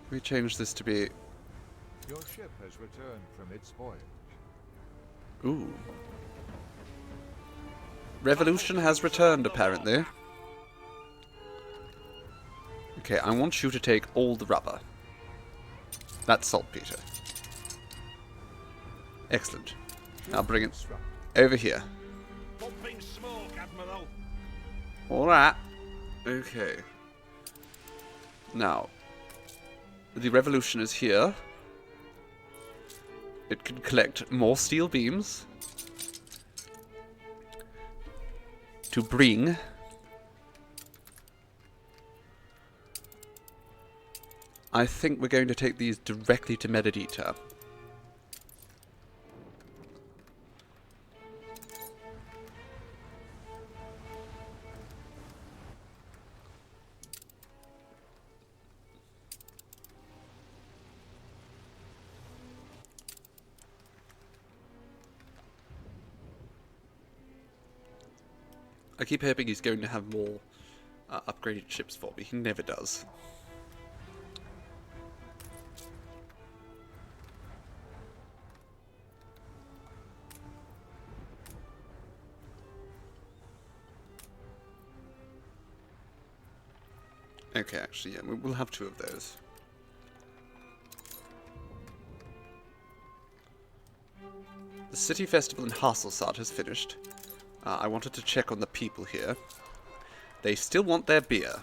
Let me change this to be... Your ship has returned from its voyage. Ooh. Revolution has returned, apparently. Okay, I want you to take all the rubber. That's saltpeter. Excellent. Now bring it over here. Alright. Okay. Now, the revolution is here. It can collect more steel beams to bring I think we're going to take these directly to Medidita. I keep hoping he's going to have more upgraded ships for me. He never does. Okay, actually, yeah, we'll have 2 of those. The city festival in Hasselsaat has finished. I wanted to check on the people here. They still want their beer.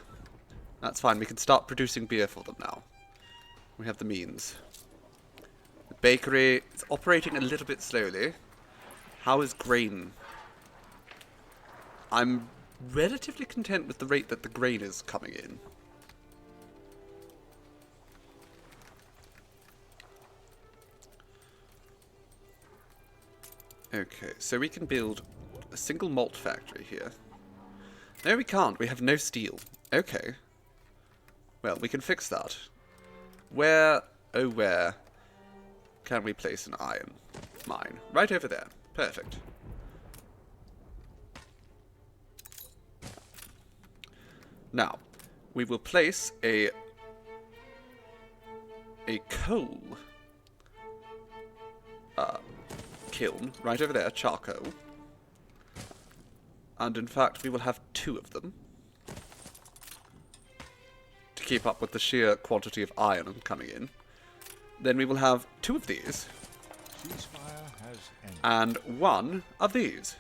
That's fine. We can start producing beer for them now. We have the means. The bakery is operating a little bit slowly. How is grain? I'm relatively content with the rate that the grain is coming in. Okay, so we can build a single malt factory here. No, we can't. We have no steel. Okay. Well, we can fix that. Where, oh where, can we place an iron mine? Right over there. Perfect. Now, we will place a coal kiln right over there, charcoal. And in fact, we will have 2 of them to keep up with the sheer quantity of iron coming in. Then we will have 2 of these and 1 of these.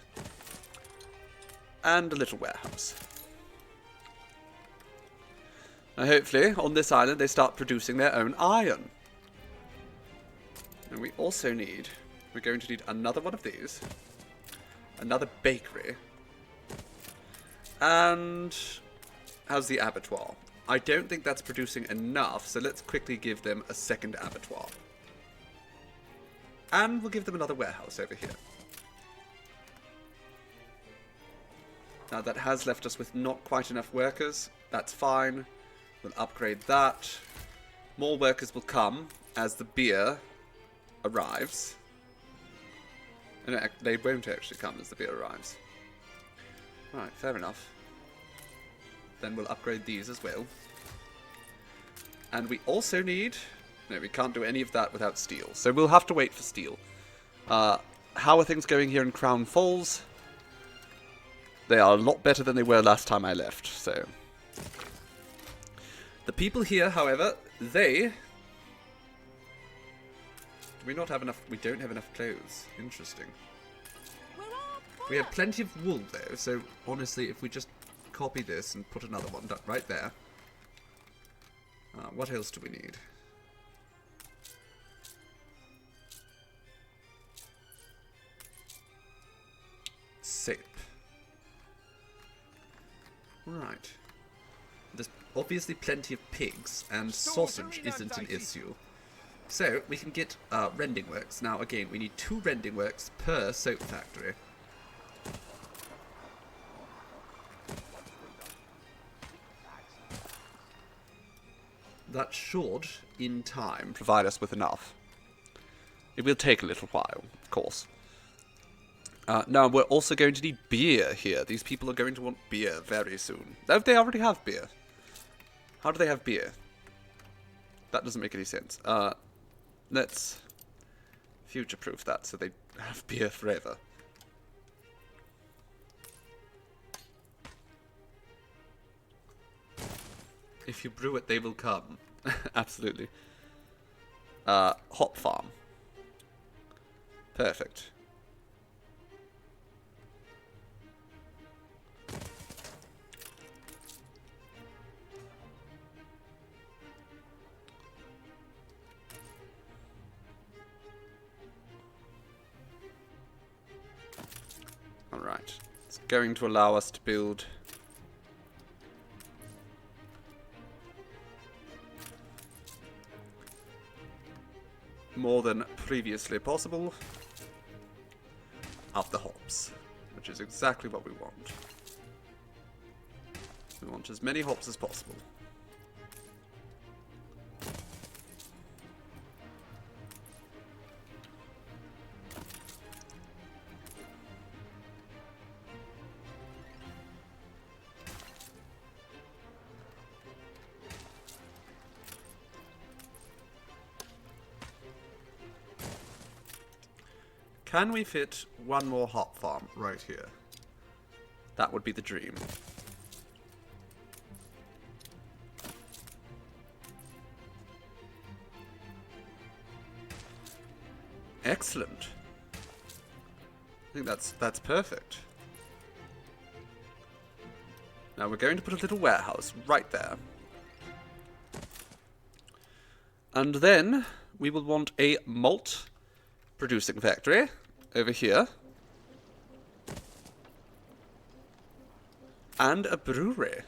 And a little warehouse. Now hopefully, on this island, they start producing their own iron. And we also need... We're going to need another one of these. Another bakery. And... how's the abattoir? I don't think that's producing enough, so let's quickly give them a second abattoir. And we'll give them another warehouse over here. Now that has left us with not quite enough workers. That's fine. We'll upgrade that. More workers will come as the beer arrives. No, they won't actually come as the beer arrives. Right, fair enough. Then we'll upgrade these as well. And we also need... No, we can't do any of that without steel. So we'll have to wait for steel. How are things going here in Crown Falls? They are a lot better than they were last time I left, so... The people here, however, they... Do we not have enough... We don't have enough clothes. Interesting. We have plenty of wool, though, so honestly, if we just copy this and put another one right there... what else do we need? Sape. Right. There's obviously plenty of pigs, and sausage isn't an issue. So, we can get rending works. Now, again, we need 2 rending works per soap factory. That should, in time, provide us with enough. It will take a little while, of course. Now, we're also going to need beer here. These people are going to want beer very soon. They already have beer. How do they have beer? That doesn't make any sense. Let's future-proof that so they have beer forever. If you brew it, they will come. Absolutely. Hop farm. Perfect. Alright. It's going to allow us to build... more than previously possible of the hops, which is exactly what we want. We want as many hops as possible. Can we fit one more hop farm right here? That would be the dream. Excellent. I think that's perfect. Now we're going to put a little warehouse right there. And then we will want a malt producing factory over here. And a brewery.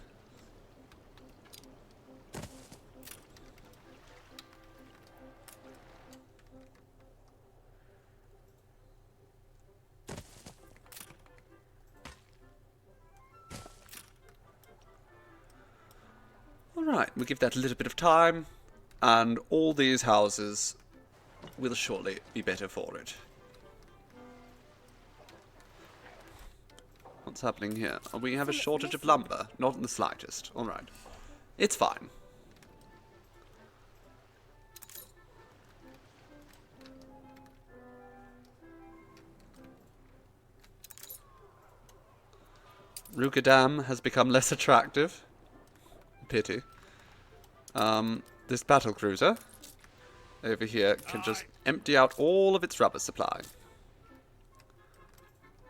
Alright, we'll give that a little bit of time, and all these houses will surely be better for it. What's happening here? Oh, we have a shortage of lumber. Not in the slightest. Alright. It's fine. Rugadam has become less attractive. Pity. This battle cruiser over here can just empty out all of its rubber supply.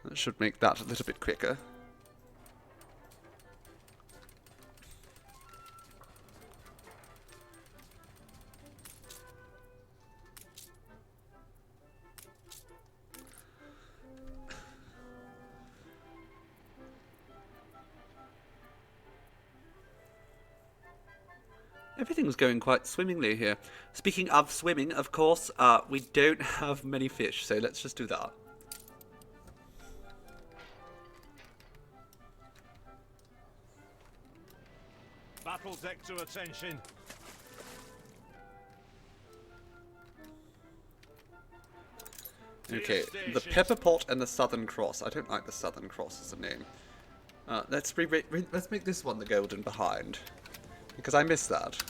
That should make that a little bit quicker. Everything's going quite swimmingly here. Speaking of swimming, of course, we don't have many fish, so let's just do that. Battle deck to attention. Okay, the Pepper Pot and the Southern Cross. I don't like the Southern Cross as a name. Let's make this one the golden behind, because I miss that.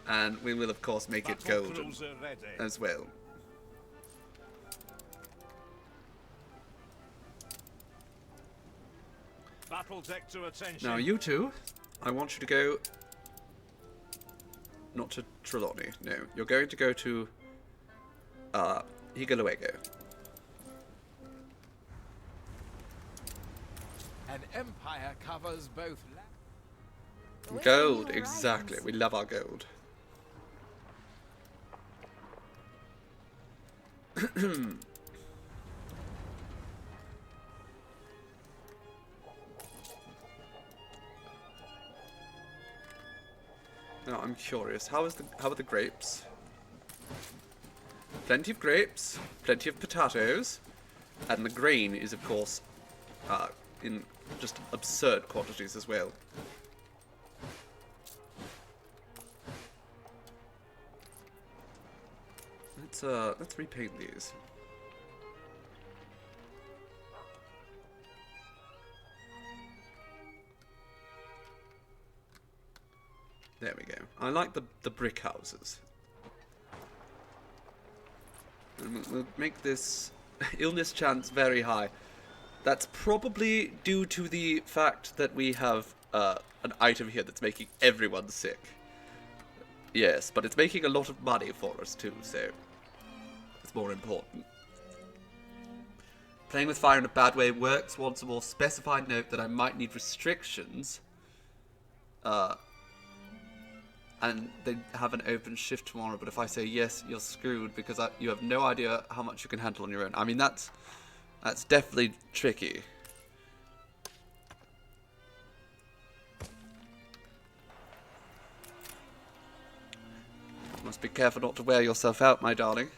And we will, of course, make it golden as well. Battle deck to attention. Now, you two, I want you to go... Not to Trelawney, no. You're going to go to... Higalaego. An empire covers both land. Gold, exactly. We love our gold. Now I'm curious. How are the grapes? Plenty of grapes, plenty of potatoes, and the grain is, of course, in just absurd quantities as well. Let's repaint these. There we go. I like the brick houses. And we'll make this illness chance very high. That's probably due to the fact that we have an item here that's making everyone sick. Yes, but it's making a lot of money for us too, so it's more important. Playing with fire in a bad way works. Wants a more specified note that I might need restrictions. And they have an open shift tomorrow, but if I say yes, you're screwed because you have no idea how much you can handle on your own. I mean, that's definitely tricky. Must be careful not to wear yourself out, my darling.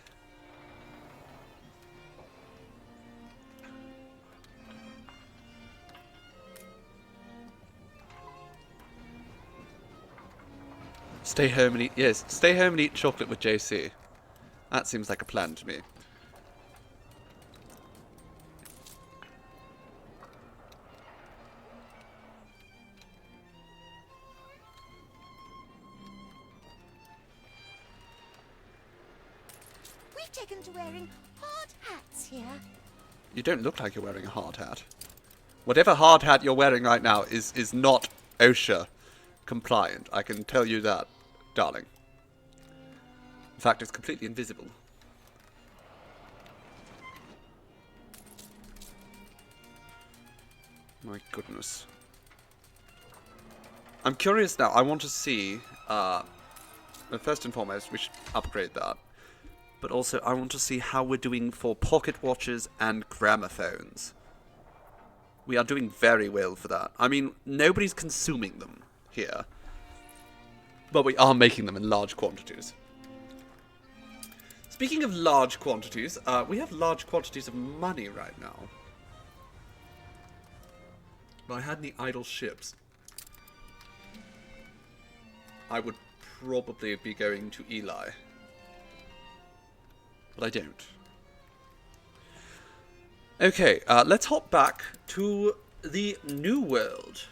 Stay home and eat... Yes, stay home and eat chocolate with JC. That seems like a plan to me. We've taken to wearing hard hats here. You don't look like you're wearing a hard hat. Whatever hard hat you're wearing right now is not OSHA compliant. I can tell you that, darling. In fact, it's completely invisible. My goodness. I'm curious now. I want to see. First and foremost, we should upgrade that. But also, I want to see how we're doing for pocket watches and gramophones. We are doing very well for that. I mean, nobody's consuming them here. But we are making them in large quantities. Speaking of large quantities, we have large quantities of money right now. If I had any idle ships, I would probably be going to Eli. But I don't. Okay, let's hop back to the new world,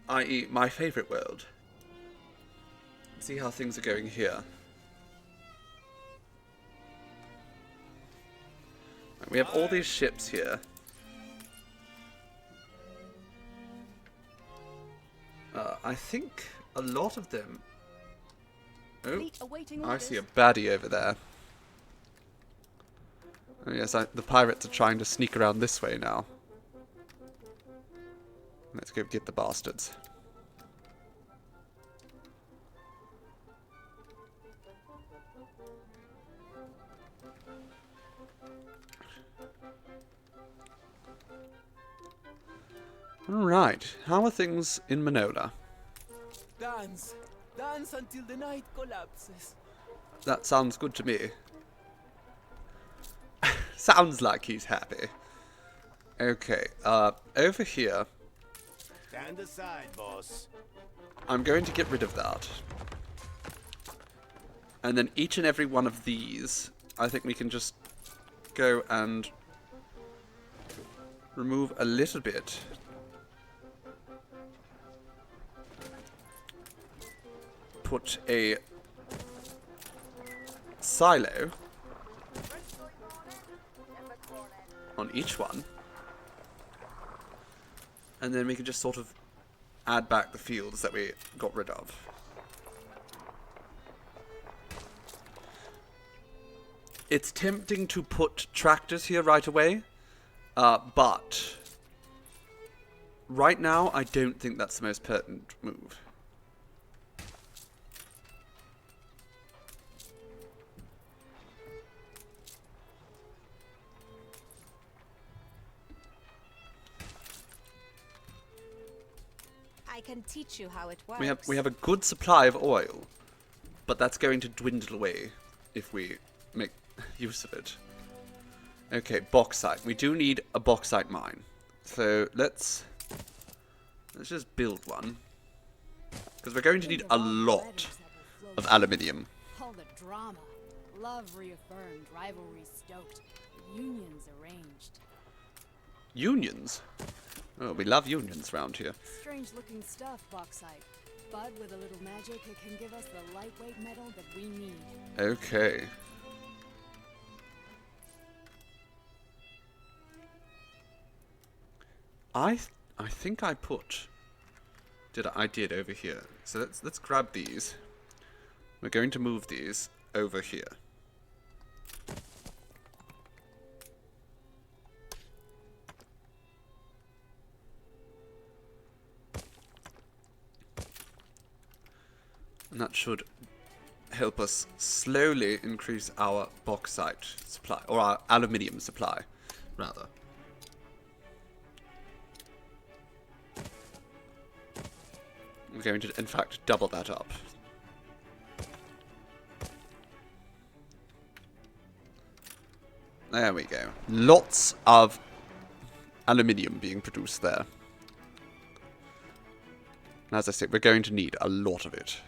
i.e. my favorite world. See how things are going here. We have all these ships here. I think a lot of them... Oh, I see a baddie over there. Oh yes, the pirates are trying to sneak around this way now. Let's go get the bastards. Alright, how are things in Manola? Dance. Dance until the night collapses. That sounds good to me. Sounds like he's happy. Okay, over here. Stand aside, boss. I'm going to get rid of that. And then each and every one of these, I think we can just go and remove a little bit. Put a silo on each one. And then we can just sort of add back the fields that we got rid of. It's tempting to put tractors here right away, but right now I don't think that's the most pertinent move. I can teach you how it works. We have a good supply of oil, but that's going to dwindle away if we make use of it. Okay, bauxite. We do need a bauxite mine, so let's just build one, because we're going to need a lot of aluminium. All the drama, love reaffirmed, rivalry stoked, unions arranged. Unions? Oh, we love unions around here. Strange looking stuff, bauxite. But with a little magic, it can give us the lightweight metal that we need. Okay. I think I put... I did over here. So let's grab these. We're going to move these over here. And that should help us slowly increase our bauxite supply, or our aluminium supply, rather. We're going to, in fact, double that up. There we go. Lots of aluminium being produced there. And as I said, we're going to need a lot of it.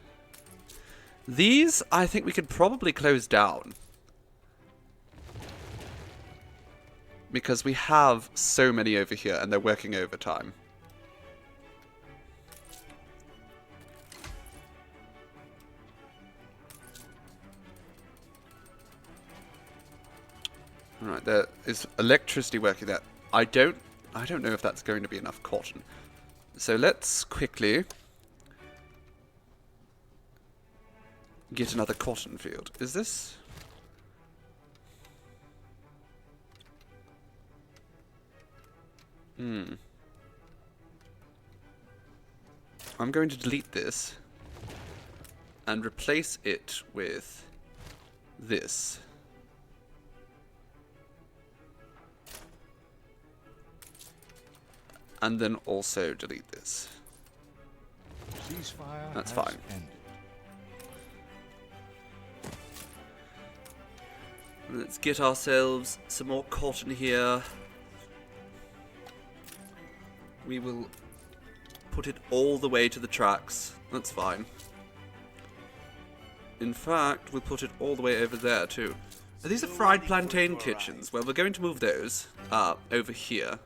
These, I think we could probably close down. Because we have so many over here, and they're working overtime. Alright, there is electricity working there. I don't know if that's going to be enough cotton. So let's quickly get another cotton field. Is this? I'm going to delete this and replace it with this. And then also delete this. Ceasefire That's has fine. ended. Let's get ourselves some more cotton here. We will put it all the way to the tracks. That's fine. In fact, we'll put it all the way over there too. These are fried plantain kitchens. Well, we're going to move those over here,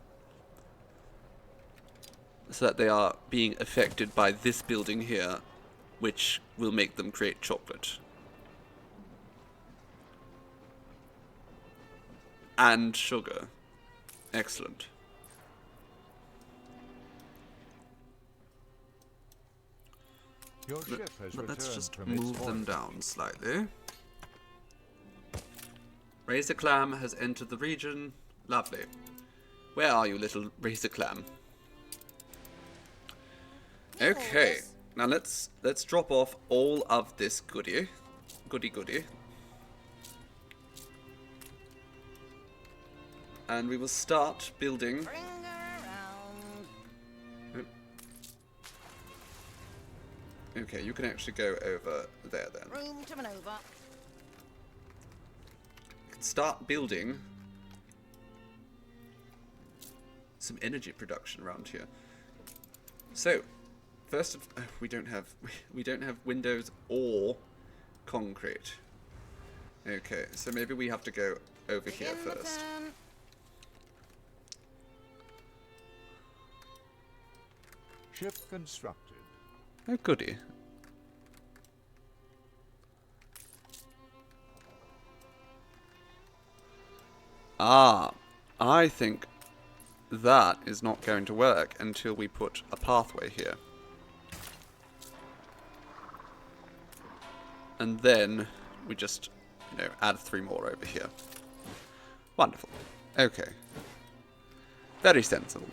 so that they are being affected by this building here, which will make them create chocolate. And sugar. Excellent. Your ship has But let's returned just from its move them voyage. down slightly. Razor Clam has entered the region. Lovely. Where are you, little Razor Clam? Okay. Now let's drop off all of this goodie. Goody. And we will start building. Bring her around. Okay, you can actually go over there then. Room to maneuver. You can start building some energy production around here. So, first, we don't have windows or concrete. Okay, so maybe we have to go over here Begin the first. turn. Ship constructed. Oh, goody. Ah, I think that is not going to work until we put a pathway here. And then we just, add 3 more over here. Wonderful. Okay. Very sensible.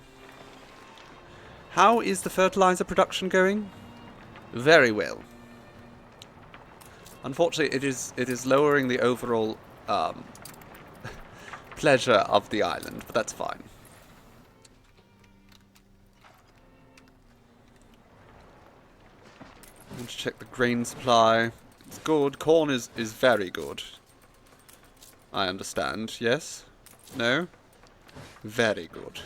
How is the fertilizer production going? Very well. Unfortunately, it is lowering the overall pleasure of the island, but that's fine. I want to check the grain supply. It's good. Corn is very good. I understand. Yes? No? Very good.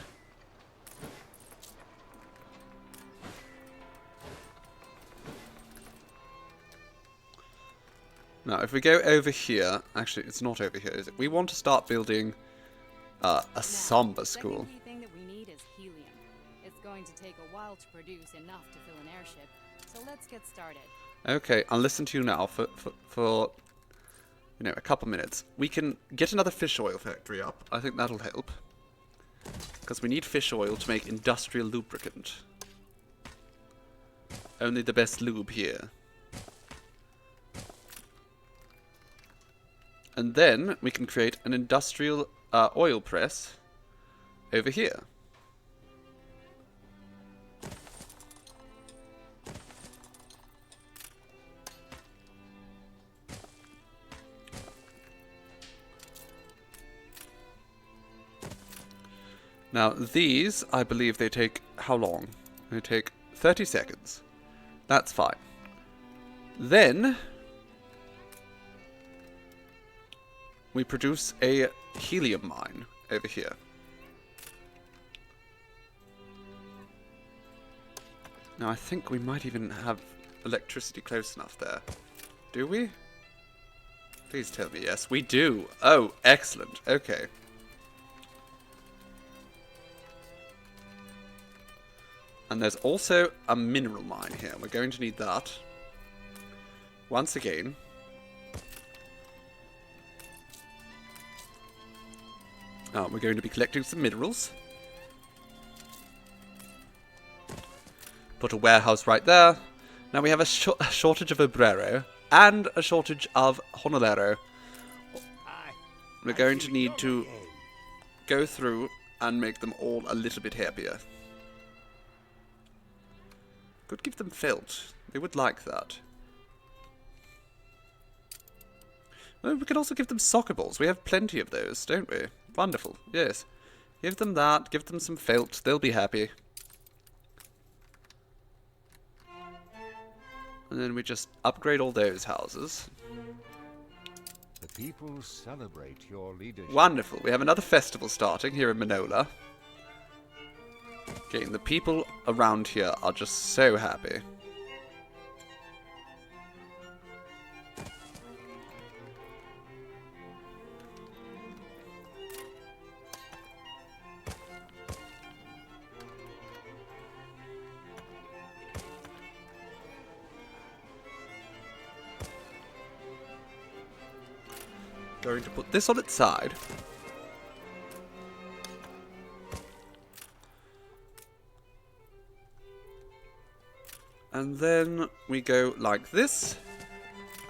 Now, if we go over here, actually, it's not over here, is it? We want to start building a samba school. The second key thing that we need is helium. It's going to take a while to produce enough to fill an airship, so let's get started. Okay, I'll listen to you now for a couple minutes. We can get another fish oil factory up. I think that'll help. Because we need fish oil to make industrial lubricant. Only the best lube here. And then we can create an industrial oil press over here. Now these, I believe they take how long? They take 30 seconds. That's fine. Then we produce a helium mine over here. Now I think we might even have electricity close enough there. Do we? Please tell me yes. We do. Oh, excellent. Okay. And there's also a mineral mine here. We're going to need that. Once again. We're going to be collecting some minerals. Put a warehouse right there. Now we have a shortage of obrero and a shortage of honolero. We're going to need to go through and make them all a little bit happier. Could give them felt. They would like that. Well, we could also give them soccer balls. We have plenty of those, don't we? Wonderful. Yes. Give them that. Give them some felt. They'll be happy. And then we just upgrade all those houses. The people celebrate your leadership. Wonderful. We have another festival starting here in Manola. Okay, and the people around here are just so happy. Going to put this on its side. And then we go like this.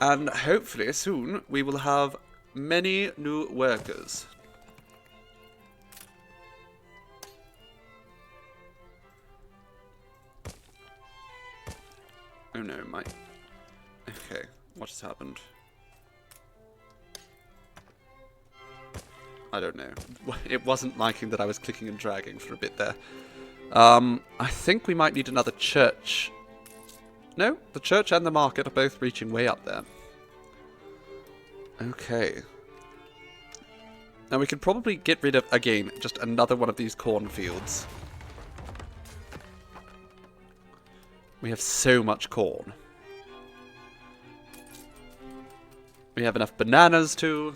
And hopefully soon we will have many new workers. Oh no, my... Okay, what has happened? I don't know. It wasn't liking that I was clicking and dragging for a bit there. I think we might need another church. No, the church and the market are both reaching way up there. Okay. Now we could probably get rid of, again, just another one of these cornfields. We have so much corn. We have enough bananas too.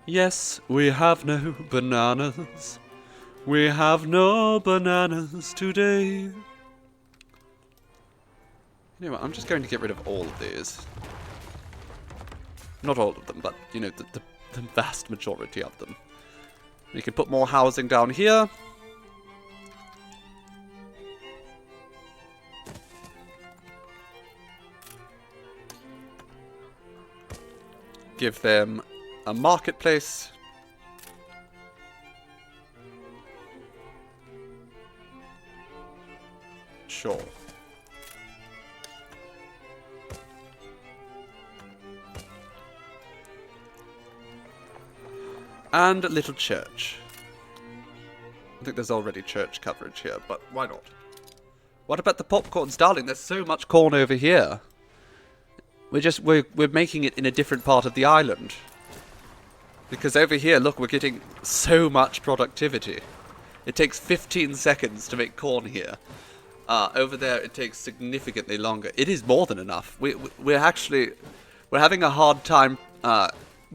Yes, we have no bananas. We have no bananas today. You know what, I'm just going to get rid of all of these. Not all of them, but, you know, the vast majority of them. We can put more housing down here. Give them a marketplace. Sure. And a little church. I think there's already church coverage here, but why not? What about the popcorns, darling? There's so much corn over here. We're making it in a different part of the island. Because over here, look, we're getting so much productivity. It takes 15 seconds to make corn here. Over there, it takes significantly longer. It is more than enough. We're having a hard time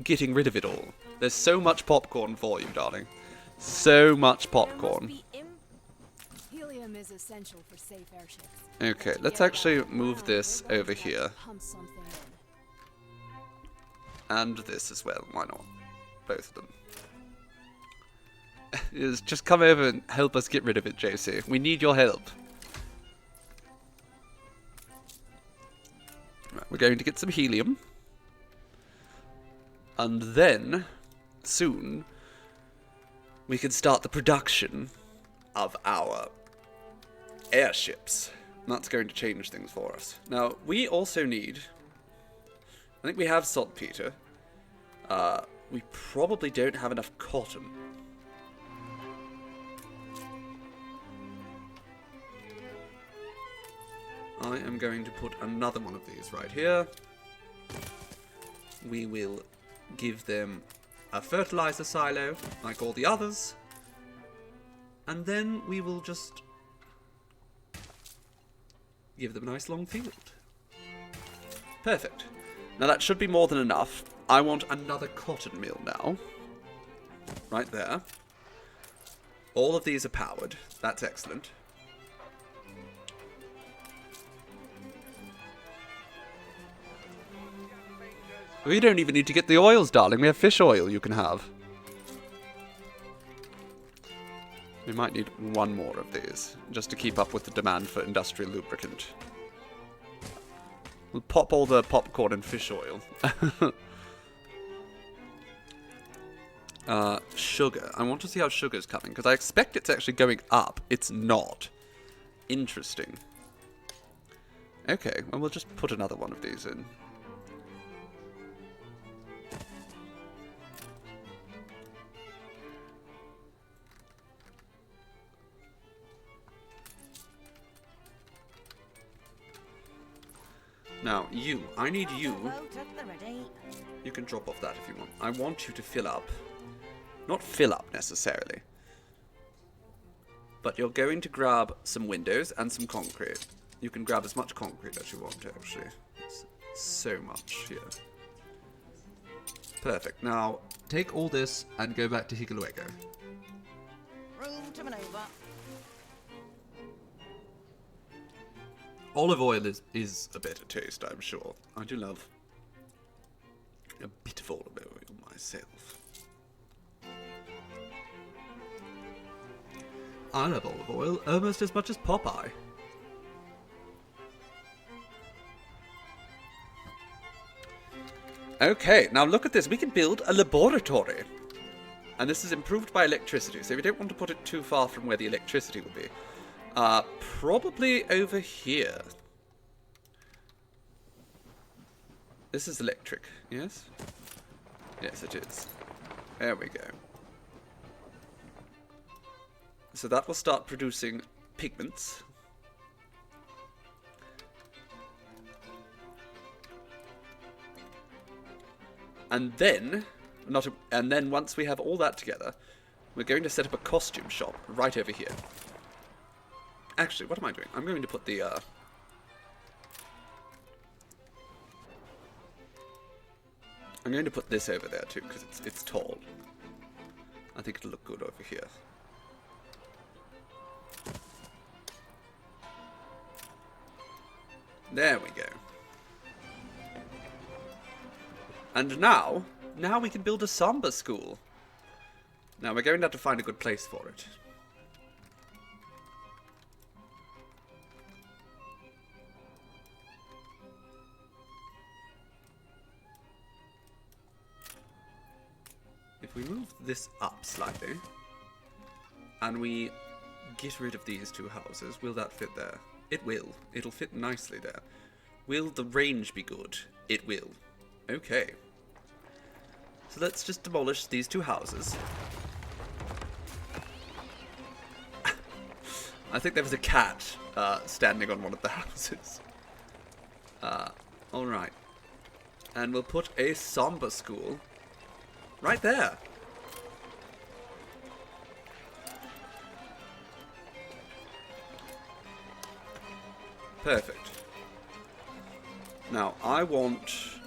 getting rid of it all. There's so much popcorn for you, darling. So much popcorn. Helium is essential for safe airships. Okay, let's actually move this over here. And this as well. Why not? Both of them. Just come over and help us get rid of it, JC. We need your help. Right, we're going to get some helium. And then, soon, we can start the production of our airships. And that's going to change things for us. Now, we also need... I think we have saltpeter. We probably don't have enough cotton. I am going to put another one of these right here. We will give them a fertilizer silo, like all the others. And then we will just give them a nice long field. Perfect. Now that should be more than enough. I want another cotton mill now. Right there. All of these are powered. That's excellent. We don't even need to get the oils, darling. We have fish oil you can have. We might need one more of these, just to keep up with the demand for industrial lubricant. We'll pop all the popcorn and fish oil. Sugar. I want to see how sugar's coming, because I expect it's actually going up. It's not. Interesting. Okay, well, we'll just put another one of these in. Now, you. I need you. You can drop off that if you want. I want you to fill up. Not fill up, necessarily. But you're going to grab some windows and some concrete. You can grab as much concrete as you want, actually. It's so much here. Perfect. Now, take all this and go back to Hikaluego. Room to maneuver. Olive oil is a better taste, I'm sure. I do love a bit of olive oil myself. I love olive oil almost as much as Popeye. Okay, now look at this. We can build a laboratory. And this is improved by electricity, so we don't want to put it too far from where the electricity will be. Probably over here. This is electric, yes? Yes, it is. There we go. So that will start producing pigments. And then, once we have all that together, we're going to set up a costume shop right over here. Actually, what am I doing? I'm going to put the, I'm going to put this over there too, because it's tall. I think it'll look good over here. There we go. And now we can build a samba school. Now we're going to have to find a good place for it. If we move this up slightly, and we get rid of these two houses, will that fit there? It will. It'll fit nicely there. Will the range be good? It will. Okay. So let's just demolish these two houses. I think there was a cat standing on one of the houses. Alright. And we'll put a samba school right there. Perfect. Now, I want...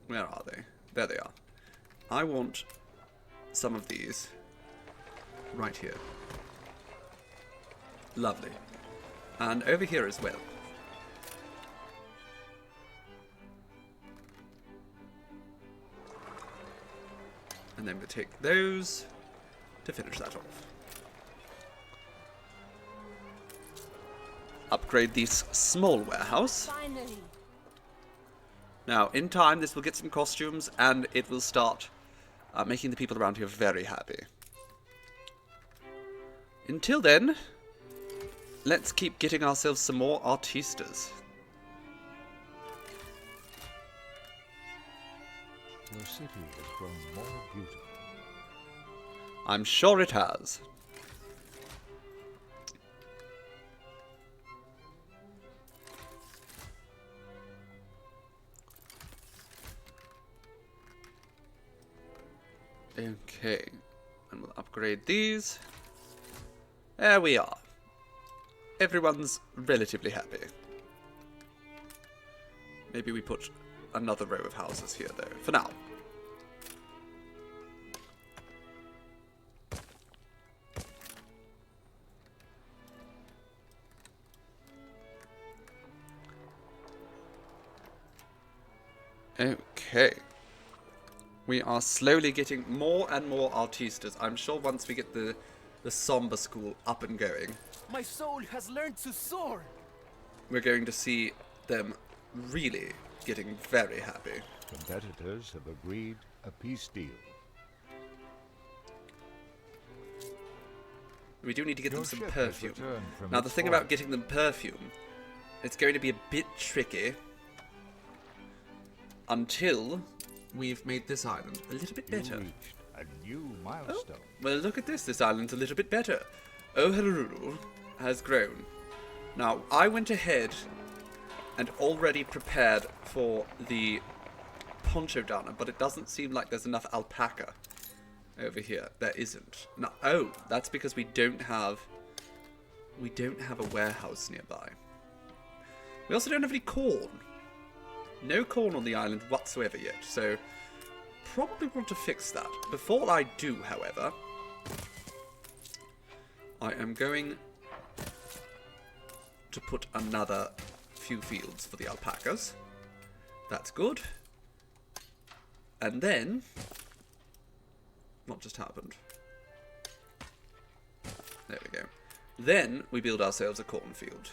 Where are they? There they are. I want some of these right here. Lovely. And over here as well. And then we'll take those to finish that off. Upgrade this small warehouse. Finally. Now, in time, this will get some costumes, and it will start making the people around here very happy. Until then, let's keep getting ourselves some more artistas. Your city has grown more beautiful. I'm sure it has. Okay, and we'll upgrade these. There we are. Everyone's relatively happy. Maybe we put another row of houses here, though, for now. Okay. We are slowly getting more and more artistas. I'm sure once we get the Samba school up and going, My soul has learned to soar. we're going to see them really getting very happy. Competitors have agreed a peace deal. We do need to get them Your some ship has perfume. returned from Now, the its thing voyage. about getting them perfume, it's going to be a bit tricky until we've made this island a little bit You better. reached a new milestone. Well, look at this. This island's a little bit better. Oharuru has grown. Now, I went ahead and already prepared for the poncho dana, but it doesn't seem like there's enough alpaca over here. There isn't. No, oh, that's because we don't have a warehouse nearby. We also don't have any corn. No corn on the island whatsoever yet, so probably want to fix that. Before I do, however, I am going to put another few fields for the alpacas. That's good. And then, what just happened? There we go. Then we build ourselves a cornfield.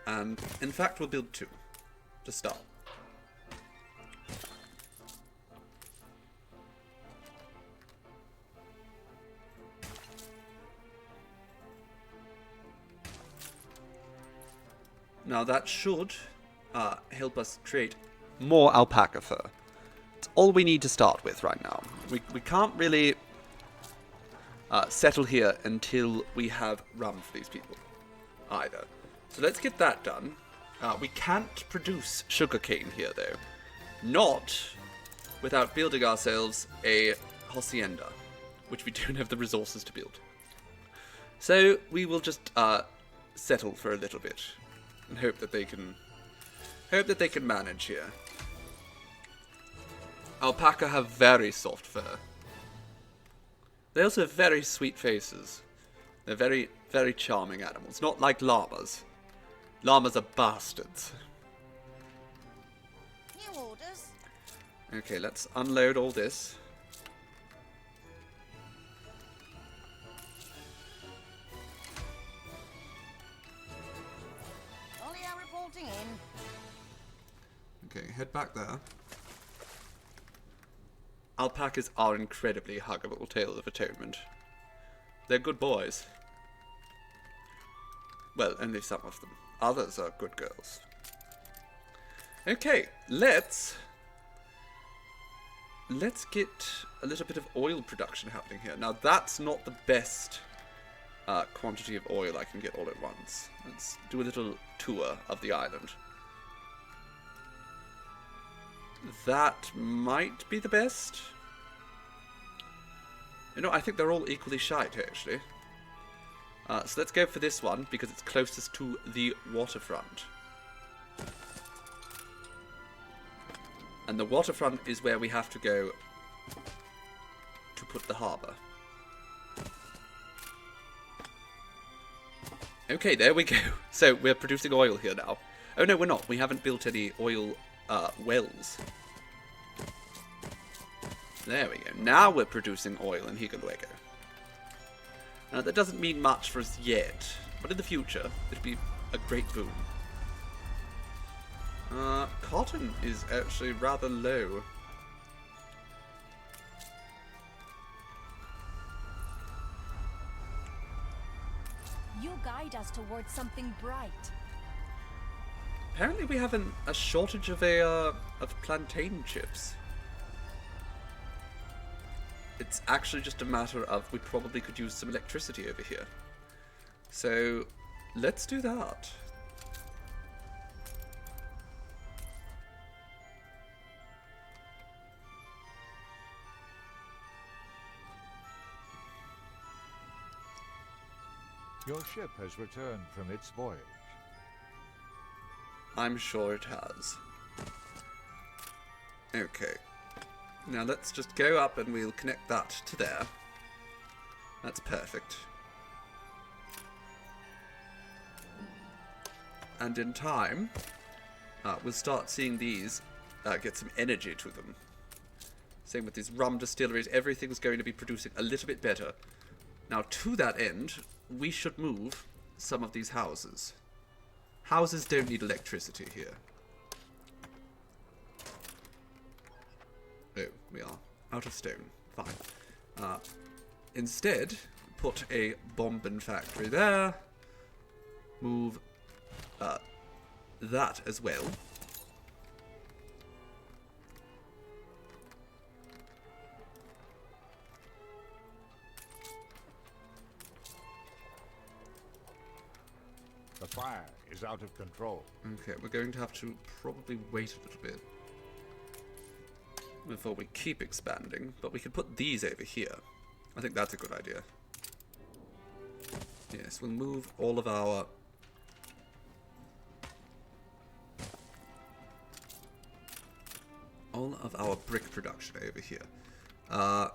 And in fact, we'll build 2 to start. Now that should help us create more alpaca fur. It's all we need to start with right now. We can't really settle here until we have rum for these people either. So let's get that done. We can't produce sugarcane here though. Not without building ourselves a hacienda, which we don't have the resources to build. So we will just settle for a little bit and hope that they can manage here. Alpaca have very soft fur. They also have very sweet faces. They're very, very charming animals, not like llamas. Llamas are bastards. New orders. Okay, let's unload all this. Ollie are reporting in. Okay, head back there. Alpacas are incredibly huggable tales of atonement. They're good boys. Well, only some of them. Others are good girls. Okay, let's get a little bit of oil production happening here. Now, that's not the best quantity of oil I can get all at once. Let's do a little tour of the island. That might be the best. You know, I think they're all equally shite, actually. So let's go for this one, because it's closest to the waterfront. And the waterfront is where we have to go to put the harbour. Okay, there we go. So, we're producing oil here now. Oh no, we're not. We haven't built any oil wells. There we go. Now we're producing oil in Higueluego. Now, that doesn't mean much for us yet, but in the future, it'll be a great boom. Cotton is actually rather low. You guide us towards something bright. Apparently we have a shortage of plantain chips. It's actually just a matter of we probably could use some electricity over here. So, let's do that. Your ship has returned from its voyage. I'm sure it has. Okay. Now let's just go up and we'll connect that to there. That's perfect. And in time, we'll start seeing these get some energy to them. Same with these rum distilleries, everything's going to be producing a little bit better. Now to that end, we should move some of these houses. Houses don't need electricity here. Oh, we are out of stone. Fine. Instead, put a bombing factory there. Move that as well. The fire is out of control. Okay, we're going to have to probably wait a little bit before we keep expanding, but we can put these over here. I think that's a good idea. Yes, we'll move all of our brick production over here. Are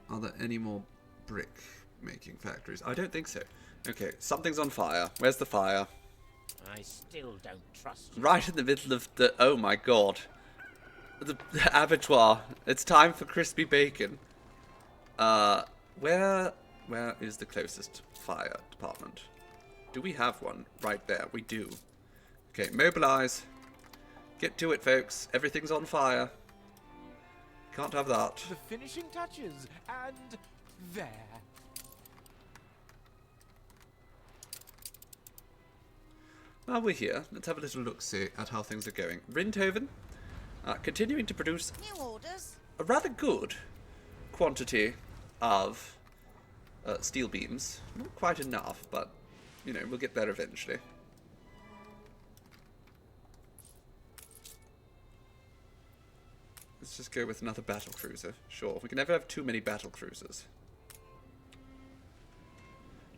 there any more brick making factories? I don't think so. Okay, something's on fire. Where's the fire? I still don't trust you. Right in the middle of the... Oh my god. The abattoir. It's time for crispy bacon. Where is the closest fire department? Do we have one? Right there. We do. Okay, mobilize. Get to it, folks. Everything's on fire. Can't have that. The finishing touches, and there. While we're here, let's have a little look-see at how things are going. Rindhoven, continuing to produce New orders. a rather good quantity of steel beams. Not quite enough, but, you know, we'll get there eventually. Let's just go with another battle cruiser. Sure, we can never have too many battle cruisers.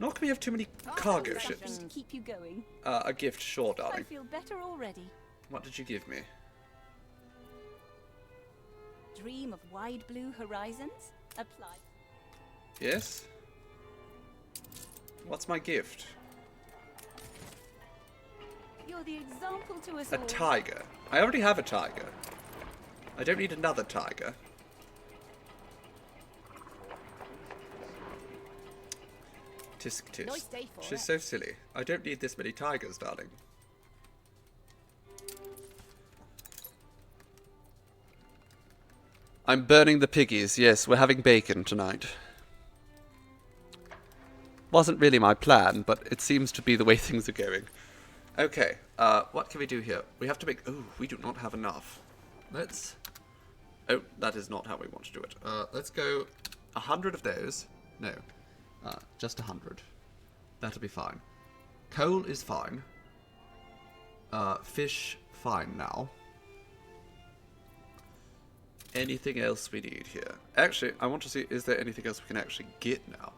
Nor can we have too many cargo ships. To keep you going. A gift, sure, I darling. feel better already. What did you give me? Dream of wide blue horizons? Apply. Yes? What's my gift? You're the example to us A all. tiger. I already have a tiger. I don't need another tiger. Tisk tisk. Nice day for She's it. so silly. I don't need this many tigers, darling. I'm burning the piggies. Yes, we're having bacon tonight. Wasn't really my plan, but it seems to be the way things are going. Okay, what can we do here? We have to make... Oh, we do not have enough. Let's... Oh, that is not how we want to do it. Let's go 100 of those. No, just 100. That'll be fine. Coal is fine. Fish, fine now. Anything else we need here? Actually, I want to see, is there anything else we can actually get now?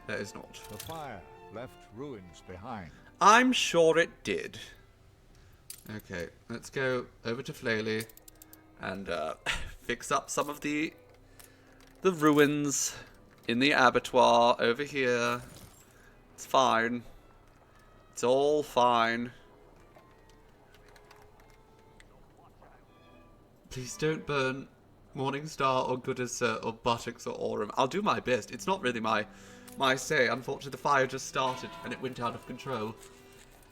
There is not. The fire left ruins behind. I'm sure it did. Okay, let's go over to Flaley and fix up some of the ruins in the abattoir over here. It's fine. It's all fine. Please don't burn Morningstar or Good as Sir or Buttocks or Aurum. I'll do my best. It's not really my say. Unfortunately, the fire just started and it went out of control.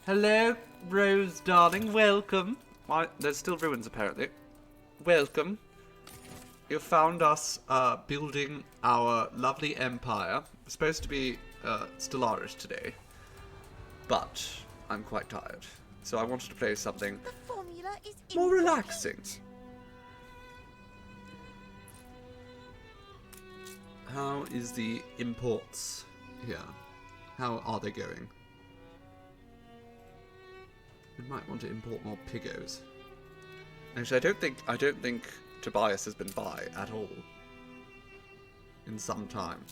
Hello, Rose, darling. Welcome. Why, there's still ruins, apparently. Welcome. You found us building our lovely empire. We're supposed to be Stellaris today, but I'm quite tired. So I wanted to play something The formula is more relaxing. How is the imports here? How are they going? We might want to import more pigos. Actually, I don't think Tobias has been by at all in some time.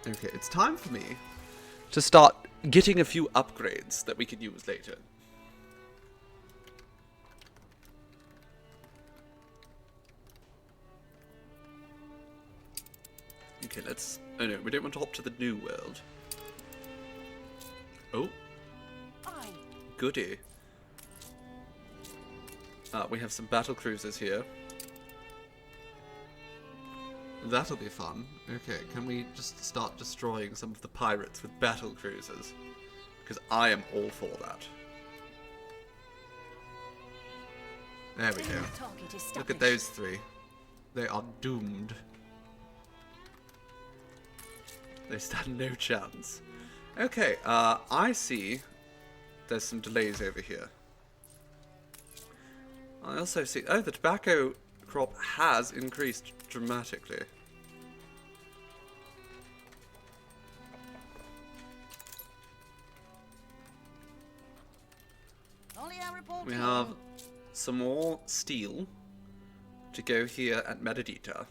Okay, it's time for me to start getting a few upgrades that we can use later. Okay, let's... Oh no, we don't want to hop to the new world. Oh. Goody. We have some battle cruisers here. That'll be fun. Okay, can we just start destroying some of the pirates with battle cruisers? Because I am all for that. There we go. Look at those three. They are doomed. They stand no chance. Okay, I see there's some delays over here. I also see... Oh, the tobacco crop has increased dramatically. We have some more steel to go here at Metadata.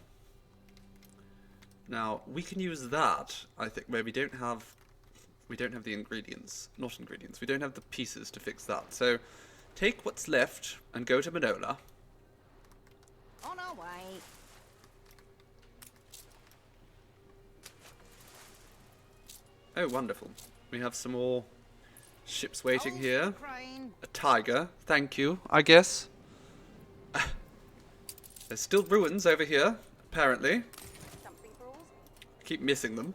Now, we can use that, I think, where we don't have the ingredients. Not ingredients. We don't have the pieces to fix that. So, take what's left and go to Manola. On our way. Oh, wonderful. We have some more ships waiting here. A tiger. Thank you, I guess. There's still ruins over here, apparently. Keep missing them.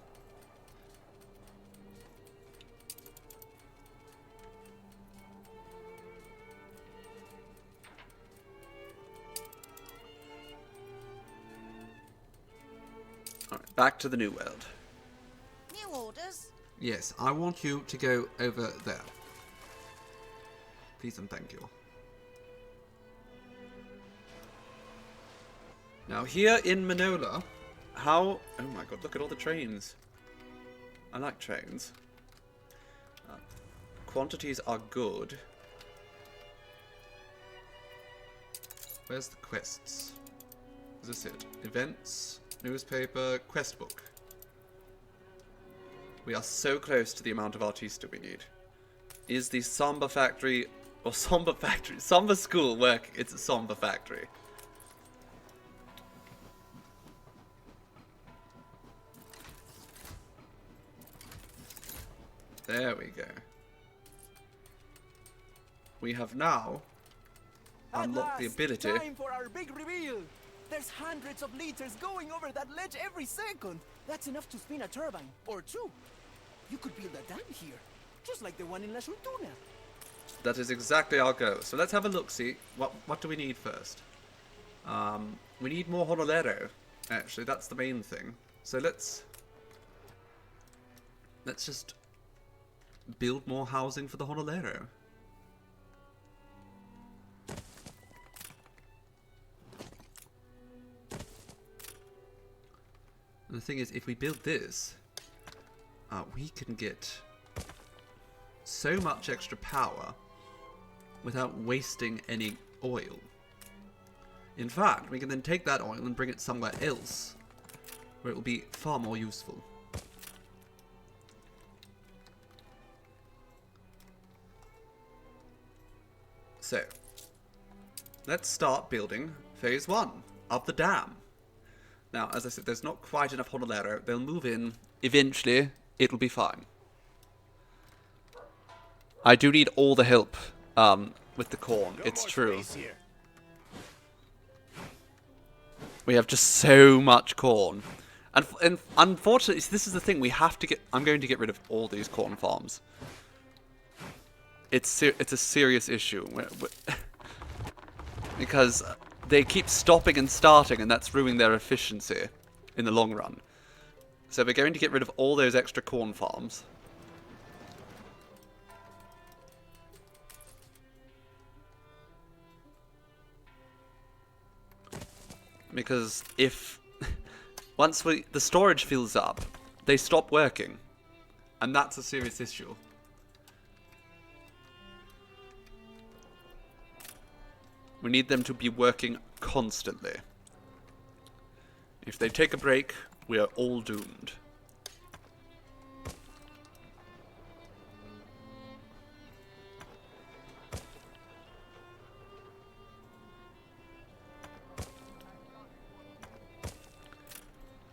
Alright, back to the New World. New orders? Yes, I want you to go over there. Please and thank you. Now here in Manola, how... Oh my god, look at all the trains. I like trains. Quantities are good. Where's the quests? Is this it? Events, newspaper, quest book. We are so close to the amount of artista we need. Is the Samba factory... Or Samba factory... Samba school work? It's a Samba factory. There we go. We have now unlocked the ability. Time for our big reveal. There's hundreds of liters going over that ledge every second. That's enough to spin a turbine or two. You could build a dam here, just like the one in La Sultana. That is exactly our goal. So let's have a look. See what do we need first? We need more Honolero. Actually, that's the main thing. So let's just build more housing for the Honolero. And the thing is, if we build this, we can get so much extra power without wasting any oil. In fact, we can then take that oil and bring it somewhere else where it will be far more useful. So, let's start building phase 1 of the dam. Now, as I said, there's not quite enough Honolero. They'll move in. Eventually, it'll be fine. I do need all the help with the corn. It's true. We have just so much corn. And unfortunately, this is the thing. We have to get... I'm going to get rid of all these corn farms. It's a serious issue. Because they keep stopping and starting, and that's ruining their efficiency in the long run. So we're going to get rid of all those extra corn farms. Because if... once the storage fills up, they stop working. And that's a serious issue. We need them to be working constantly. If they take a break, we are all doomed.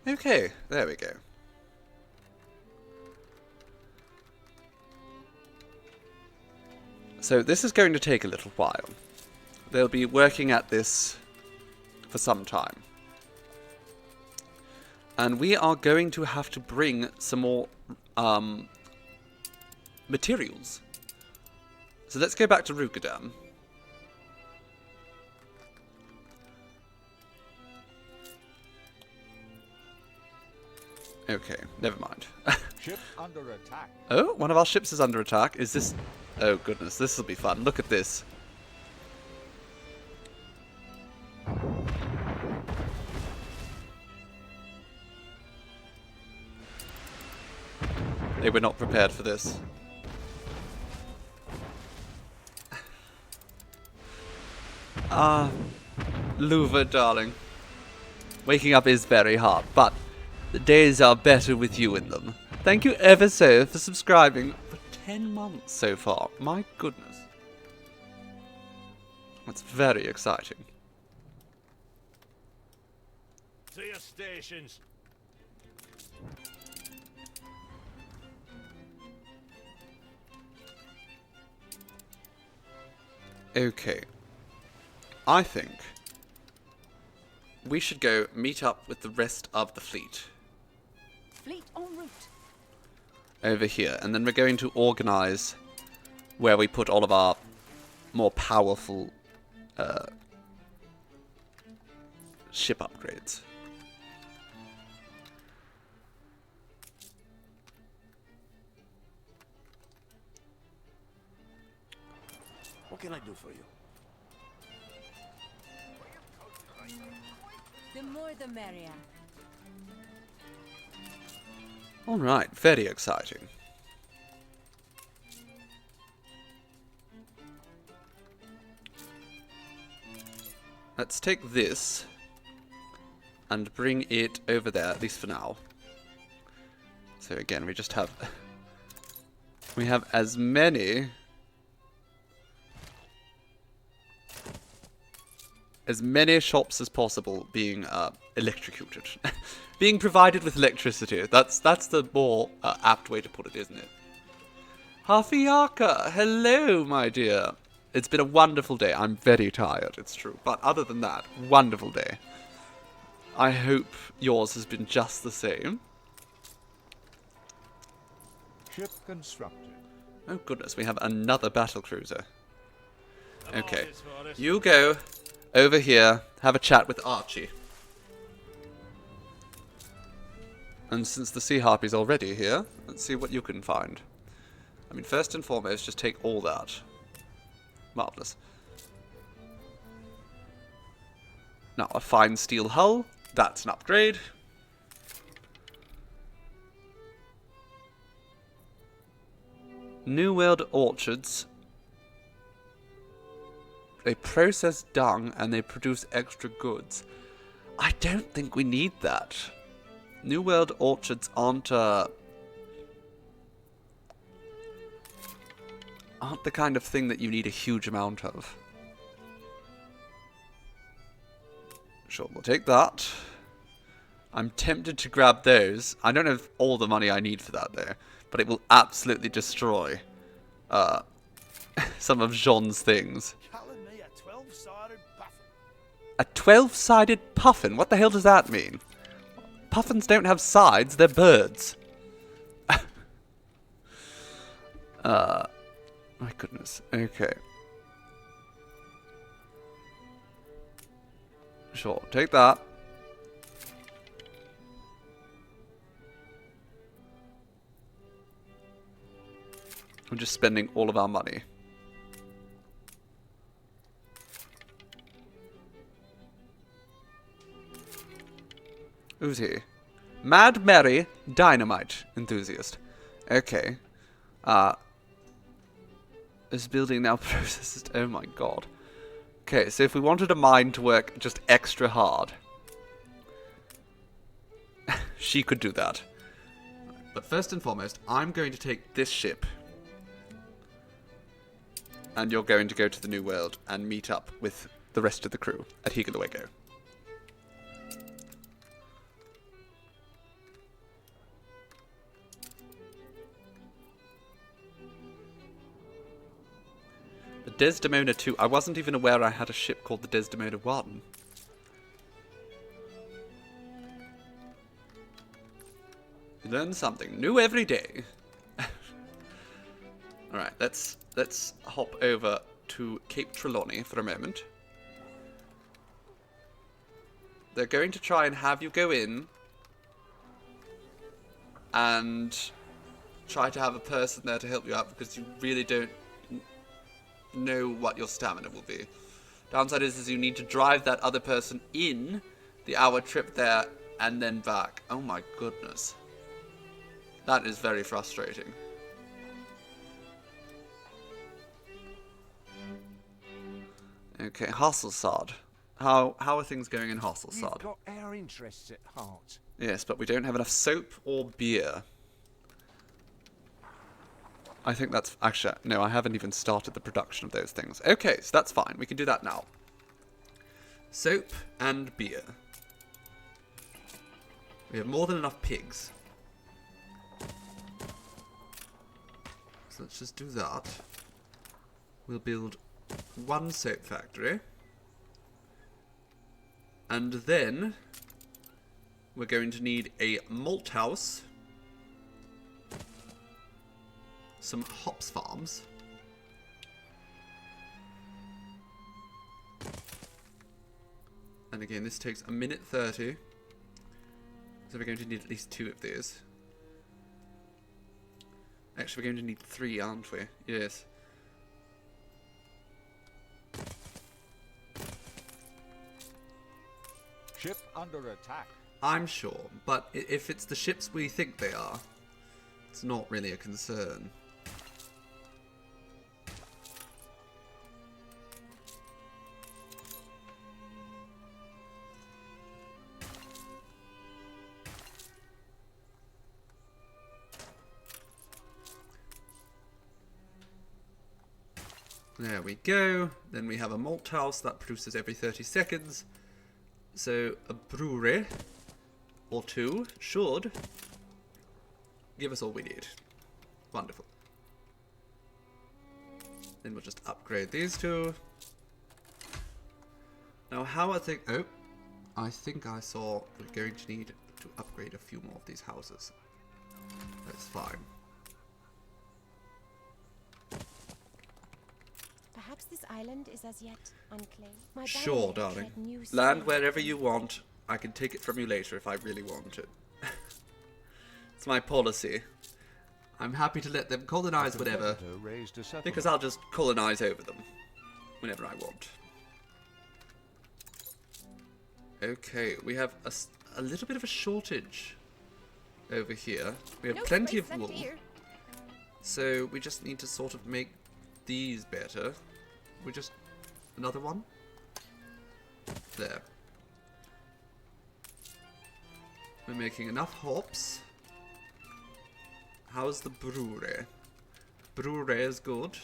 Okay, there we go. So this is going to take a little while. They'll be working at this for some time. And we are going to have to bring some more materials. So let's go back to Rookadam. Okay, never mind. Ship under attack. Oh, one of our ships is under attack. Is this... Oh goodness, this will be fun. Look at this. They were not prepared for this. Luva, darling. Waking up is very hard, but the days are better with you in them. Thank you ever so for subscribing for 10 months so far. My goodness. That's very exciting. To your stations. Okay. I think we should go meet up with the rest of the fleet. Fleet en route. Over here. And then we're going to organize where we put all of our more powerful ship upgrades. What can I do for you? The more the merrier. Alright, very exciting. Let's take this and bring it over there, at least for now. So again, we just have... we have as many... shops as possible being electrocuted. Being provided with electricity. That's the more apt way to put it, isn't it? Hafiaka, hello, my dear. It's been a wonderful day. I'm very tired, it's true. But other than that, wonderful day. I hope yours has been just the same. Ship constructed. Oh goodness, we have another battle cruiser. Okay, you go over here, have a chat with Archie. And since the Sea Harpy's already here, let's see what you can find. I mean, first and foremost, just take all that. Marvellous. Now, a fine steel hull. That's an upgrade. New World Orchards. They process dung and they produce extra goods. I don't think we need that. New World Orchards aren't the kind of thing that you need a huge amount of. Sure, we'll take that. I'm tempted to grab those. I don't have all the money I need for that though, but it will absolutely destroy some of Jean's things. A 12-sided puffin? What the hell does that mean? Puffins don't have sides, they're birds. My goodness, okay. Sure, take that. We're just spending all of our money. Who's he? Mad Mary Dynamite Enthusiast. Okay. This building now processes... Oh my god. Okay, so if we wanted a mine to work just extra hard, she could do that. But first and foremost, I'm going to take this ship. And you're going to go to the New World and meet up with the rest of the crew at Higalawago. The Desdemona 2. I wasn't even aware I had a ship called the Desdemona 1. Learn something new every day. Alright, let's hop over to Cape Trelawney for a moment. They're going to try and have you go in and try to have a person there to help you out because you really don't know what your stamina will be. Downside is you need to drive that other person in the hour trip there and then back. Oh my goodness. That is very frustrating. Okay, Hasselstad. How are things going in Hasselstad? We've got our interests at heart. Yes, but we don't have enough soap or beer. I think that's... Actually, no, I haven't even started the production of those things. Okay, so that's fine. We can do that now. Soap and beer. We have more than enough pigs. So let's just do that. We'll build one soap factory. And then we're going to need a malt house. Some hops farms. And again, this takes a minute 30. So we're going to need at least 2 of these. Actually, we're going to need 3, aren't we? Yes. Ship under attack. I'm sure, but if it's the ships we think they are, it's not really a concern. There we go. Then we have a malt house that produces every 30 seconds. So a brewery or 2 should give us all we need. Wonderful. Then we'll just upgrade these 2. Now how I think... Oh, I think I saw we're going to need to upgrade a few more of these houses. That's fine. Perhaps this island is as yet unclaimed. My Sure, darling. Land wherever you want. I can take it from you later if I really want it. It's my policy. I'm happy to let them colonize whatever, because I'll just colonize over them whenever I want. Okay, we have a little bit of a shortage over here. We have plenty of wool. So we just need to sort of make these better. We just... Another one? There. We're making enough hops. How's the brewery? Brewery is good.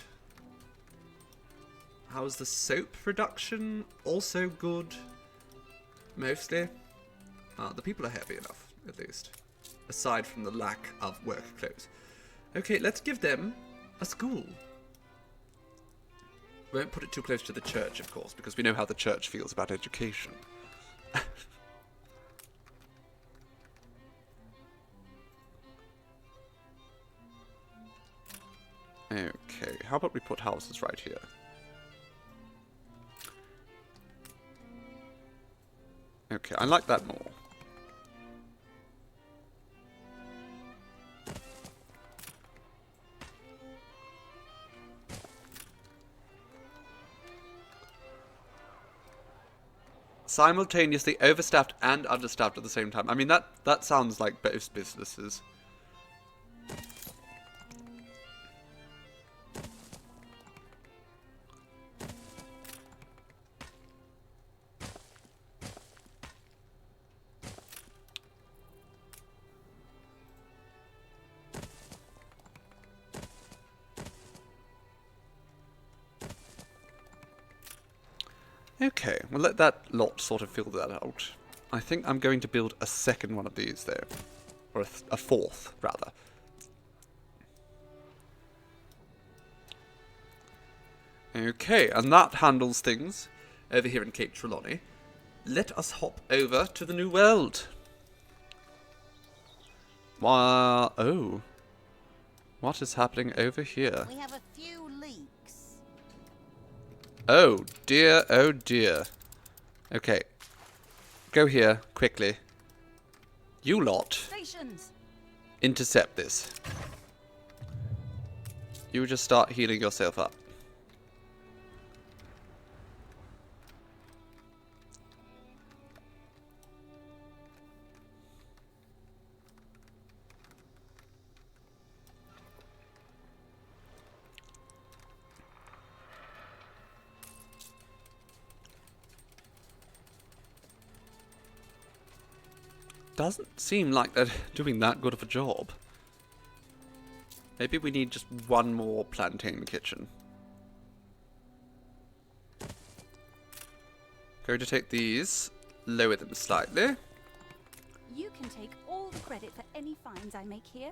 How's the soap production? Also good. Mostly. The people are happy enough, at least. Aside from the lack of work clothes. Okay, let's give them a school. We won't put it too close to the church, of course, because we know how the church feels about education. Okay, how about we put houses right here? Okay, I like that more. Simultaneously overstaffed and understaffed at the same time. I mean, that sounds like both businesses. Okay, we'll let that lot sort of fill that out. I think I'm going to build a second one of these there. Or a fourth, rather. Okay, and that handles things over here in Cape Trelawney. Let us hop over to the New World. Oh. What is happening over here? We have a few leaks. Oh dear, oh dear. Okay. Go here, quickly. You lot. Stations. Intercept this. You just start healing yourself up. Doesn't seem like they're doing that good of a job. Maybe we need just one more plantain kitchen. Going to take these, lower them slightly. You can take all the credit for any finds I make here.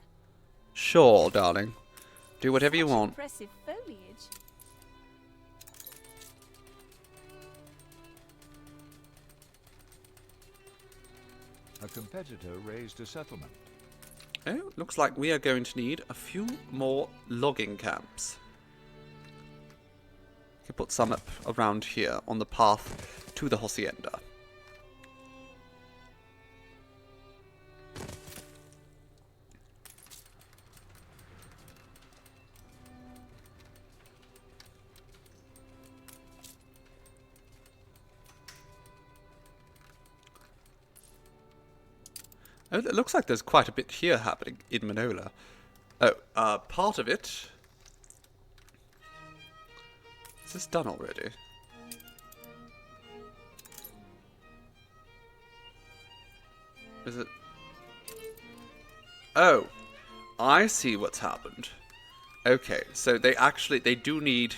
Sure, darling. Do whatever you Such want. Impressive foliage. A competitor raised a settlement. Oh, looks like we are going to need a few more logging camps. We can put some up around here on the path to the hacienda. Oh, it looks like there's quite a bit here happening in Manola. Oh, part of it... Is this done already? Is it... Oh, I see what's happened. Okay, so they do need...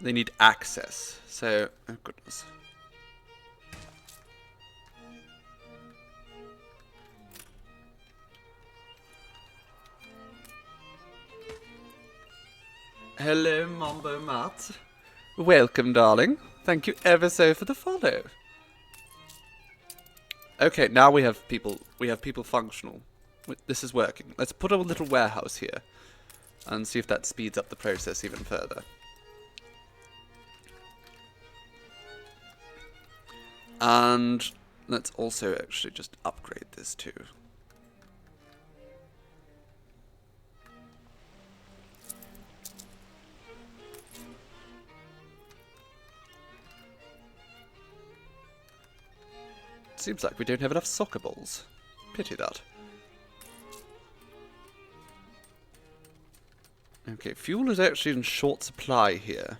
They need access, so... Oh, goodness. Hello, Mambo Matt. Welcome, darling. Thank you ever so for the follow. Okay, now we have people. We have people functional. This is working. Let's put a little warehouse here and see if that speeds up the process even further. And let's also actually just upgrade this too. Seems like we don't have enough soccer balls. Pity that. Okay, fuel is actually in short supply here.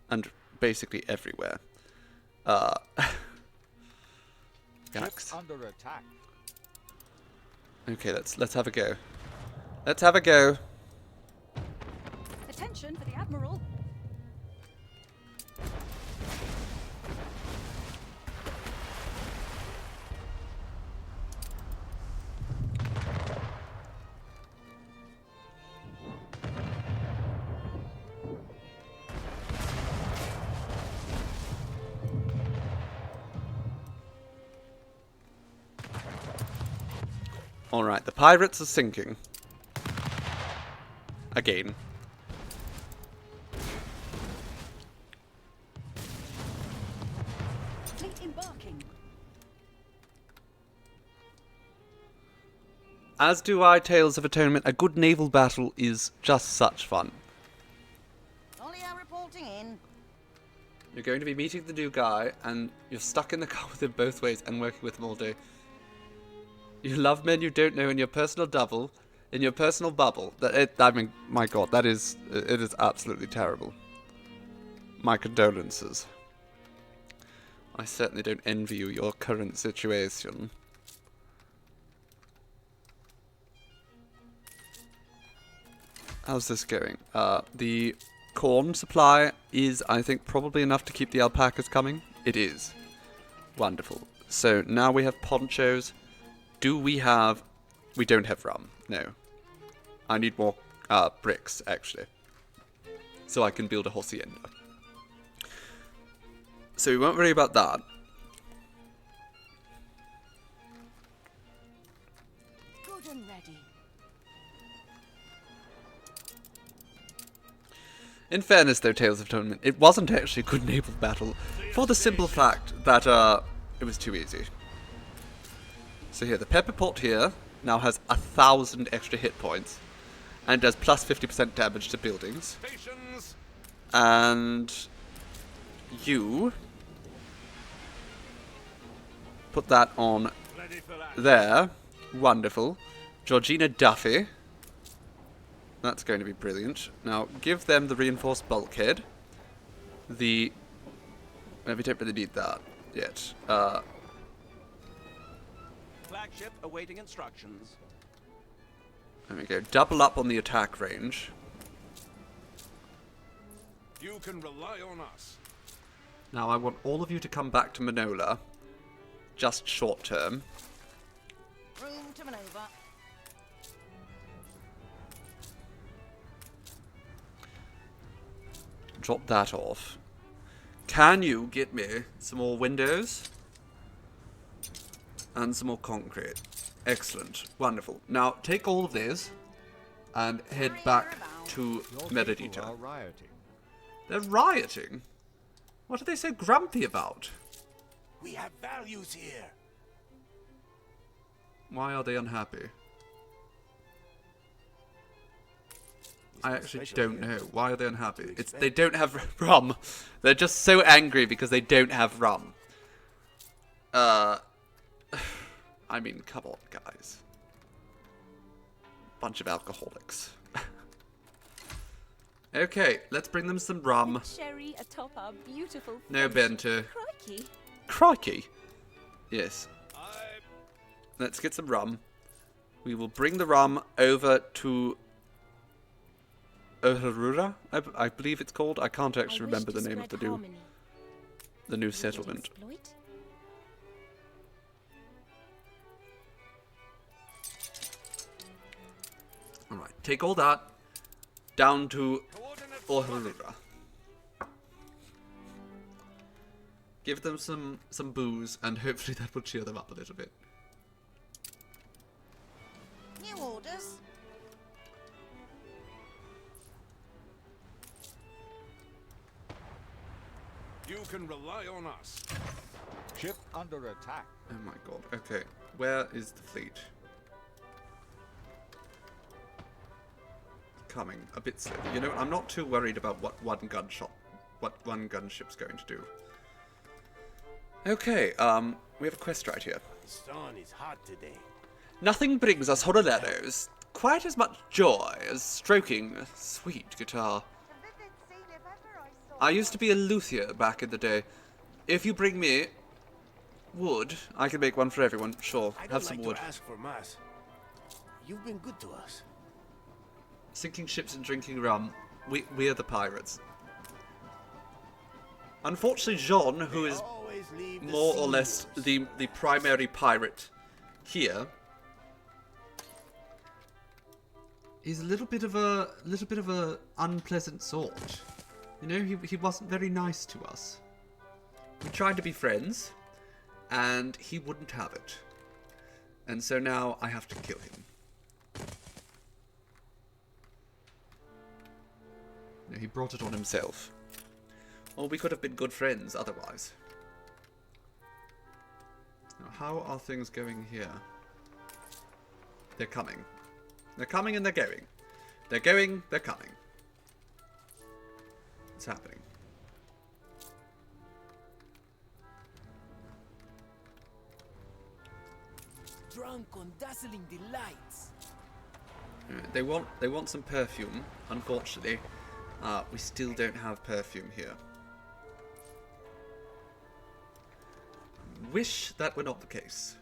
And basically everywhere. Yikes. Under attack. Okay, let's have a go. Let's have a go. Attention for the Admiral. Alright, the pirates are sinking. Again. Fleet embarking. As do I, Tales of Atonement. A good naval battle is just such fun. Olio reporting in. You're going to be meeting the new guy, and you're stuck in the car with him both ways and working with him all day. You love men you don't know in your personal bubble. I mean, my god, it is absolutely terrible. My condolences. I certainly don't envy you your current situation. How's this going? The corn supply is, I think, probably enough to keep the alpacas coming. It is. Wonderful. So now we have ponchos. We don't have rum. No. I need more bricks, actually. So I can build a hacienda. So we won't worry about that. In fairness, though, Tales of Atonement, it wasn't actually a good naval battle for the simple fact that it was too easy. So here, the pepper pot here now has 1,000 extra hit points and does plus 50% damage to buildings. And you put that on there. Wonderful. Georgina Duffy. That's going to be brilliant. Now, give them the reinforced bulkhead. We don't really need that yet. Flagship awaiting instructions. There we go. Double up on the attack range. You can rely on us. Now, I want all of you to come back to Manola. Just short term. Room to maneuver. Drop that off. Can you get me some more windows? And some more concrete. Excellent. Wonderful. Now, take all of these and head back to Meridita. They're rioting? What are they so grumpy about? We have values here. Why are they unhappy? I actually don't know. Why are they unhappy? They don't have rum. They're just so angry because they don't have rum. I mean, come on, guys. Bunch of alcoholics. Okay, let's bring them some rum. Sherry atop our beautiful. No bento. Crikey. Crikey. Yes. Let's get some rum. We will bring the rum over to Ohurura, I believe it's called. I can't actually remember the name of the new settlement. Alright, take all that down to Ohurura. Give them some booze, and hopefully that will cheer them up a little bit. New orders. You can rely on us. Ship under attack. Oh my god. Okay, where is the fleet? Coming a bit slowly. You know, I'm not too worried about what one gunship's going to do. Okay, we have a quest right here. The sun is hot today. Nothing brings us Horoleros quite as much joy as stroking a sweet guitar. I used to be a luthier back in the day. If you bring me wood, I can make one for everyone. Sure, have some wood. Ask for mass. You've been good to us. Sinking ships and drinking rum. We're the pirates. Unfortunately, Jean, who is more or less the primary pirate here, is a little bit of a unpleasant sort. You know, he wasn't very nice to us. We tried to be friends, and he wouldn't have it. And so now I have to kill him. No, he brought it on himself. Or we could have been good friends otherwise. Now, how are things going here? They're coming. They're coming and they're going. They're going, they're coming. It's happening. Drunk on dazzling delights. They want some perfume. Unfortunately, we still don't have perfume here. Wish that were not the case.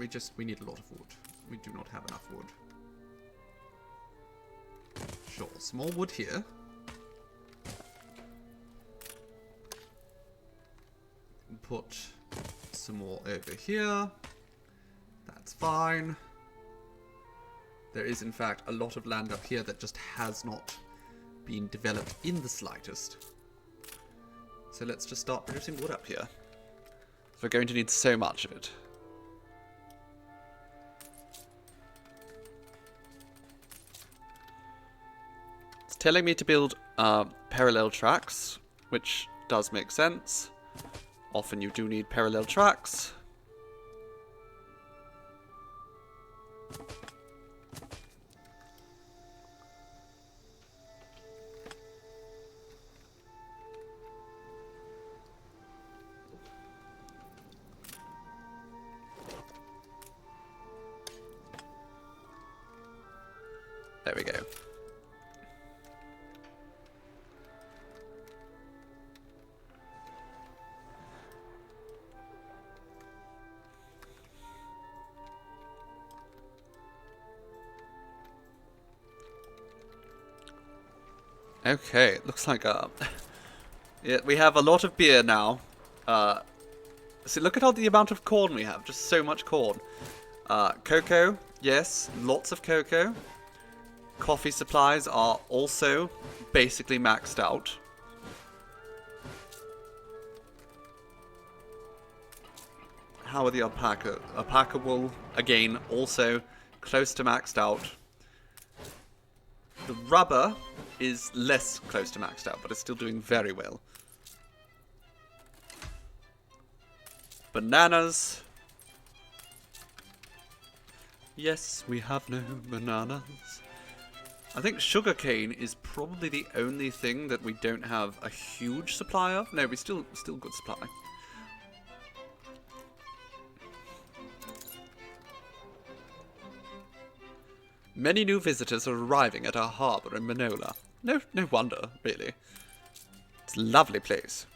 Yes, we need a lot of wood. We do not have enough wood. Sure, small wood here. Put some more over here. That's fine. There is, in fact, a lot of land up here that just has not been developed in the slightest. So let's just start producing wood up here. We're going to need so much of it. It's telling me to build parallel tracks, which does make sense. Often you do need parallel tracks. There we go. Okay, looks like yeah, we have a lot of beer now. So look at all the amount of corn we have, just so much corn. Cocoa, yes, lots of cocoa. Coffee supplies are also basically maxed out. How are the alpaca? Alpaca wool, again, also close to maxed out. The rubber is less close to maxed out, but it's still doing very well. Bananas. Yes, we have no bananas. I think sugarcane is probably the only thing that we don't have a huge supply of. No, we still good supply. Many new visitors are arriving at our harbour in Manola. No wonder, really. It's a lovely place.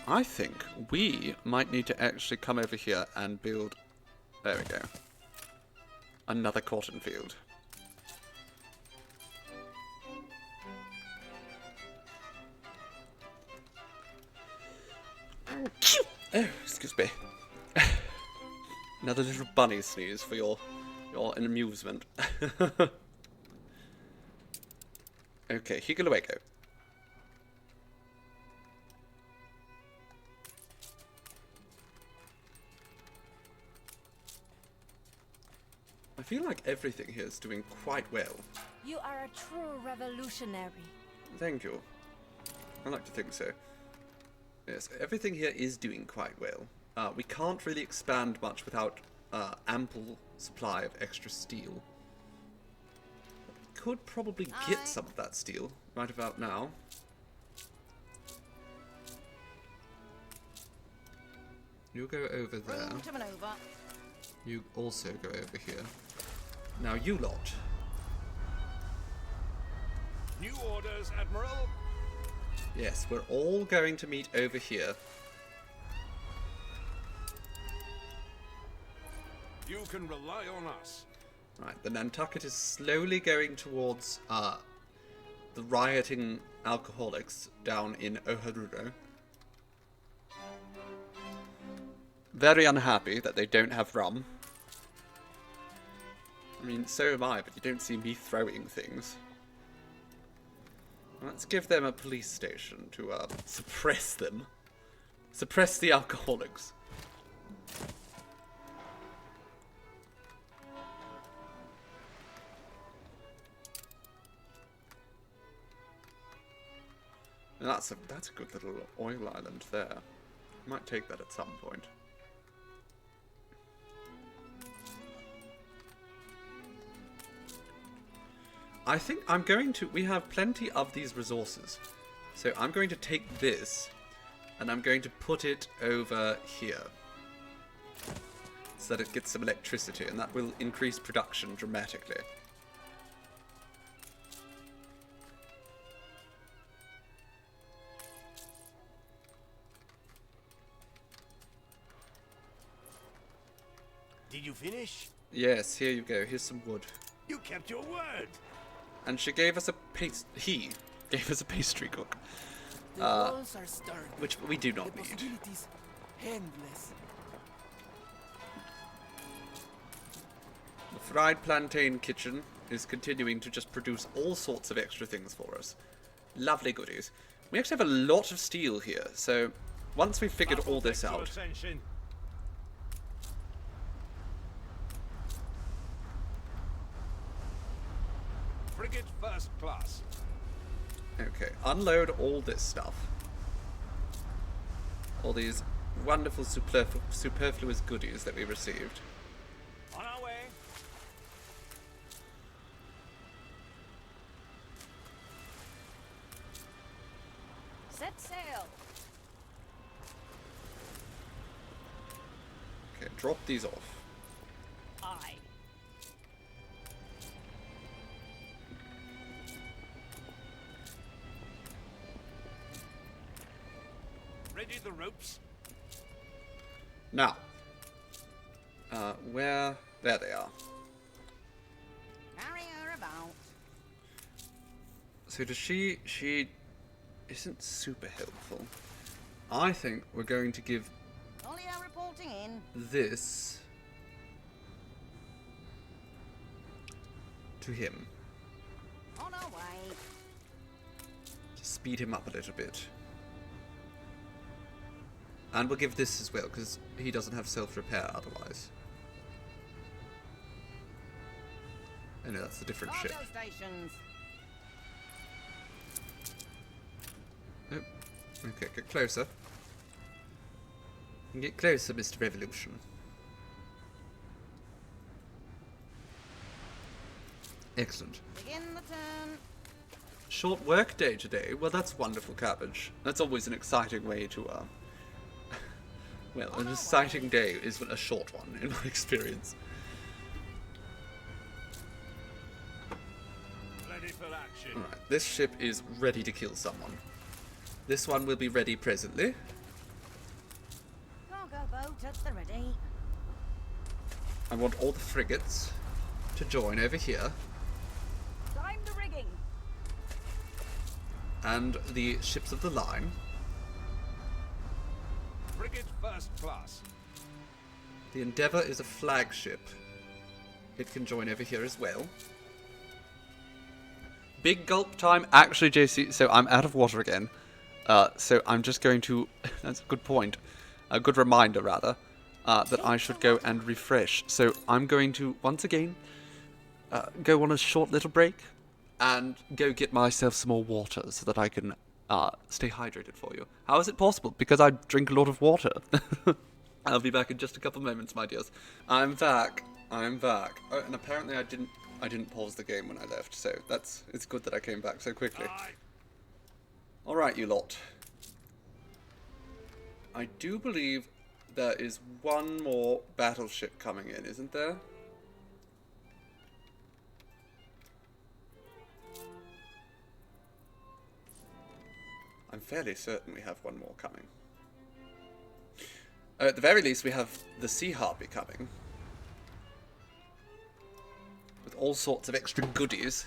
I think we might need to actually come over here and build... There we go. Another cotton field. Oh, excuse me. Another little bunny sneeze for your amusement. Okay, higgle away go. I feel like everything here is doing quite well. You are a true revolutionary. Thank you. I like to think so. Yes, everything here is doing quite well. We can't really expand much without ample supply of extra steel. We could probably get some of that steel right about now. You go over there. You also go over here. Now you lot. New orders, Admiral. Yes, we're all going to meet over here. You can rely on us. Right, the Nantucket is slowly going towards the rioting alcoholics down in Ohoruro. Very unhappy that they don't have rum. I mean, so am I, but you don't see me throwing things. Let's give them a police station to suppress them. Suppress the alcoholics. And that's a good little oil island there. Might take that at some point. I think I'm going to... We have plenty of these resources. So I'm going to take this and I'm going to put it over here. So that it gets some electricity, and that will increase production dramatically. Did you finish? Yes, here you go. Here's some wood. You kept your word. And she gave us a he gave us a pastry cook. The walls are stark, which we do not the need. possibilities endless. The fried plantain kitchen is continuing to just produce all sorts of extra things for us. Lovely goodies. We actually have a lot of steel here, so once we've figured all this out... Frigate first class. Okay, unload all this stuff. All these wonderful superfluous goodies that we received. On our way. Set sail. Okay, drop these off. Aye. Ready the ropes? Now, where? There they are. Carry her about. So does she isn't super helpful. I think we're going to give Olio reporting in. this to him On our way. to speed him up a little bit. And we'll give this as well, because he doesn't have self-repair otherwise. Oh no, that's a different ship. Cargo stations. Nope. Okay, get closer. Get closer, Mr. Revolution. Excellent. Begin the turn. Short work day today. Well, that's wonderful, Cabbage. That's always an exciting way to, well, an exciting day is a short one, in my experience. Ready for action. Alright, this ship is ready to kill someone. This one will be ready presently. Cargo boat at the ready. I want all the frigates to join over here. Climb the rigging. And the ships of the line. Frigate first class. The Endeavour is a flagship. It can join over here as well. Big gulp time. Actually, JC, so I'm out of water again. So I'm just going to... That's a good point. A good reminder, rather. That I should go and refresh. So I'm going to, once again, go on a short little break. And go get myself some more water so that I can stay hydrated for you. How is it possible? Because I drink a lot of water. I'll be back in just a couple moments, my dears. I'm back. I'm back. Oh, and apparently I didn't pause the game when I left, so it's good that I came back so quickly. Alright, you lot. I do believe there is one more battleship coming in, isn't there? I'm fairly certain we have one more coming. At the very least, we have the Sea Harpy coming. With all sorts of extra goodies.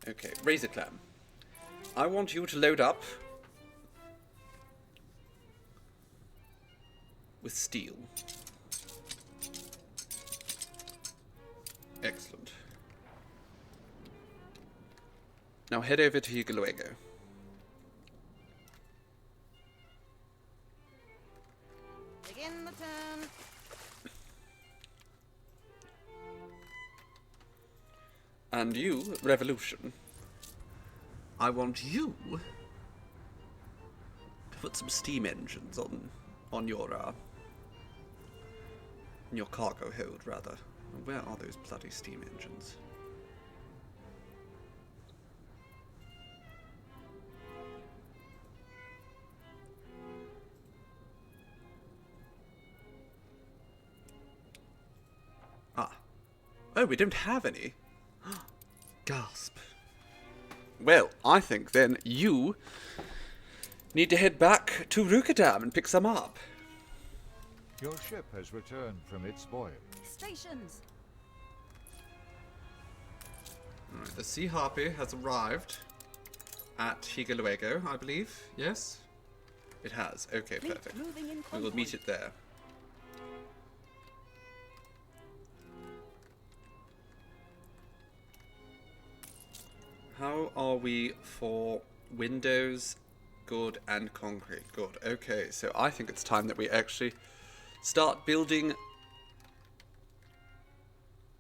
Okay, Razor Clam. I want you to load up with steel. Excellent. Now head over to Higualuego. Begin the turn. And you, Revolution, I want you to put some steam engines on your cargo hold, rather. Where are those bloody steam engines? Ah. Oh, we don't have any. Gasp. Well, I think then you need to head back to Rukadam and pick some up. Your ship has returned from its voyage. Stations. Alright, the Sea Harpy has arrived at Higualuego, I believe. Yes? It has. Okay, perfect. We will meet it there. How are we for windows, good, and concrete. Good. Okay, so I think it's time that we actually start building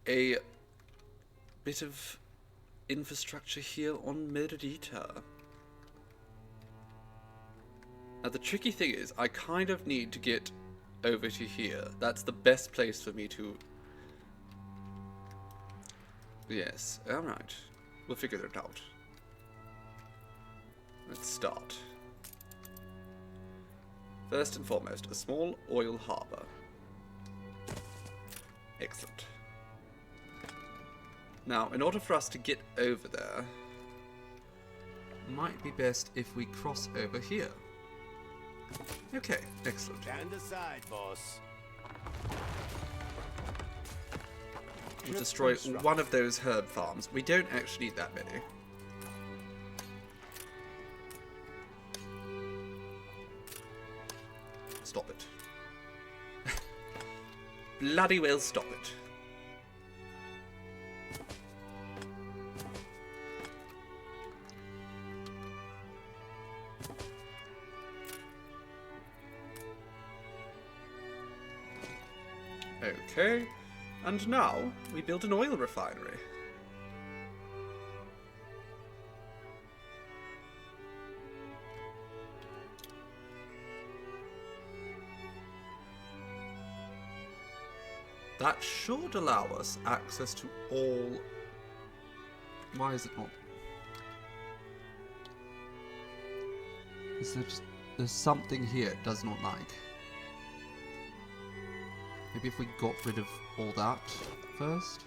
a bit of infrastructure here on Meridita. Now the tricky thing is, I kind of need to get over to here. That's the best place for me to... Yes, alright. We'll figure it out. Let's start. First and foremost, a small oil harbour. Excellent. Now, in order for us to get over there, might be best if we cross over here. Okay, excellent. Stand aside, boss. We'll destroy one of those herb farms. We don't actually need that many. Stop it. Bloody well stop it. Okay, and now we build an oil refinery. That should allow us access to all... Why is it not? Is there just... There's something here it does not like. Maybe if we got rid of all that first?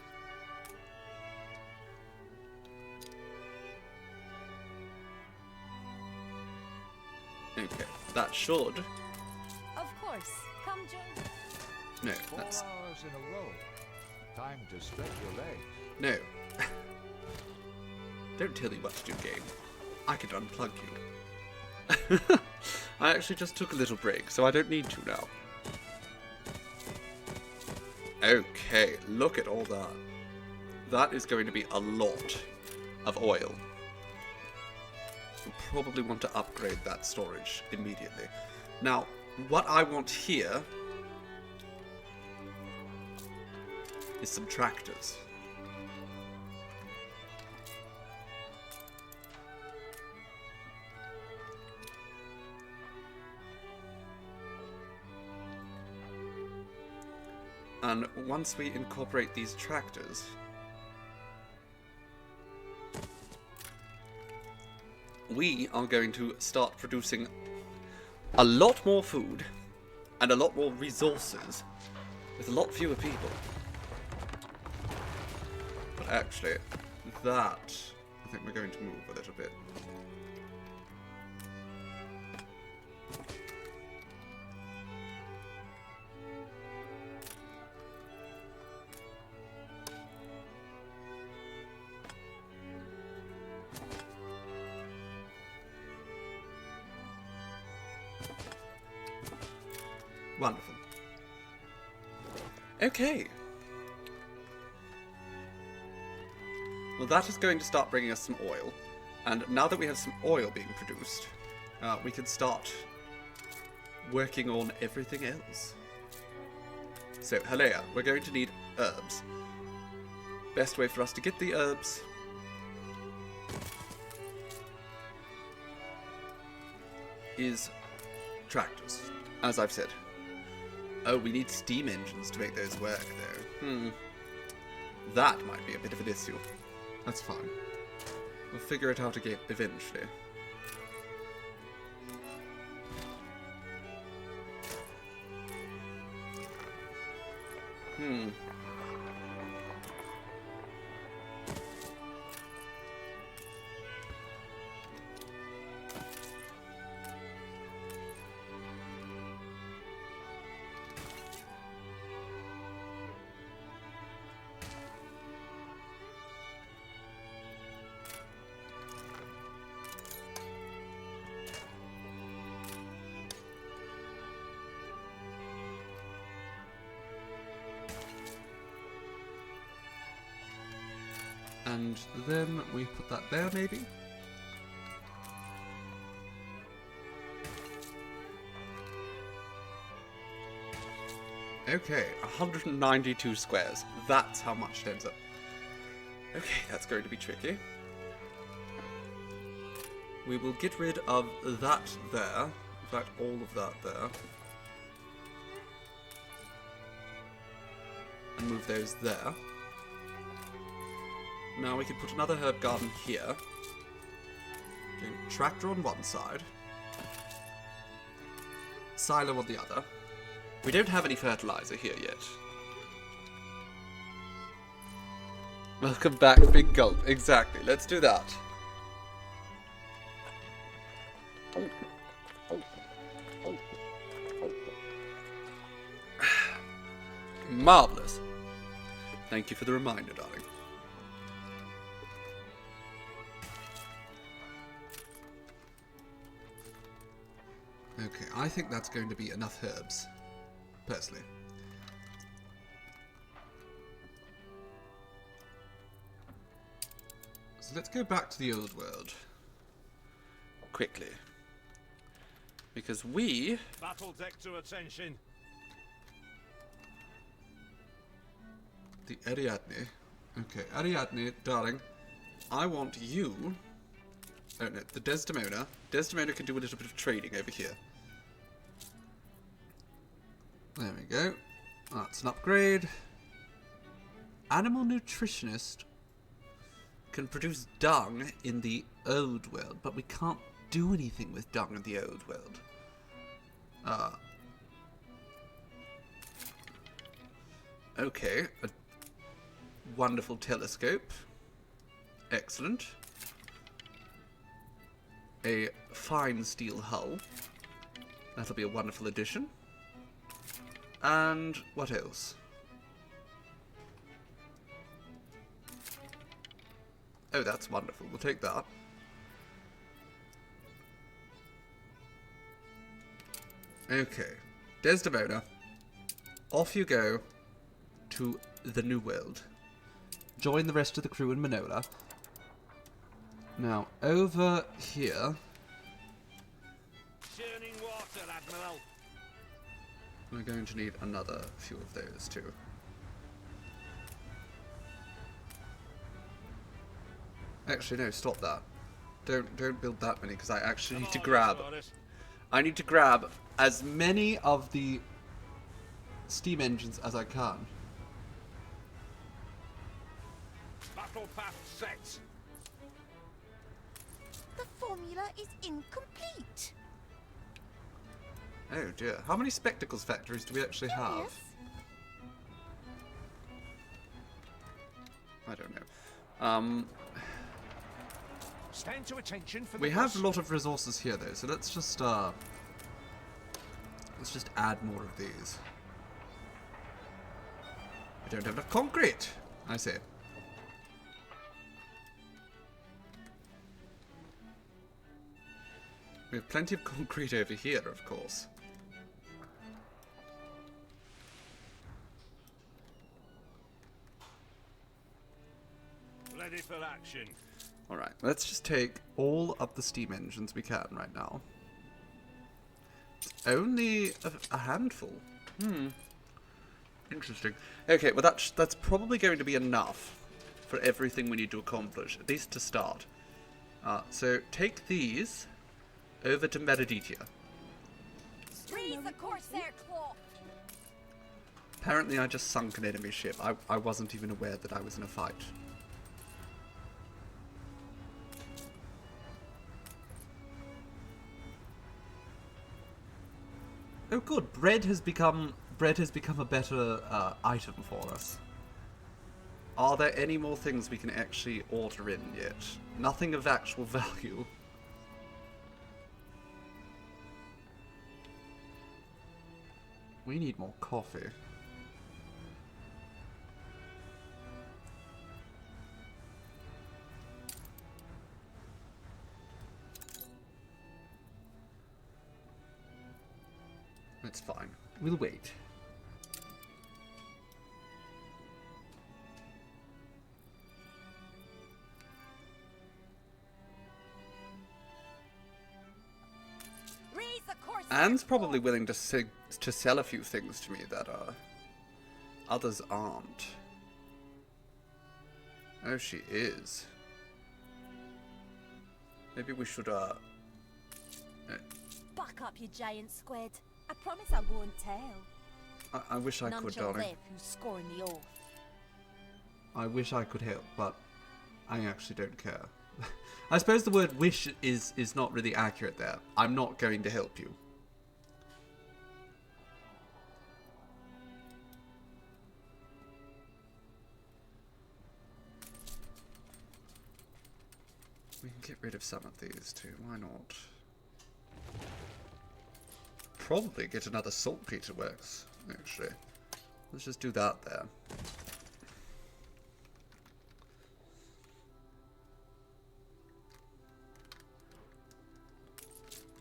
Okay, that should... Of course. Come join. No, 4 that's... hours in a row. Time to stretch your legs. No. Don't tell me what to do, game. I could unplug you. I actually just took a little break, so I don't need to now. Okay, look at all that. That is going to be a lot of oil. We'll probably want to upgrade that storage immediately. Now, what I want here is some tractors. And once we incorporate these tractors, we are going to start producing a lot more food and a lot more resources with a lot fewer people. But actually, that, I think we're going to move a little bit. Wonderful. Okay. Well, that is going to start bringing us some oil. And now that we have some oil being produced, we can start working on everything else. So, Halea, we're going to need herbs. Best way for us to get the herbs is tractors, as I've said. Oh, we need steam engines to make those work, though. That might be a bit of an issue. That's fine. We'll figure it out again eventually. And then we put that there, maybe? Okay, 192 squares. That's how much it ends up. Okay, that's going to be tricky. We will get rid of that there. In fact, all of that there. And move those there. Now we can put another herb garden here. Okay, tractor on one side. Silo on the other. We don't have any fertilizer here yet. Welcome back, Big Gulp. Exactly, let's do that. Marvelous. Thank you for the reminder, darling. Okay, I think that's going to be enough herbs, personally. So let's go back to the old world. Quickly. Because we... Battle deck to attention. The Ariadne. Okay, Ariadne, darling. I want you... Oh no, the Desdemona. Desdemona can do a little bit of trading over here. There we go. That's an upgrade. Animal nutritionist can produce dung in the old world, but we can't do anything with dung in the old world. Okay, a wonderful telescope. Excellent. A fine steel hull. That'll be a wonderful addition. And what else? Oh, that's wonderful. We'll take that. Okay. Desdemona, off you go to the New World. Join the rest of the crew in Manola. Now, over here... Churning water, Admiral. We're going to need another few of those too. Actually, no, stop that. Don't build that many, because I actually need to grab... I need to grab as many of the steam engines as I can. Battle path set. The formula is incomplete. Oh dear. How many spectacles factories do we actually have? I don't know. Stand to attention for We have a lot of resources here though, so let's just add more of these. We don't have enough concrete, I say. We have plenty of concrete over here, of course. Ready for action. Alright, let's just take all of the steam engines we can right now. It's only a handful. Interesting. Okay, well that's probably going to be enough for everything we need to accomplish, at least to start. So take these over to Mereditia. Raise the Corsair claw. Apparently I just sunk an enemy ship. I wasn't even aware that I was in a fight. Oh good, bread has become a better item for us. Are there any more things we can actually order in yet? Nothing of actual value. We need more coffee. That's fine. We'll wait. Anne's probably willing to sell a few things to me that are others aren't. Oh, she is. Maybe we should, Buck up, you giant squid. I promise I won't tell. I wish I None could, shall darling. live who scorn the oath. I wish I could help, but I actually don't care. I suppose the word wish is not really accurate there. I'm not going to help you. We can get rid of some of these too, why not? Probably get another saltpeter works, actually. Let's just do that there.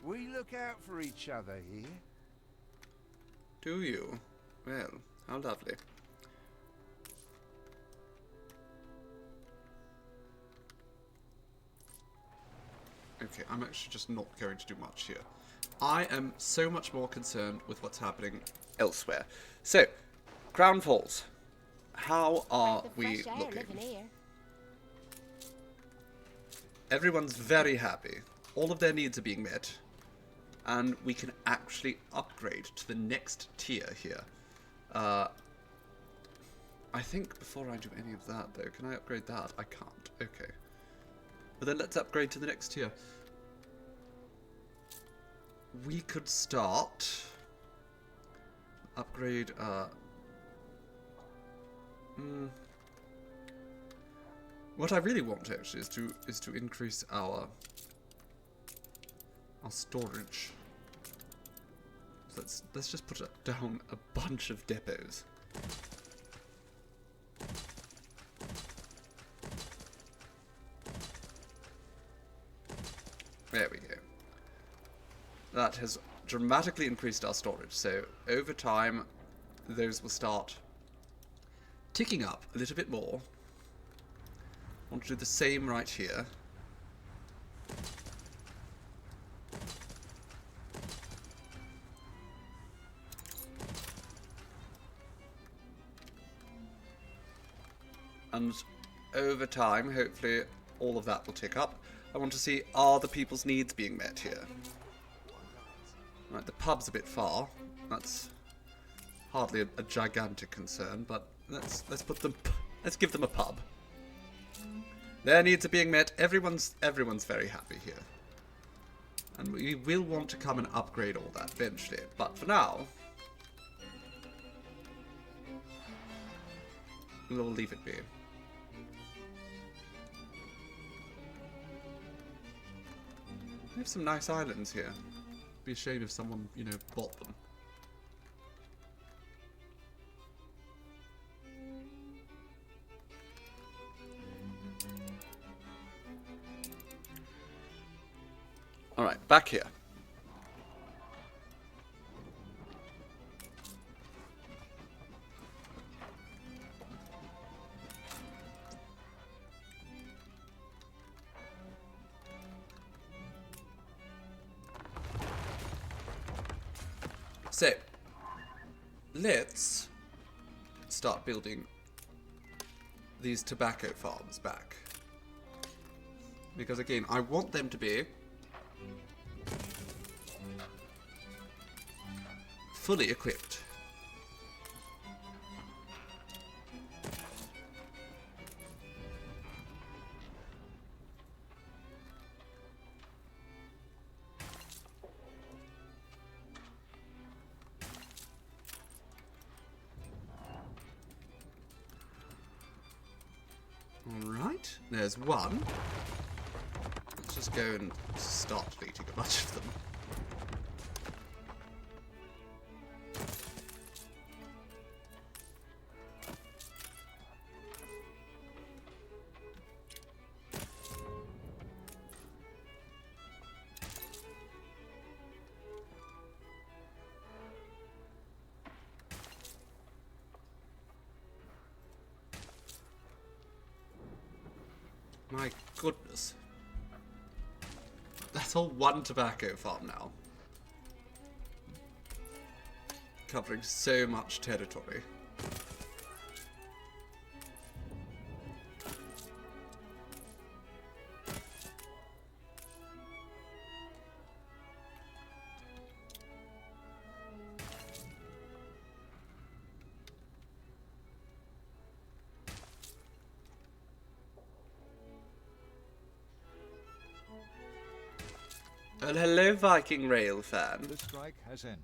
We look out for each other here. Do you? Well, how lovely. Okay, I'm actually just not going to do much here. I am so much more concerned with what's happening elsewhere. So, Crown Falls. How are we looking? Everyone's very happy. All of their needs are being met. And we can actually upgrade to the next tier here. I think before I do any of that, though, can I upgrade that? I can't. Okay. But then let's upgrade to the next tier. We could start... Upgrade, What I really want, actually, is to increase our storage. So let's just put down a bunch of depots. There we go. That has dramatically increased our storage, so over time those will start ticking up a little bit more. I want to do the same right here. And over time, hopefully, all of that will tick up. I want to see, are the people's needs being met here? Right, the pub's a bit far. That's hardly a gigantic concern, but let's give them a pub. Their needs are being met. Everyone's very happy here. And we will want to come and upgrade all that eventually. But for now, we'll leave it be. We have some nice islands here. Be a shame if someone, you know, bought them. Alright, back here. So, let's start building these tobacco farms back. Because again, I want them to be fully equipped. Alright, there's one. Let's just go and start deleting a bunch of them. My goodness. That's all one tobacco farm now. Covering so much territory. Well, hello, Viking Rail fan. The strike has ended.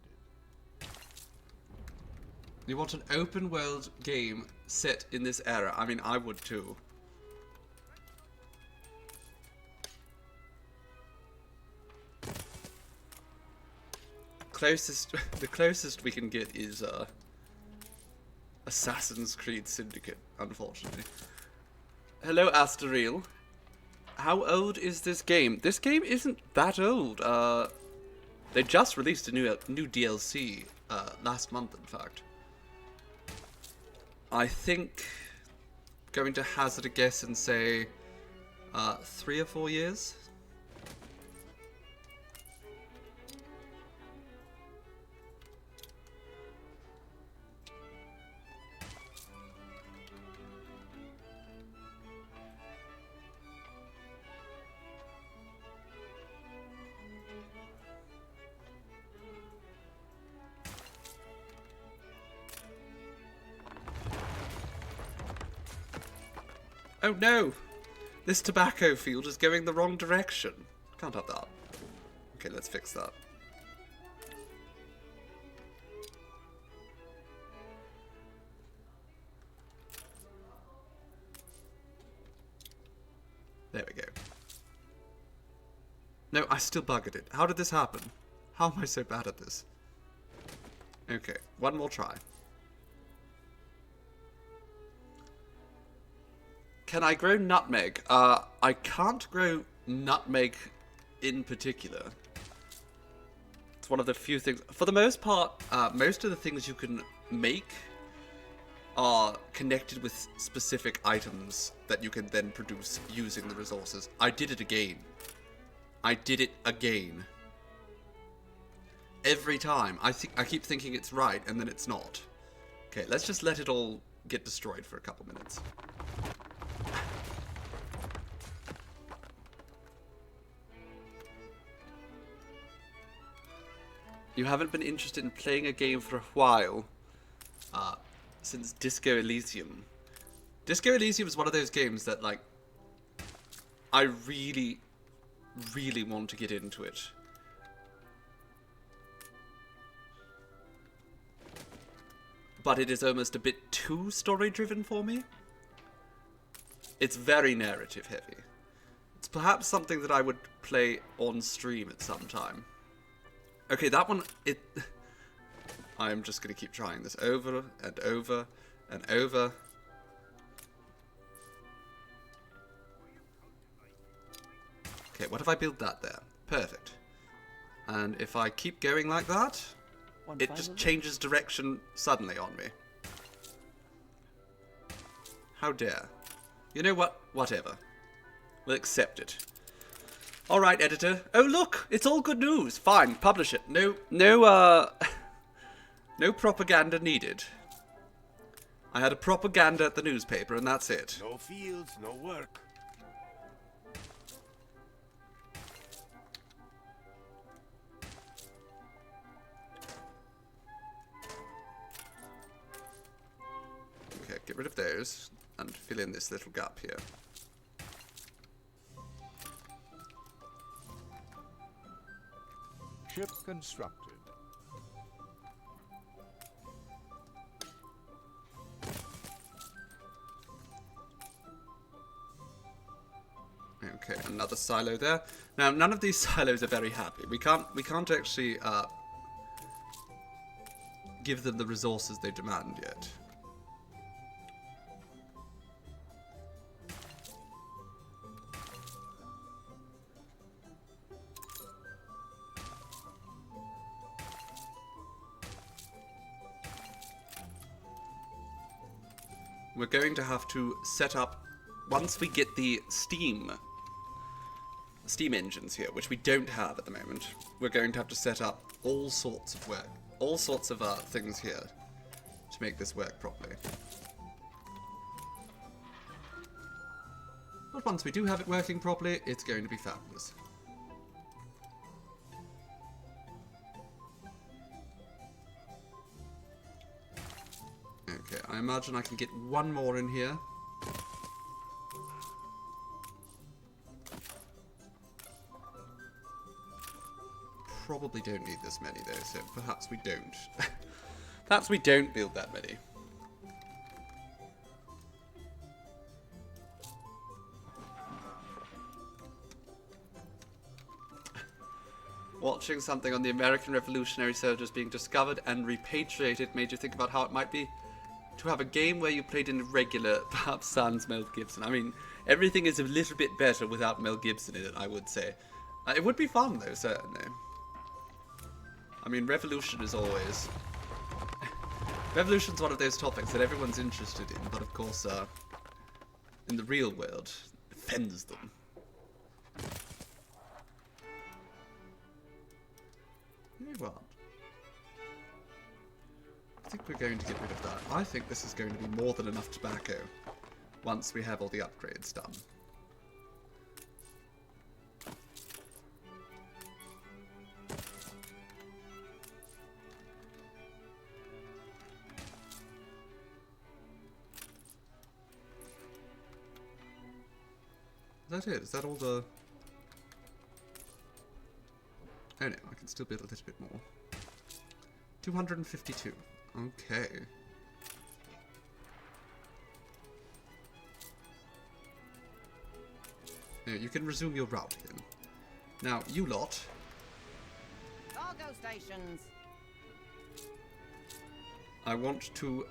You want an open world game set in this era? I mean, I would too. The closest we can get is Assassin's Creed Syndicate, unfortunately. Hello, Asteriel. How old is this game? This game isn't that old. They just released a new DLC last month, in fact. I think going to hazard a guess and say 3 or 4 years. Oh no! This tobacco field is going the wrong direction. Can't have that. Okay, let's fix that. There we go. No, I still buggered it. How did this happen? How am I so bad at this? Okay, one more try. Can I grow nutmeg? I can't grow nutmeg in particular. It's one of the few things. For the most part, most of the things you can make are connected with specific items that you can then produce using the resources. I did it again. I did it again. Every time. I keep thinking it's right, and then it's not. Okay, let's just let it all get destroyed for a couple minutes. You haven't been interested in playing a game for a while, since Disco Elysium. Disco Elysium is one of those games that, like, I really, really want to get into it. But it is almost a bit too story-driven for me. It's very narrative heavy. It's perhaps something that I would play on stream at some time. Okay, that one, I'm just going to keep trying this over and over and over. Okay, what if I build that there? Perfect. And if I keep going like that, it just changes direction suddenly on me. How dare. You know what? Whatever. We'll accept it. Alright, editor. Oh, look! It's all good news. Fine, publish it. No propaganda needed. I had a propaganda at the newspaper, and that's it. No fields, no work. Okay, get rid of those, and fill in this little gap here. Ship constructed. Okay, another silo there. Now, none of these silos are very happy. We can't actually give them the resources they demand yet. We're going to have to set up, once we get the steam engines here, which we don't have at the moment, we're going to have to set up all sorts of work, all sorts of things here to make this work properly. But once we do have it working properly, it's going to be fabulous. Okay, I imagine I can get one more in here. probably don't need this many though, so perhaps we don't. Perhaps we don't build that many. Watching something on the American Revolutionary soldiers being discovered and repatriated made you think about how it might be to have a game where you played in regular, perhaps sans Mel Gibson. I mean, everything is a little bit better without Mel Gibson in it, I would say. It would be fun though, certainly. I mean, Revolution is always... Revolution's one of those topics that everyone's interested in, but of course, in the real world, offends them. What? I think we're going to get rid of that. I think this is going to be more than enough tobacco once we have all the upgrades done. Is that it? Is that all the... Oh no, I can still build a little bit more. 252. Okay. Now, you can resume your route again. Now, you lot. Cargo stations. I want to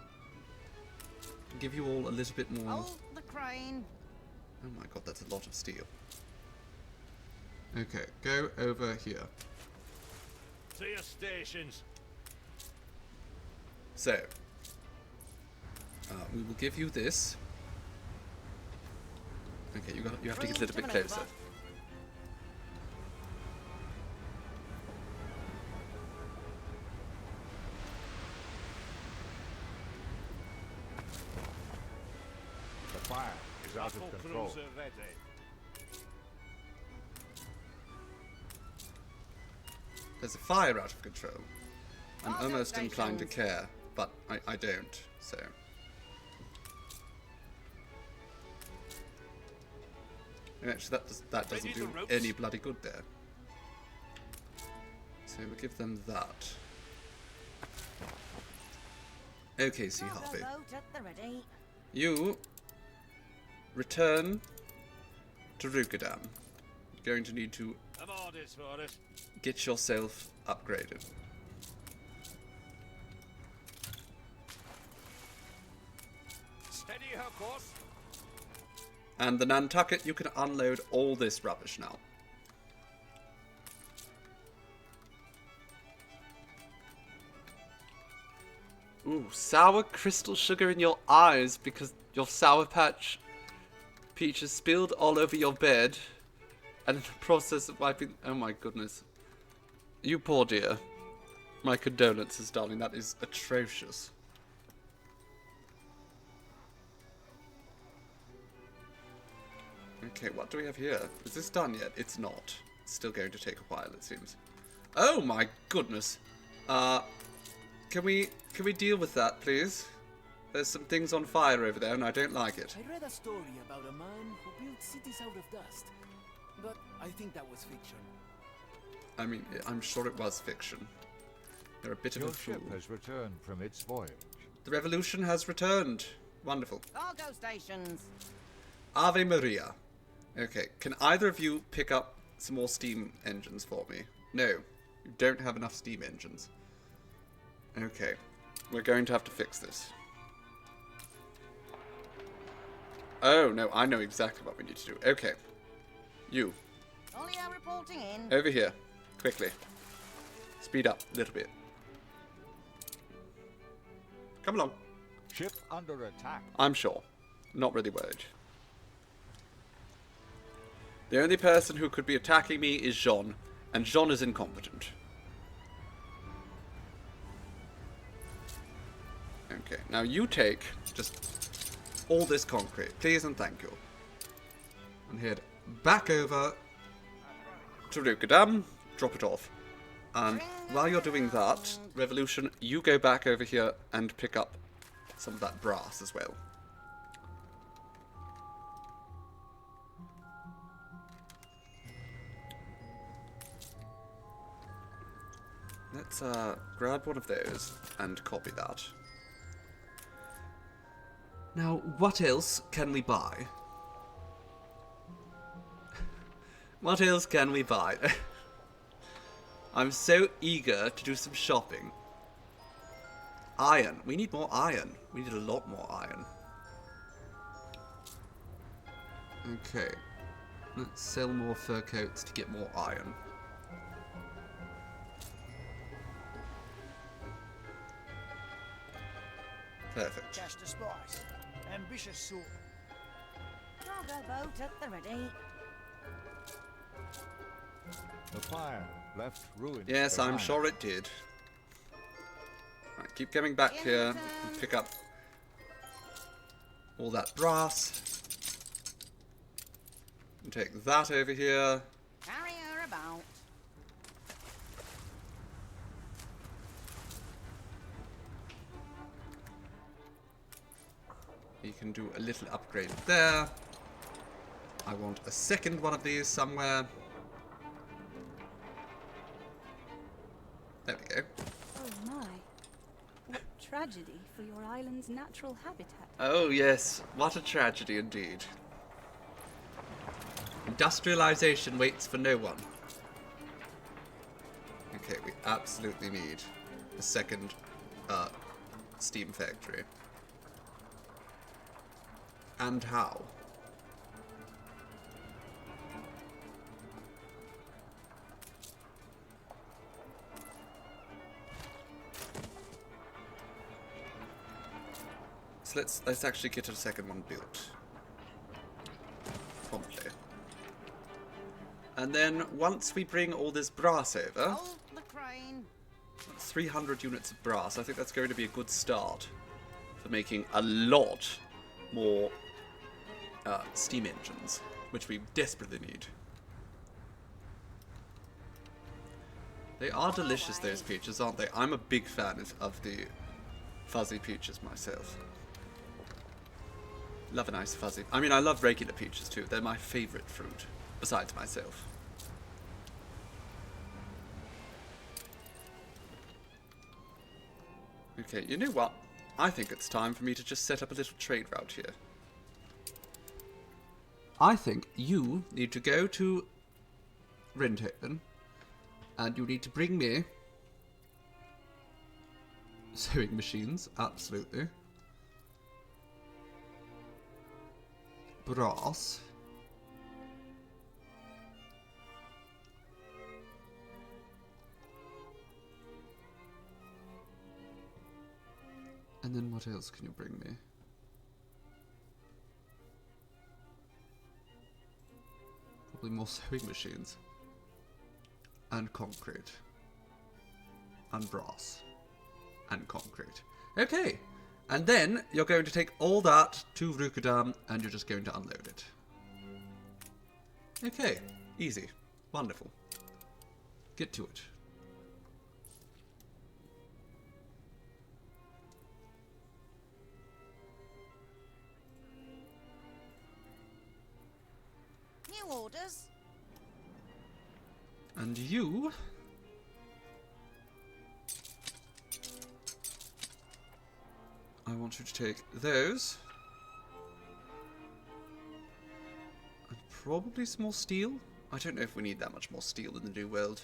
give you all a little bit more... Hold the crane. Oh my god, that's a lot of steel. Okay, go over here. To your stations. So, we will give you this. Okay, you have to get a little bit closer. The fire is out of control. There's a fire out of control. I'm almost inclined to care, but I don't, so... And actually, that doesn't do any bloody good there. So we'll give them that. Okay, Sea Harvey. You return to Rukadam. You're going to need to get yourself upgraded. Steady her course. And the Nantucket, you can unload all this rubbish now. Ooh, sour crystal sugar in your eyes because your Sour Patch Peaches spilled all over your bed. And in the process of wiping... Oh my goodness. You poor dear. My condolences, darling. That is atrocious. Okay, what do we have here? Is this done yet? It's not. It's still going to take a while, it seems. Oh my goodness. Can we deal with that, please? There's some things on fire over there, and I don't like it. I read a story about a man who built cities out of dust, but I think that was fiction. I mean, I'm sure it was fiction. You're a bit of a fool. Your ship has returned from its voyage. The revolution has returned. Wonderful. Cargo stations. Ave Maria. Okay, can either of you pick up some more steam engines for me? No, you don't have enough steam engines. Okay, we're going to have to fix this. Oh, no, I know exactly what we need to do. Okay, you. Olio reporting in. Over here, quickly. Speed up a little bit. Come along. Ship under attack. I'm sure. Not really worried. The only person who could be attacking me is Jean, and Jean is incompetent. Okay, now you take just all this concrete, please and thank you. And head back over to Rukadam, drop it off. And while you're doing that, Revolution, you go back over here and pick up some of that brass as well. Let's grab one of those and copy that. Now, what else can we buy? What else can we buy? I'm so eager to do some shopping. Iron. We need more iron. We need a lot more iron. Okay. Let's sell more fur coats to get more iron. Perfect. Cash to spice. Ambitious sort. Cargo boat at the ready. The fire left ruins. Yes, I'm sure it did. Right, keep coming back here and pick up all that brass. And take that over here. Carry her about. You can do a little upgrade there. I want a second one of these somewhere. There we go. Oh my. What tragedy for your island's natural habitat. Oh yes, what a tragedy indeed. Industrialization waits for no one. Okay, we absolutely need a second steam factory. And how? So let's actually get a second one built. Promptly. And then once we bring all this brass over, Hold the crane. 300 units of brass, I think that's going to be a good start for making a lot more steam engines, which we desperately need. They are delicious, those peaches, aren't they? I'm a big fan of the fuzzy peaches myself. Love a nice fuzzy. I mean, I love regular peaches too. They're my favourite fruit, besides myself. Okay, you know what? I think it's time for me to just set up a little trade route here. I think you need to go to Rindhaven, and you need to bring me sewing machines, absolutely. Brass. And then what else can you bring me? Probably more sewing machines. And concrete. And brass. And concrete. Okay. And then you're going to take all that to Rukadam and you're just going to unload it. Okay. Easy. Wonderful. Get to it. New orders. And you... I want you to take those. And probably some more steel. I don't know if we need that much more steel in the new world.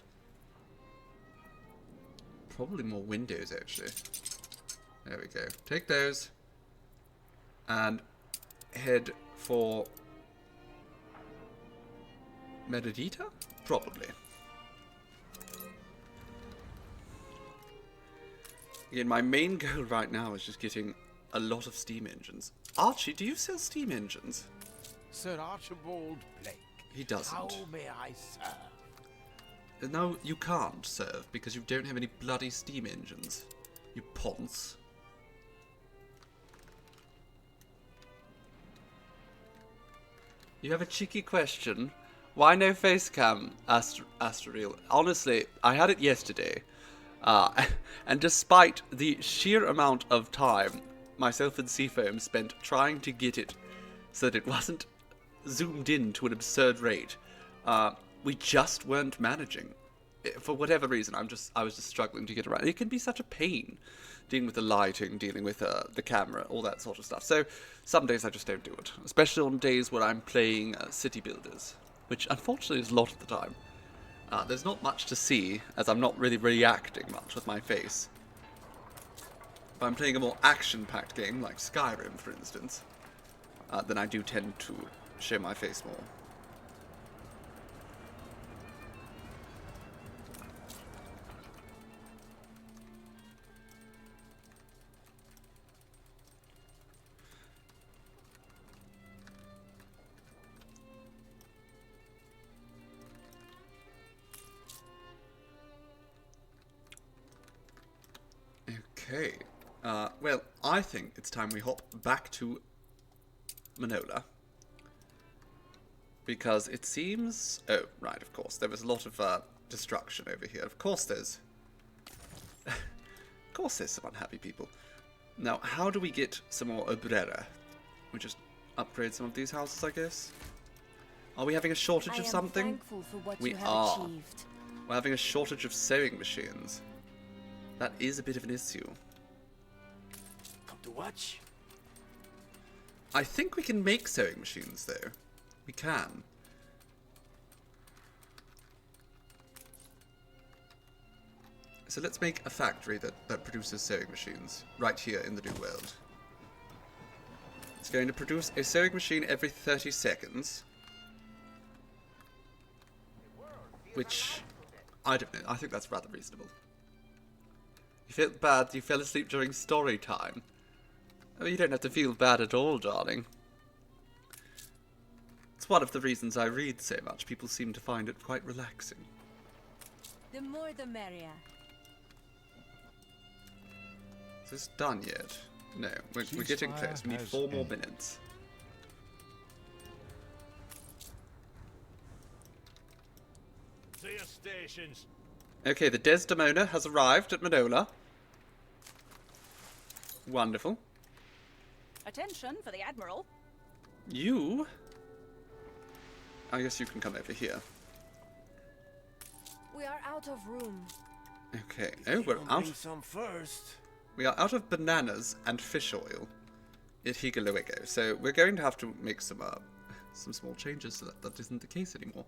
Probably more windows, actually. There we go. Take those. And head for Medidita? Probably. Again, my main goal right now is just getting a lot of steam engines. Archie, do you sell steam engines? Sir Archibald Blake. He doesn't. How may I serve? No, you can't serve because you don't have any bloody steam engines. You ponce. You have a cheeky question. Why no face cam, Astroreal? Honestly, I had it yesterday. And despite the sheer amount of time myself and Seafoam spent trying to get it so that it wasn't zoomed in to an absurd rate, we just weren't managing. for whatever reason, I was just struggling to get around. It can be such a pain dealing with the lighting, dealing with the camera, all that sort of stuff. So some days I just don't do it, especially on days where I'm playing city builders, which unfortunately is a lot of the time. There's not much to see, as I'm not really reacting much with my face. If I'm playing a more action-packed game, like Skyrim, for instance, then I do tend to show my face more. Okay, well, I think it's time we hop back to Manola. Because it seems... Oh, right, of course. There was a lot of destruction over here. Of course there's... of course there's some unhappy people. Now, how do we get some more obrera? We just upgrade some of these houses, I guess? Are we having a shortage of something? Thankful for what We you have are. achieved. We're having a shortage of sewing machines. That is a bit of an issue. Come to watch. I think we can make sewing machines, though. We can. So let's make a factory that produces sewing machines right here in the New World. It's going to produce a sewing machine every 30 seconds. Which, I don't know, I think that's rather reasonable. You felt bad you fell asleep during story time. Oh, you don't have to feel bad at all, darling. It's one of the reasons I read so much. People seem to find it quite relaxing. The more the merrier. Is this done yet? No, we're getting close. We need 4 more minutes. To your stations. Okay, the Desdemona has arrived at Manola. Wonderful. Attention for the Admiral. You? I guess you can come over here. We are out of room. Okay. Oh, we're out. Some first. We are out of bananas and fish oil at Higaloego, so we're going to have to make some small changes so that isn't the case anymore.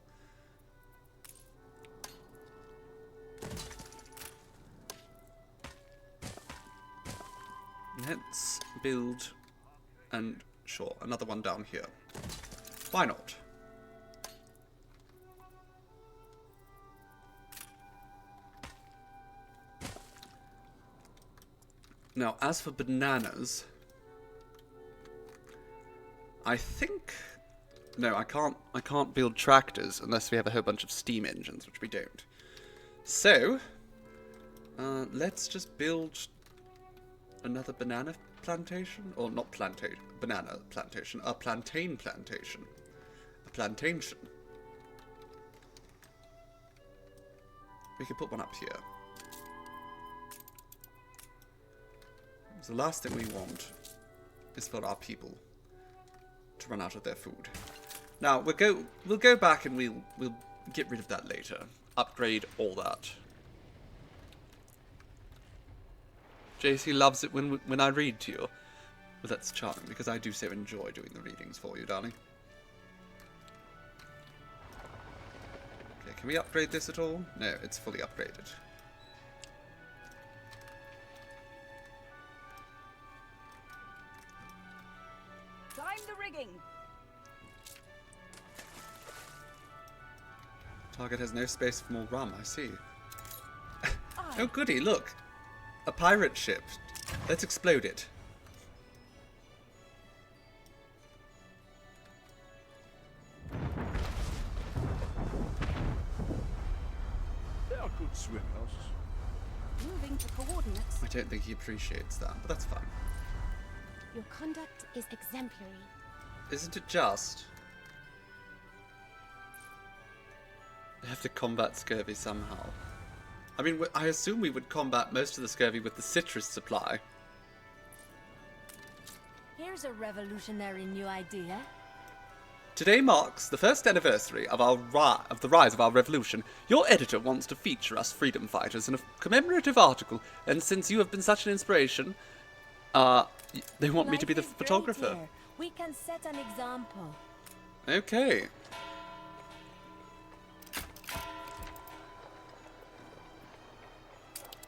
Let's build, and sure, another one down here. Why not? Now, as for bananas, I think... No, I can't build tractors unless we have a whole bunch of steam engines, which we don't. So, let's just build another banana plantation? Or not plantation, banana plantation. A plantain plantation. A plantation. We could put one up here. The last thing we want is for our people to run out of their food. Now we'll go back and we'll get rid of that later. Upgrade all that. JC loves it when I read to you. Well, that's charming because I do so enjoy doing the readings for you, darling. Okay, can we upgrade this at all? No, it's fully upgraded. Climb the rigging. Target has no space for more rum, I see. Oh goody, look! A pirate ship. Let's explode it. They are good swimmers. Moving to coordinates. I don't think he appreciates that, but that's fine. Your conduct is exemplary. Isn't it just? We have to combat scurvy somehow. I mean, I assume we would combat most of the scurvy with the citrus supply. Here's a revolutionary new idea. Today marks the first anniversary of the rise of our revolution. Your editor wants to feature us freedom fighters in a commemorative article, and since you have been such an inspiration, they want me to be the photographer. We can set an example. Okay.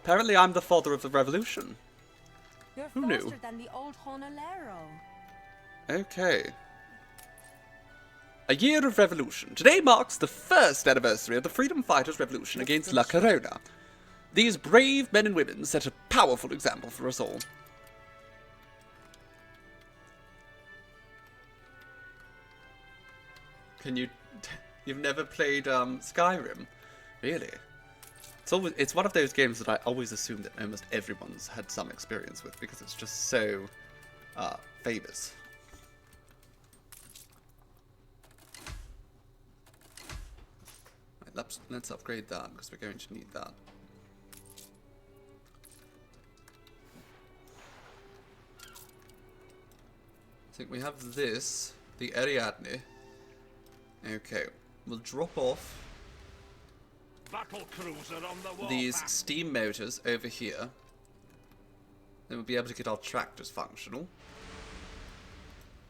Apparently I'm the father of the revolution. You're Who faster knew? than the old Honolero. Okay. A year of revolution. Today marks the first anniversary of the freedom fighters' revolution against La Corona. These brave men and women set a powerful example for us all. You've never played Skyrim? Really? It's one of those games that I always assume that almost everyone's had some experience with because it's just so famous. Right, let's upgrade that because we're going to need that. I think we have this, the Ariadne. Okay, we'll drop off Battle cruiser on the these steam motors over here. Then we'll be able to get our tractors functional.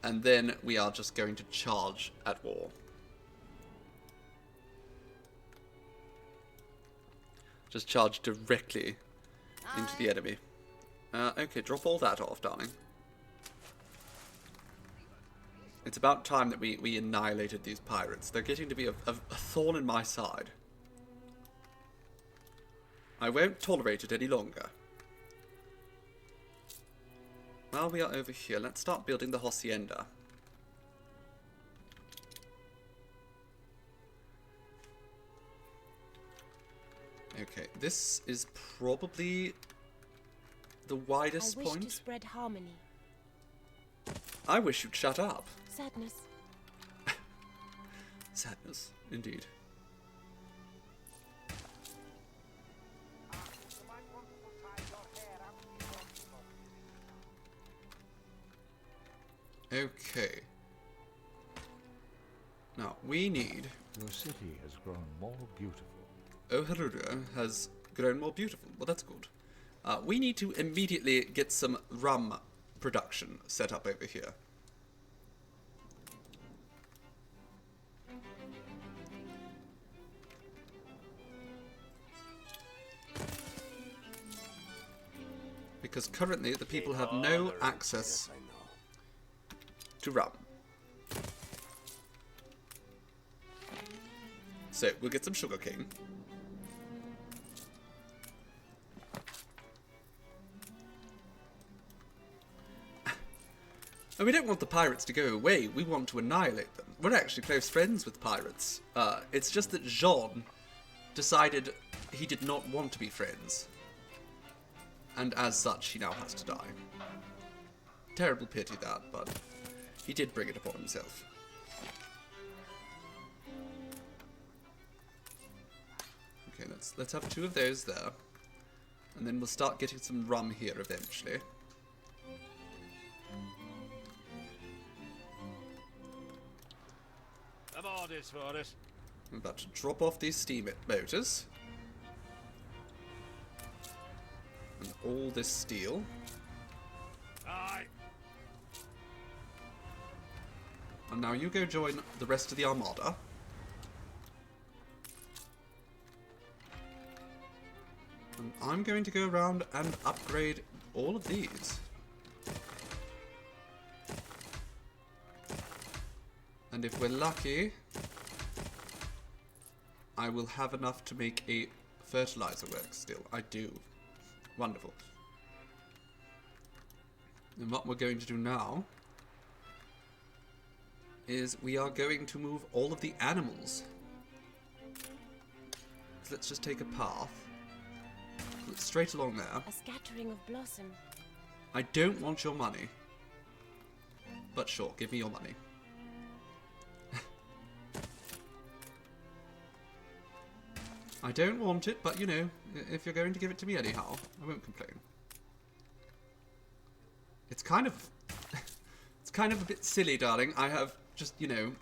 And then we are just going to charge at war. Just charge directly into the enemy. Okay, drop all that off, darling. It's about time that we annihilated these pirates. They're getting to be a thorn in my side. I won't tolerate it any longer. While we are over here, let's start building the hacienda. Okay, this is probably the widest point. I wish to spread harmony. I wish you'd shut up. Sadness. Sadness, indeed. Okay. Now, we need... Your city has grown more beautiful. Oharura has grown more beautiful. Well, that's good. We need to immediately get some rum production set up over here. Because currently the people have no access to rum. So we'll get some sugarcane. And we don't want the pirates to go away, we want to annihilate them. We're actually close friends with pirates. It's just that Jean decided he did not want to be friends. And as such, he now has to die. Terrible pity that, but he did bring it upon himself. Okay, let's have 2 of those there. And then we'll start getting some rum here eventually. Orders for us. I'm about to drop off these steam motors. And all this steel. Aye. And now you go join the rest of the armada. And I'm going to go around and upgrade all of these. And if we're lucky, I will have enough to make a fertilizer work still. I do. Wonderful. And what we're going to do now is we are going to move all of the animals. So let's just take a path. Straight along there. A scattering of blossom. I don't want your money. But sure, give me your money. I don't want it, but you know, if you're going to give it to me anyhow, I won't complain. It's kind of... it's kind of a bit silly, darling. I have just, you know,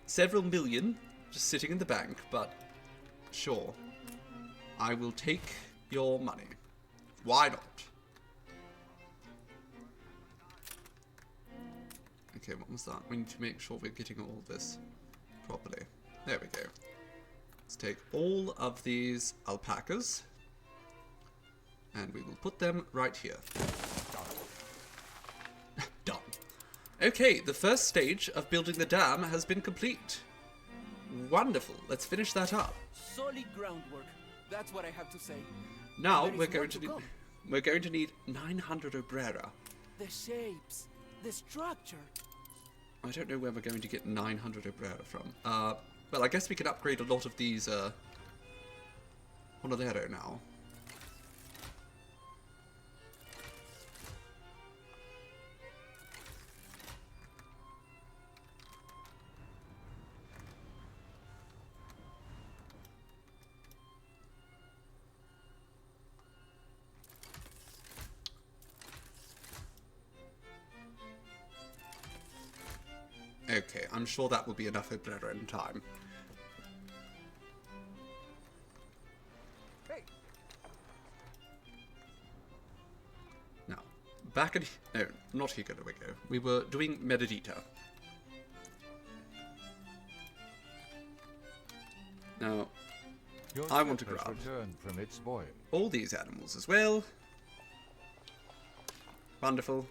several million just sitting in the bank, but sure. I will take your money. Why not? Okay, what was that? We need to make sure we're getting all this properly. There we go. Let's take all of these alpacas and we will put them right here. Done. Okay, the first stage of building the dam has been complete. Wonderful. Let's finish that up. Solid groundwork. That's what I have to say. Now There we're is going more to to come. we're going to need 900 obrera. The shapes, the structure. I don't know where we're going to get 900 obrera from. Well, I guess we can upgrade a lot of these Honolero now. Okay, I'm sure that will be enough obrera in time. Now, back at... No, not Higurawigo. We were doing Medidita. Now, I want to grab from its voyage. all these animals as well. Wonderful.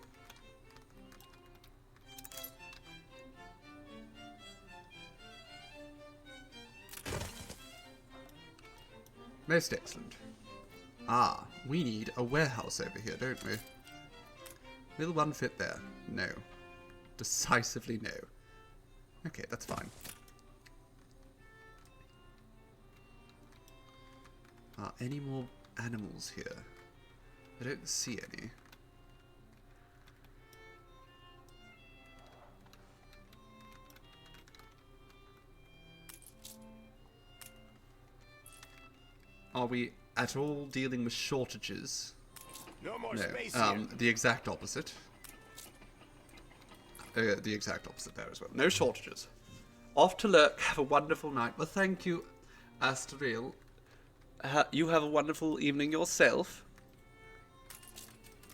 Most excellent. Ah, we need a warehouse over here, don't we? Will one fit there? No. Decisively no. Okay, that's fine. Any more animals here? I don't see any. Are we at all dealing with shortages? No more No. space here. The exact opposite. The exact opposite there as well. No shortages. Off to lurk. Have a wonderful night. Well, thank you, Asteriel. You have a wonderful evening yourself.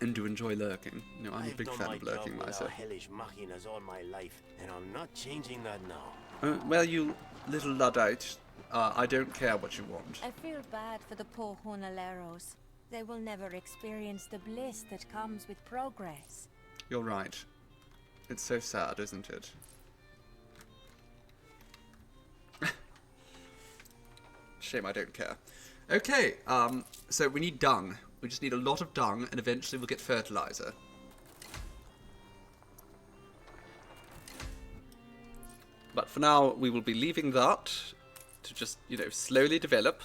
And do enjoy lurking. You know, I'm a big fan of lurking myself. Hellish machinas all my life, and I'm not changing that now. Well, you little Luddite, I don't care what you want. I feel bad for the poor Honoleros. They will never experience the bliss that comes with progress. You're right. It's so sad, isn't it? Shame I don't care. Okay, so we need dung. We just need a lot of dung, and eventually we'll get fertilizer. But for now, we will be leaving that to just, you know, slowly develop.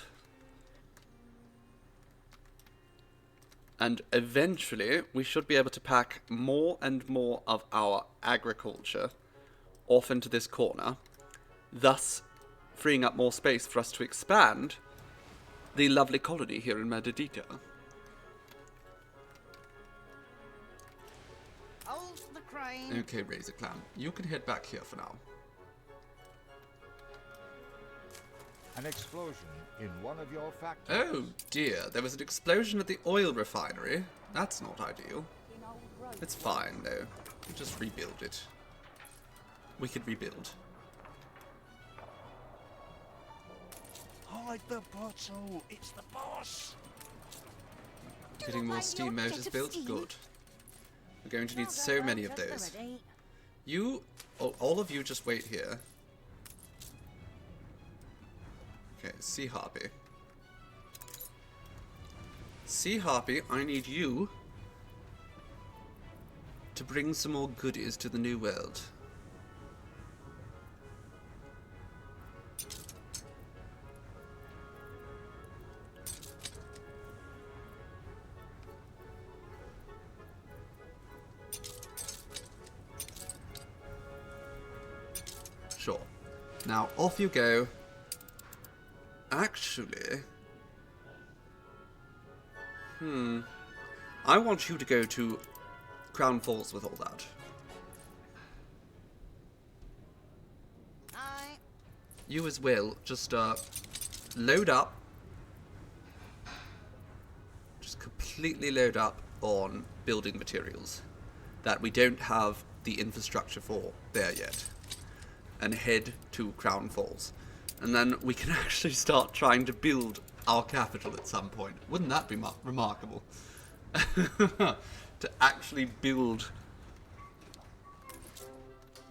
And eventually, we should be able to pack more and more of our agriculture off into this corner, thus freeing up more space for us to expand the lovely colony here in Medidita. Hold the crane. Okay, Razor Clan, you can head back here for now. An explosion in one of your factories. Oh dear, there was an explosion at the oil refinery. That's not ideal. It's fine though. We'll just rebuild it. We could rebuild. Hide the bottle. It's the boss. Getting more steam motors built? Good. We're going to need so many of those. You, all of you just wait here. Okay, Sea Harpy. Sea Harpy, I need you to bring some more goodies to the New World. Sure. Now, off you go. Actually... I want you to go to Crown Falls with all that. Aye. you as well, just load up. Just completely load up on building materials that we don't have the infrastructure for there yet. And head to Crown Falls. And then we can actually start trying to build our capital at some point. Wouldn't that be remarkable? To actually build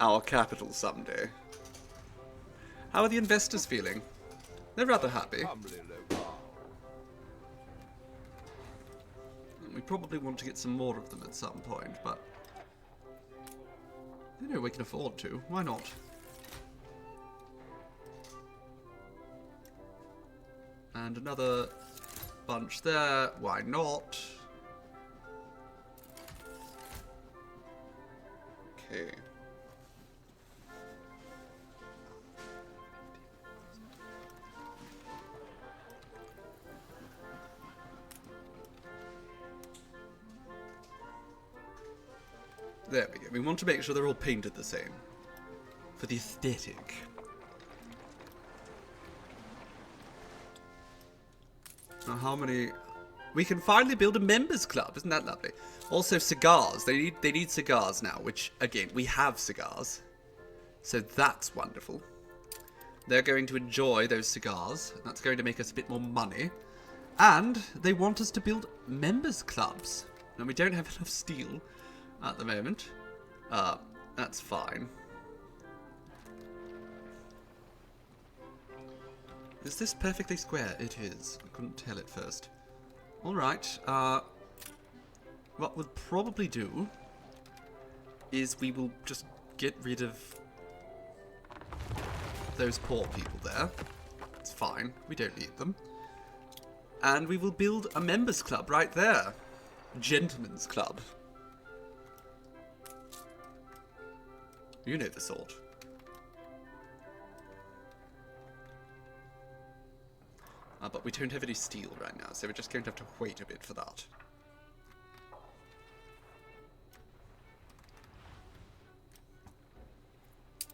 our capital someday. How are the investors feeling? They're rather happy. We probably want to get some more of them at some point, but you know, we can afford to. Why not? And another bunch there. Why not? Okay. There we go. We want to make sure they're all painted the same. For the aesthetic. Now how many... We can finally build a members club. Isn't that lovely? Also cigars. They need cigars now, which, again, we have cigars. So that's wonderful. They're going to enjoy those cigars. That's going to make us a bit more money. And they want us to build members clubs. And we don't have enough steel at the moment. That's fine. Is this perfectly square? It is. I couldn't tell at first. Alright, what we'll probably do is we will just get rid of those poor people there. It's fine. We don't need them. And we will build a members club right there. Gentlemen's club. You know the sort. But we don't have any steel right now, so we're just going to have to wait a bit for that.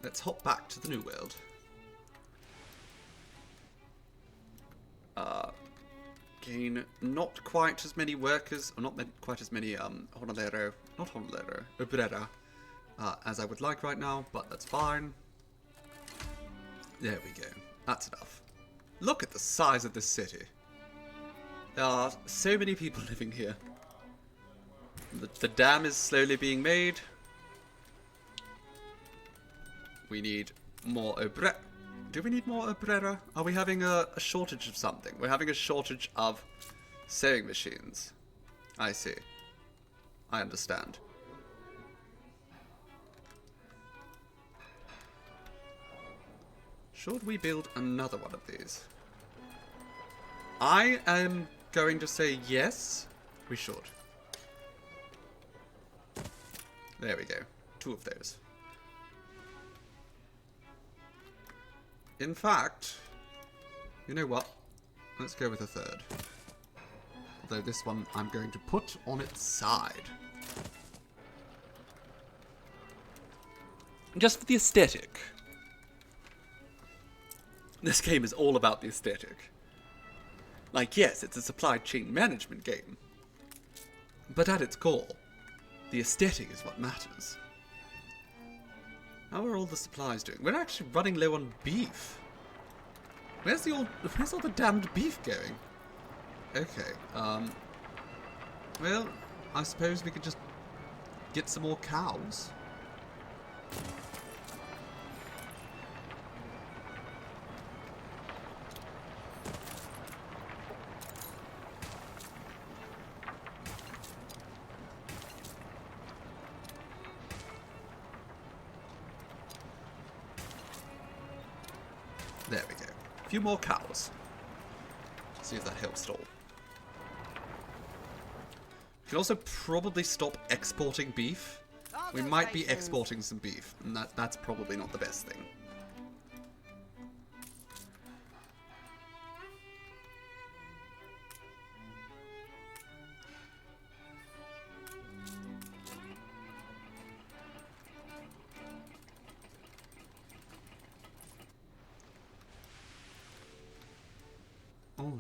Let's hop back to the New World. Gain not quite as many workers, or not quite as many obrera, as I would like right now, but that's fine. There we go. That's enough. Look at the size of this city. There are so many people living here. The dam is slowly being made. We need more obrera. Do we need more obrera? Are we having a shortage of something? We're having a shortage of sewing machines. I see. I understand. Should we build another one of these? I am going to say yes. We should. There we go. 2 of those. In fact, you know what? Let's go with a 3rd. Although this one I'm going to put on its side. Just for the aesthetic. This game is all about the aesthetic. Like, yes, it's a supply chain management game. But at its core, the aesthetic is what matters. How are all the supplies doing? We're actually running low on beef. Where's all the damned beef going? Okay, well, I suppose we could just get some more cows. There we go. A few more cows. See if that helps at all. We can also probably stop exporting beef. We might be exporting some beef, and that's probably not the best thing.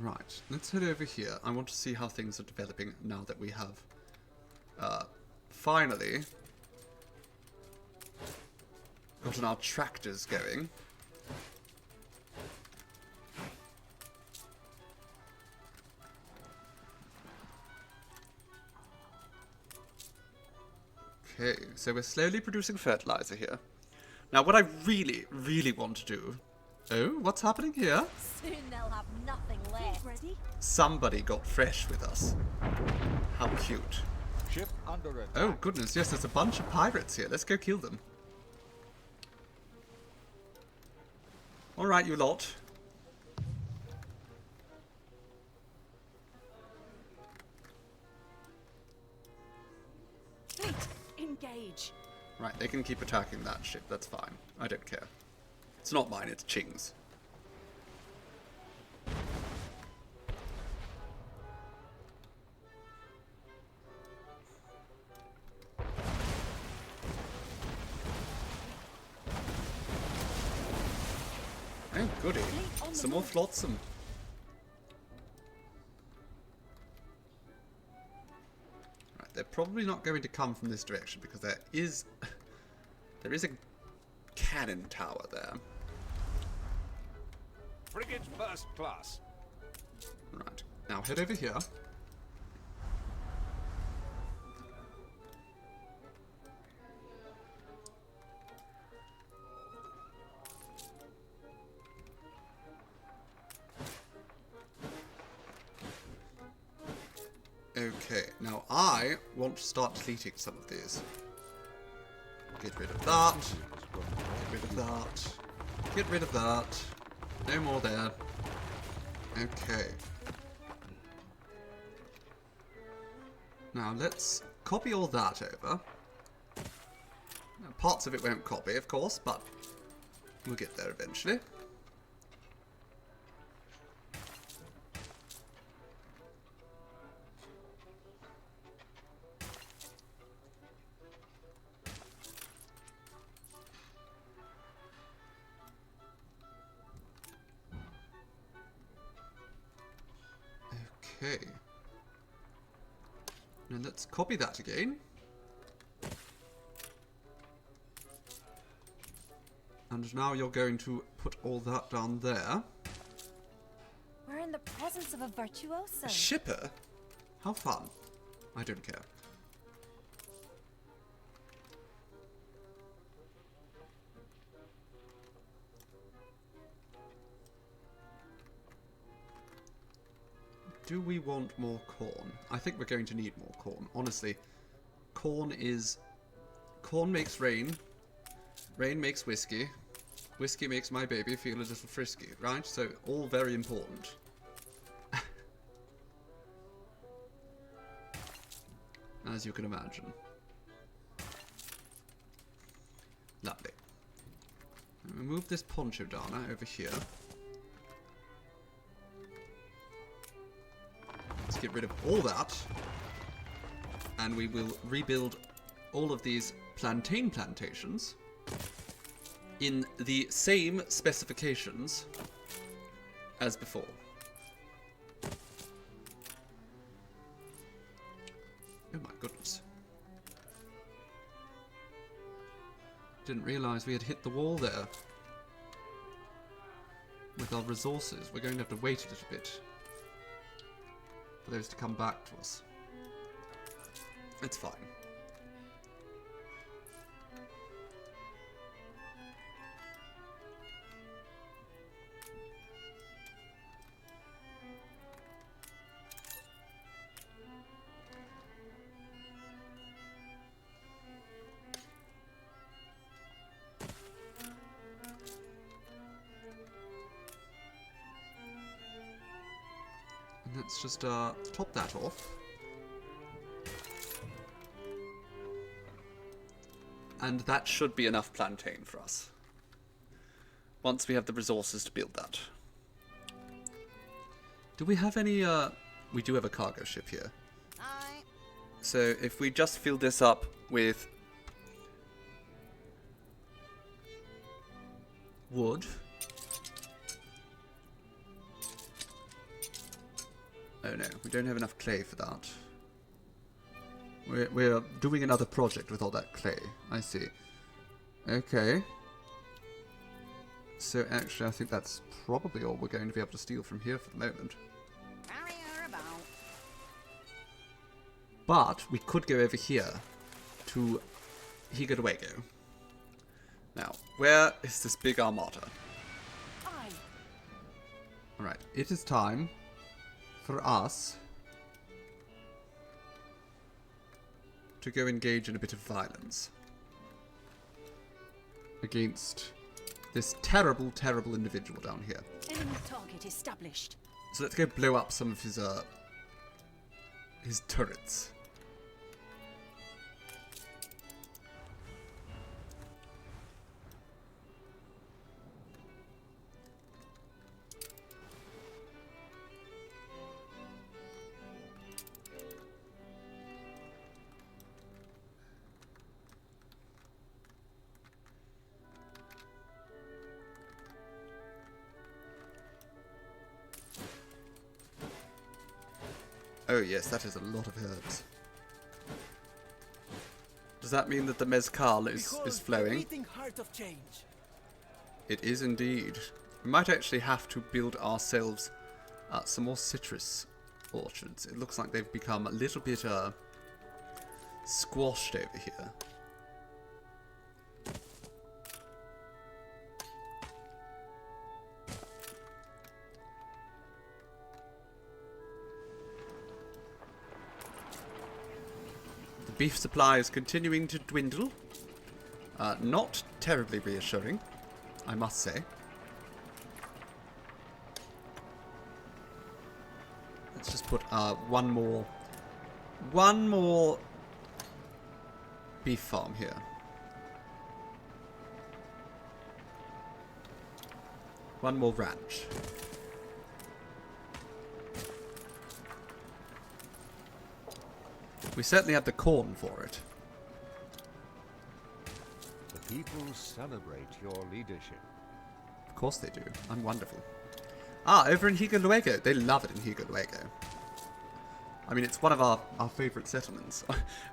Right, let's head over here. I want to see how things are developing now that we have finally gotten our tractors going. Okay, so we're slowly producing fertilizer here. Now what I really, really want to do... Oh, what's happening here? Soon they'll have nothing left. Ready? Somebody got fresh with us. How cute. Ship under attack. Oh goodness, yes, there's a bunch of pirates here. Let's go kill them. Alright, you lot. Wait, engage. Right, they can keep attacking that ship. That's fine. I don't care. It's not mine, it's Ching's. Oh, goody. Some more flotsam. Right, they're probably not going to come from this direction because there is a cannon tower there. Frigate first class. Right, now head over here. Okay, now I want to start deleting some of these. Get rid of that. Get rid of that. Get rid of that. No more there. Okay. Now let's copy all that over. Now, parts of it won't copy, of course, but we'll get there eventually. Okay. Now let's copy that again. And now you're going to put all that down there. We're in the presence of a virtuoso. A shipper? How fun. I don't care. Do we want more corn? I think we're going to need more corn. Honestly, corn makes rain. Rain makes whiskey. Whiskey makes my baby feel a little frisky, right? So, all very important. As you can imagine. Lovely. We'll move this poncho dana over here. Let's get rid of all that. And we will rebuild all of these plantain plantations in the same specifications as before. Oh my goodness. Didn't realise we had hit the wall there. With our resources, we're going to have to wait a little bit for those to come back to us. It's fine. Let's just top that off. And that should be enough plantain for us. Once we have the resources to build that. Do we have any, we do have a cargo ship here. Aye. So if we just fill this up with wood. Oh no, we don't have enough clay for that. We're doing another project with all that clay. I see. Okay. So actually, I think that's probably all we're going to be able to steal from here for the moment. Carry her about. But we could go over here to Higueruego. Now, where is this big armada? Alright, it is time for us to go engage in a bit of violence against this terrible, terrible individual down here. Enemy target established. So let's go blow up some of his turrets. Oh yes, that is a lot of herbs. Does that mean that the mezcal is flowing? Heart of change. It is indeed. We might actually have to build ourselves some more citrus orchards. It looks like they've become a little bit squashed over here. Beef supply is continuing to dwindle. Not terribly reassuring, I must say. Let's just put one more beef farm here. One more ranch. We certainly have the corn for it. The people celebrate your leadership. Of course they do. I'm wonderful. Ah, over in Higueruego. They love it in Higueruego. I mean, it's one of our favourite settlements.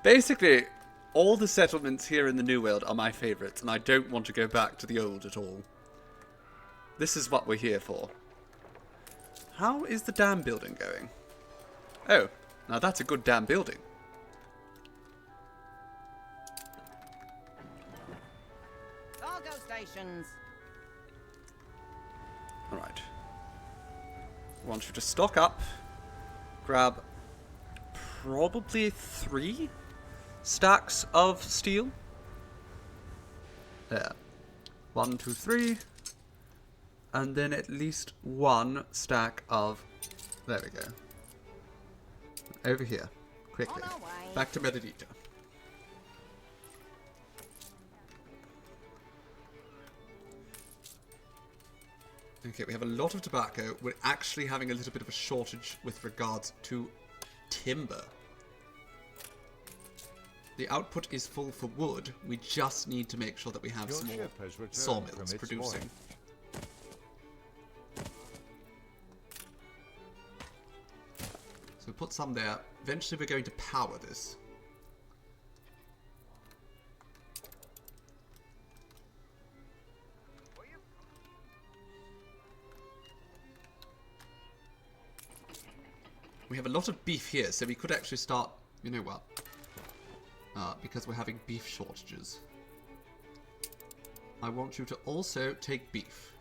Basically, all the settlements here in the New World are my favourites, and I don't want to go back to the old at all. This is what we're here for. How is the dam building going? Oh, now that's a good dam building. Cargo stations. Alright. I want you to stock up. Grab probably 3 stacks of steel. There. 1, 2, 3. And then at least 1 stack of... There we go. Over here. Quickly. Back to Medellita. Okay, we have a lot of tobacco. We're actually having a little bit of a shortage with regards to timber. The output is full for wood. We just need to make sure that we have some more sawmills producing. So we put some there. Eventually we're going to power this. We have a lot of beef here, so we could actually start, you know what, because we're having beef shortages. I want you to also take beef.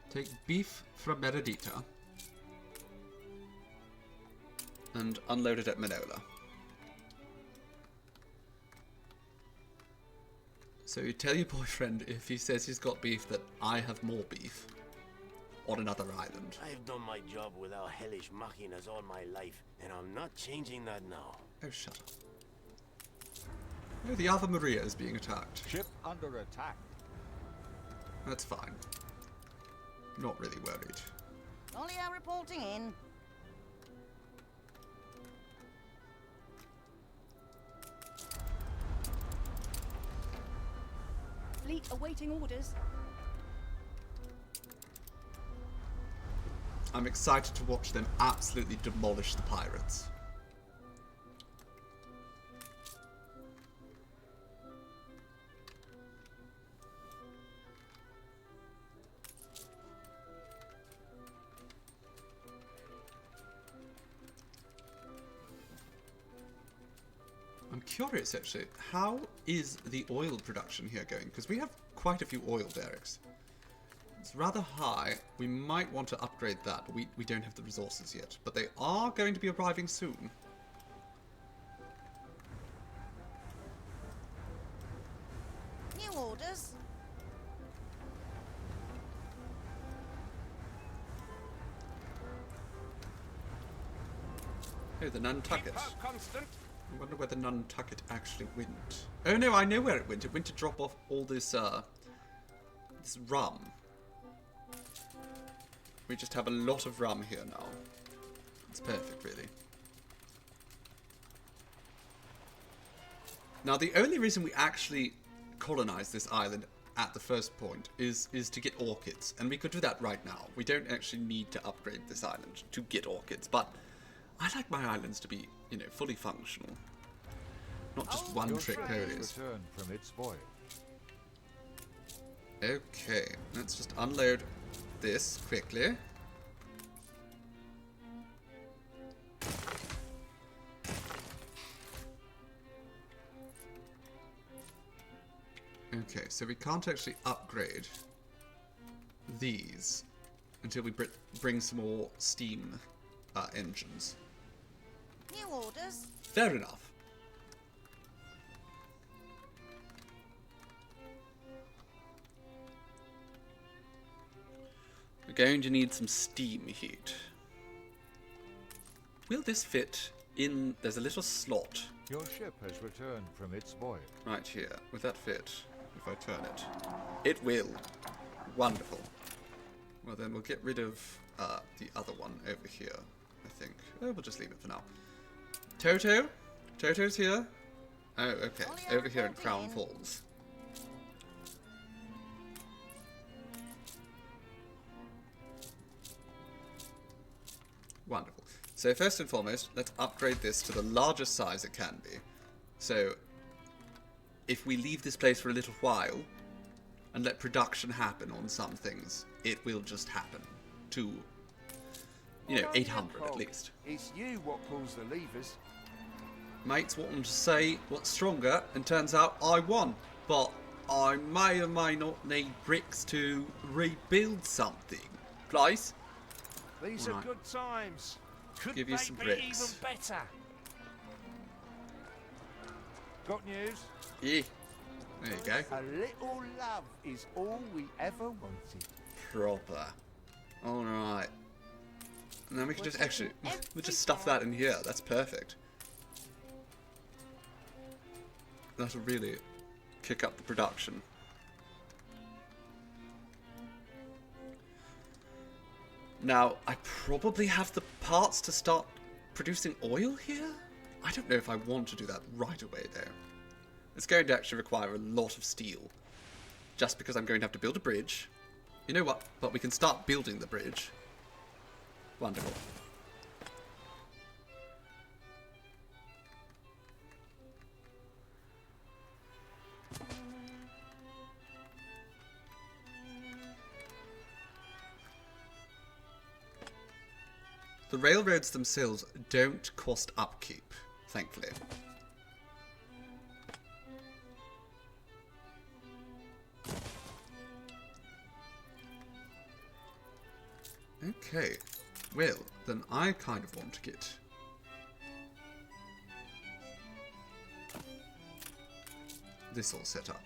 Take beef from Meredita and unload it at Manola. So you tell your boyfriend if he says he's got beef that I have more beef. On another island. I've done my job without hellish machinas all my life, and I'm not changing that now. Oh, shut up. Oh, the Ave Maria is being attacked. Ship under attack. That's fine. Not really worried. Olio reporting in. Fleet awaiting orders. I'm excited to watch them absolutely demolish the pirates. I'm curious, actually, how is the oil production here going? Because we have quite a few oil derricks. It's rather high. We might want to upgrade that, but we don't have the resources yet. But they are going to be arriving soon. New orders. Oh, the Nantucket. Constant. I wonder where the Nantucket actually went. Oh no, I know where it went. It went to drop off all this, this rum. We just have a lot of rum here now. It's perfect, really. Now, the only reason we actually colonized this island at the first point is to get orchids. And we could do that right now. We don't actually need to upgrade this island to get orchids, but I like my islands to be, you know, fully functional. Not just one-trick ponies. From its voyage. Okay, let's just unload this quickly. Okay, so we can't actually upgrade these until we bring some more steam engines. New orders. Fair enough. We're going to need some steam heat. Will this fit in? There's a little slot. Your ship has returned from its voyage. Right here. Would that fit if I turn it? It will. Wonderful. Well, then we'll get rid of the other one over here, I think. Oh, we'll just leave it for now. Toto? Toto's here? Oh, okay. Over here in Crown Falls. Wonderful. So first and foremost, let's upgrade this to the largest size it can be. So if we leave this place for a little while and let production happen on some things, it will just happen to, you know, 800 at least. It's you what pulls the levers. Mates want them to say what's stronger, and turns out I won. But I may or may not need bricks to rebuild something. Place? These are good times. Could give you they some be bricks. even better? Got news? Yeah. There you go. A little love is all we ever wanted. Proper. Alright. And then we can just actually, we'll just stuff that in here. That's perfect. That'll really kick up the production. Now, I probably have the parts to start producing oil here? I don't know if I want to do that right away, though. It's going to actually require a lot of steel. Just because I'm going to have to build a bridge. You know what? But we can start building the bridge. Wonderful. The railroads themselves don't cost upkeep, thankfully. Okay, well, then I kind of want to get this all set up.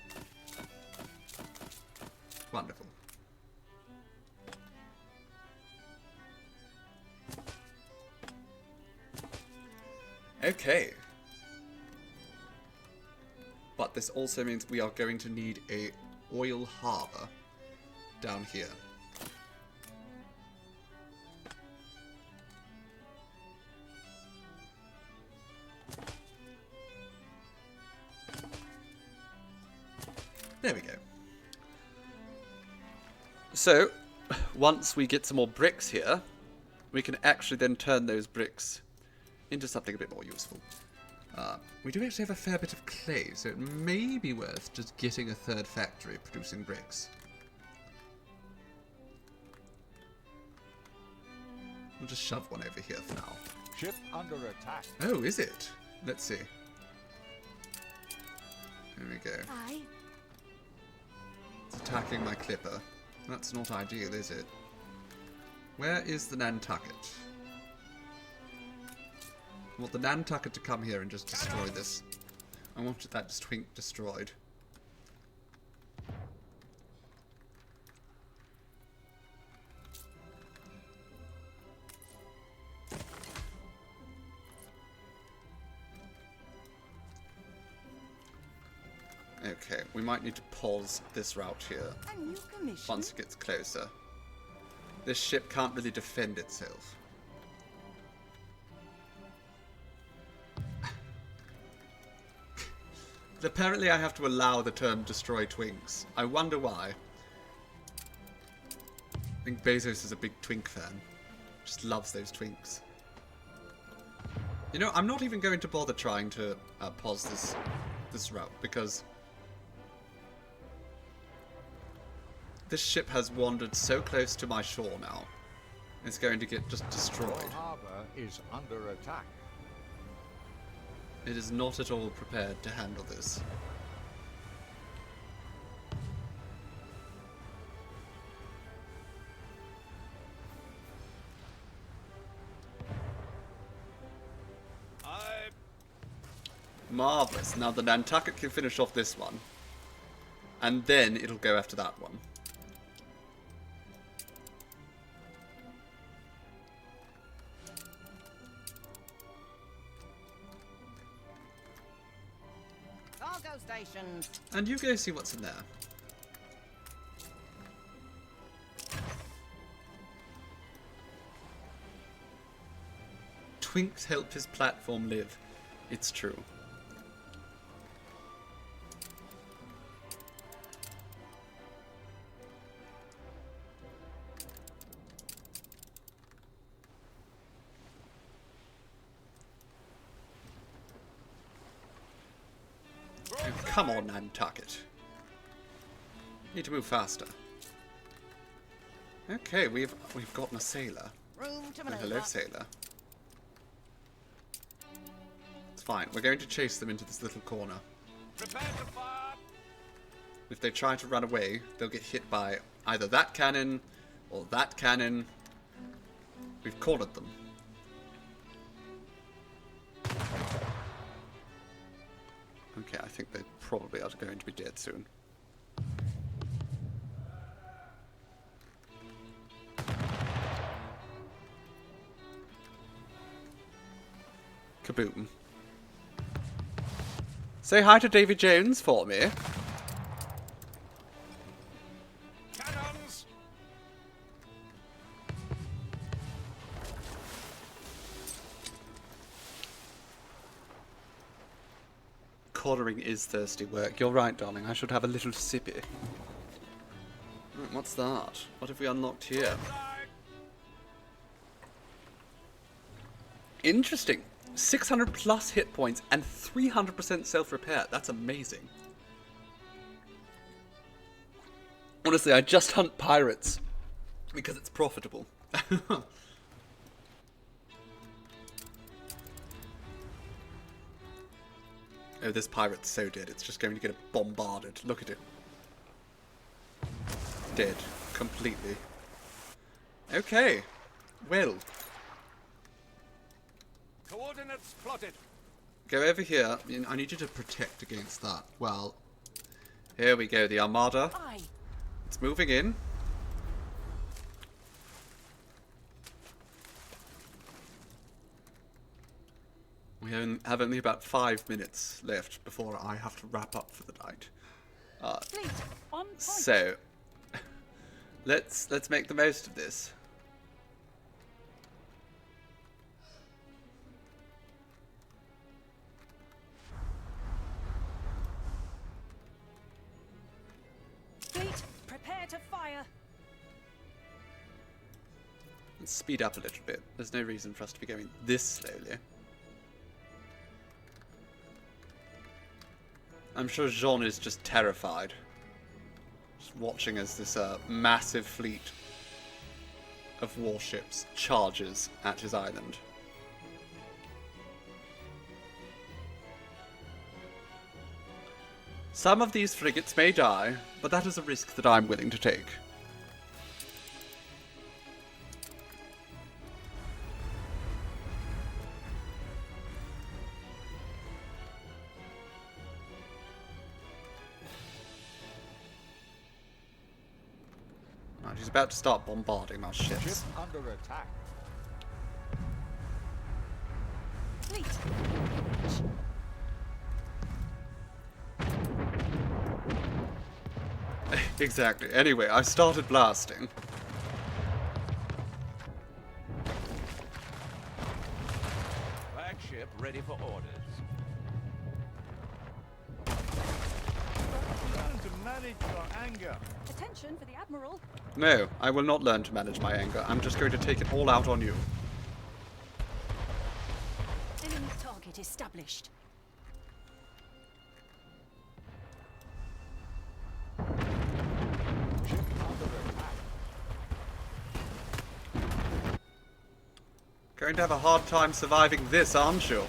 Wonderful. Okay. But this also means we are going to need a oil harbour down here. There we go. So, once we get some more bricks here, we can actually then turn those bricks into something a bit more useful. We do actually have a fair bit of clay, so it may be worth just getting a third factory producing bricks. We'll just shove one over here for now. Ship under attack. Oh, is it? Let's see. There we go. Aye. It's attacking my clipper. That's not ideal, is it? Where is the Nantucket? I want the Nantucket to come here and just destroy this. I want that twink destroyed. Okay, we might need to pause this route here A new commission? once it gets closer. This ship can't really defend itself. Apparently I have to allow the term destroy twinks. I wonder why. I think Bezos is a big twink fan. Just loves those twinks. You know, I'm not even going to bother trying to pause this route, because this ship has wandered so close to my shore now. It's going to get just destroyed. Your harbor is under attack. It is not at all prepared to handle this. Marvellous. Now the Nantucket can finish off this one. And then it'll go after that one. Cargo stations. And you go see what's in there. Twinks help his platform live. It's true. Oh, come on, Nantucket. Need to move faster. Okay, we've gotten a sailor. Room to Oh, maneuver. hello, sailor. It's fine. We're going to chase them into this little corner. Prepare to fire! If they try to run away, they'll get hit by either that cannon or that cannon. We've cornered them. Okay, I think they probably are going to be dead soon. Kaboom. Say hi to Davy Jones for me. Cannons! Cornering is thirsty work. You're right, darling. I should have a little sippy. What's that? What have we unlocked here? Interesting. 600 plus hit points and 300% self-repair. That's amazing. Honestly, I just hunt pirates because it's profitable. Oh, this pirate's so dead. It's just going to get bombarded. Look at it. Dead. Completely. Okay. Well. Coordinates plotted. Go over here. I need you to protect against that. Well, here we go. The Armada. Aye. It's moving in. We have only about 5 minutes left before I have to wrap up for the night. Fleet, on point. So, let's make the most of this. Fleet, prepare to fire. Let's speed up a little bit. There's no reason for us to be going this slowly. I'm sure Jean is just terrified. Just watching as this massive fleet of warships charges at his island. Some of these frigates may die, but that is a risk that I'm willing to take. Right, he's about to start bombarding our ships. Ship under attack. Fleet. Exactly. Anyway, I started blasting. Flagship ready for orders. Learn to manage your anger. Attention for the Admiral. No, I will not learn to manage my anger. I'm just going to take it all out on you. Enemy target established. Ship under attack. Going to have a hard time surviving this, aren't you?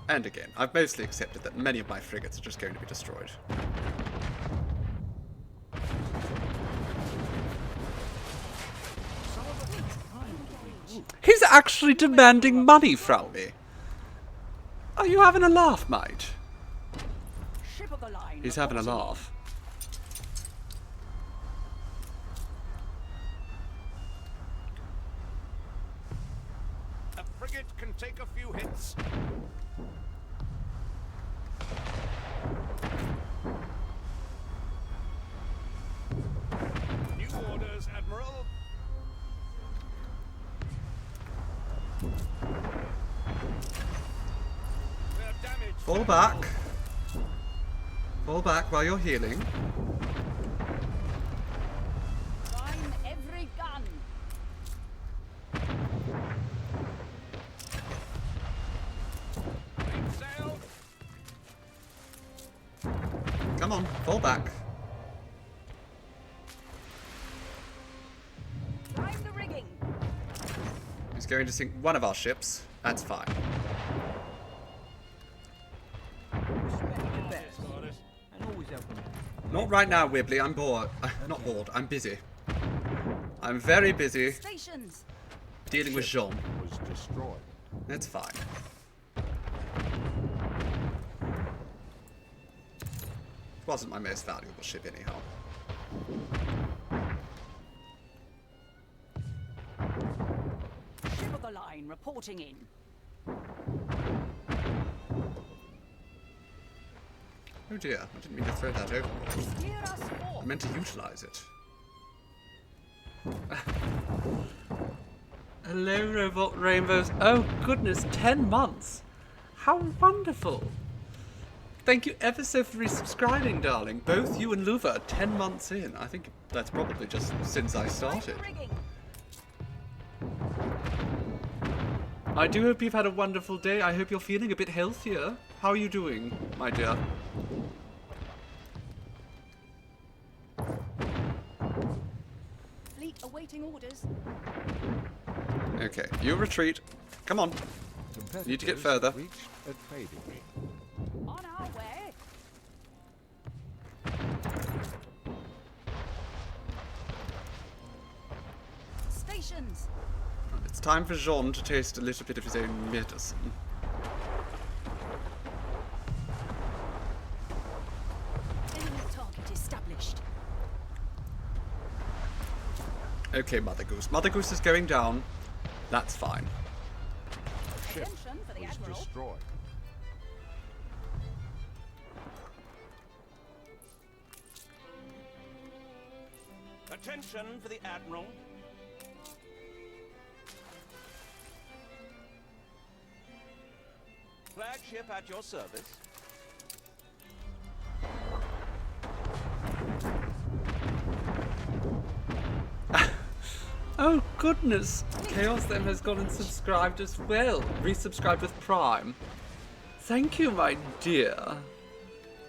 And again, I've mostly accepted that many of my frigates are just going to be destroyed. He's actually demanding money from me. Are you having a laugh, mate? Ship of the line. He's having a laugh. A frigate can take a few hits. New orders, Admiral. They're damaged. Fall back. Fall back while you're healing. Prime every gun. Make sail. Come on, fall back. Prime the rigging. He's going to sink one of our ships. That's fine. Not right now, Wibbly. I'm bored. Not bored. I'm busy. I'm very busy Stations. dealing with Jean. Was destroyed. It's fine. Wasn't my most valuable ship anyhow. Ship of the line reporting in. Oh dear, I didn't mean to throw that overboard. Steer us I forth. meant to utilize it. Hello, Robot Rainbows. Oh goodness, 10 months. How wonderful. Thank you ever so for resubscribing, darling. Both you and Luva are 10 months in. I think that's probably just since I started. I do hope you've had a wonderful day. I hope you're feeling a bit healthier. How are you doing, my dear? Fleet awaiting orders. Okay, you retreat. Come on. Need to get further. Reached a trading ring. On our way. Stations. It's time for Jean to taste a little bit of his own medicine. Enemy target established. Okay, Mother Goose. Mother Goose is going down. That's fine. Ship Attention for the was Admiral. destroyed. Attention for the Admiral. Flagship at your service. Oh goodness, Chaos then has gone and subscribed as well. Resubscribed with Prime. Thank you, my dear.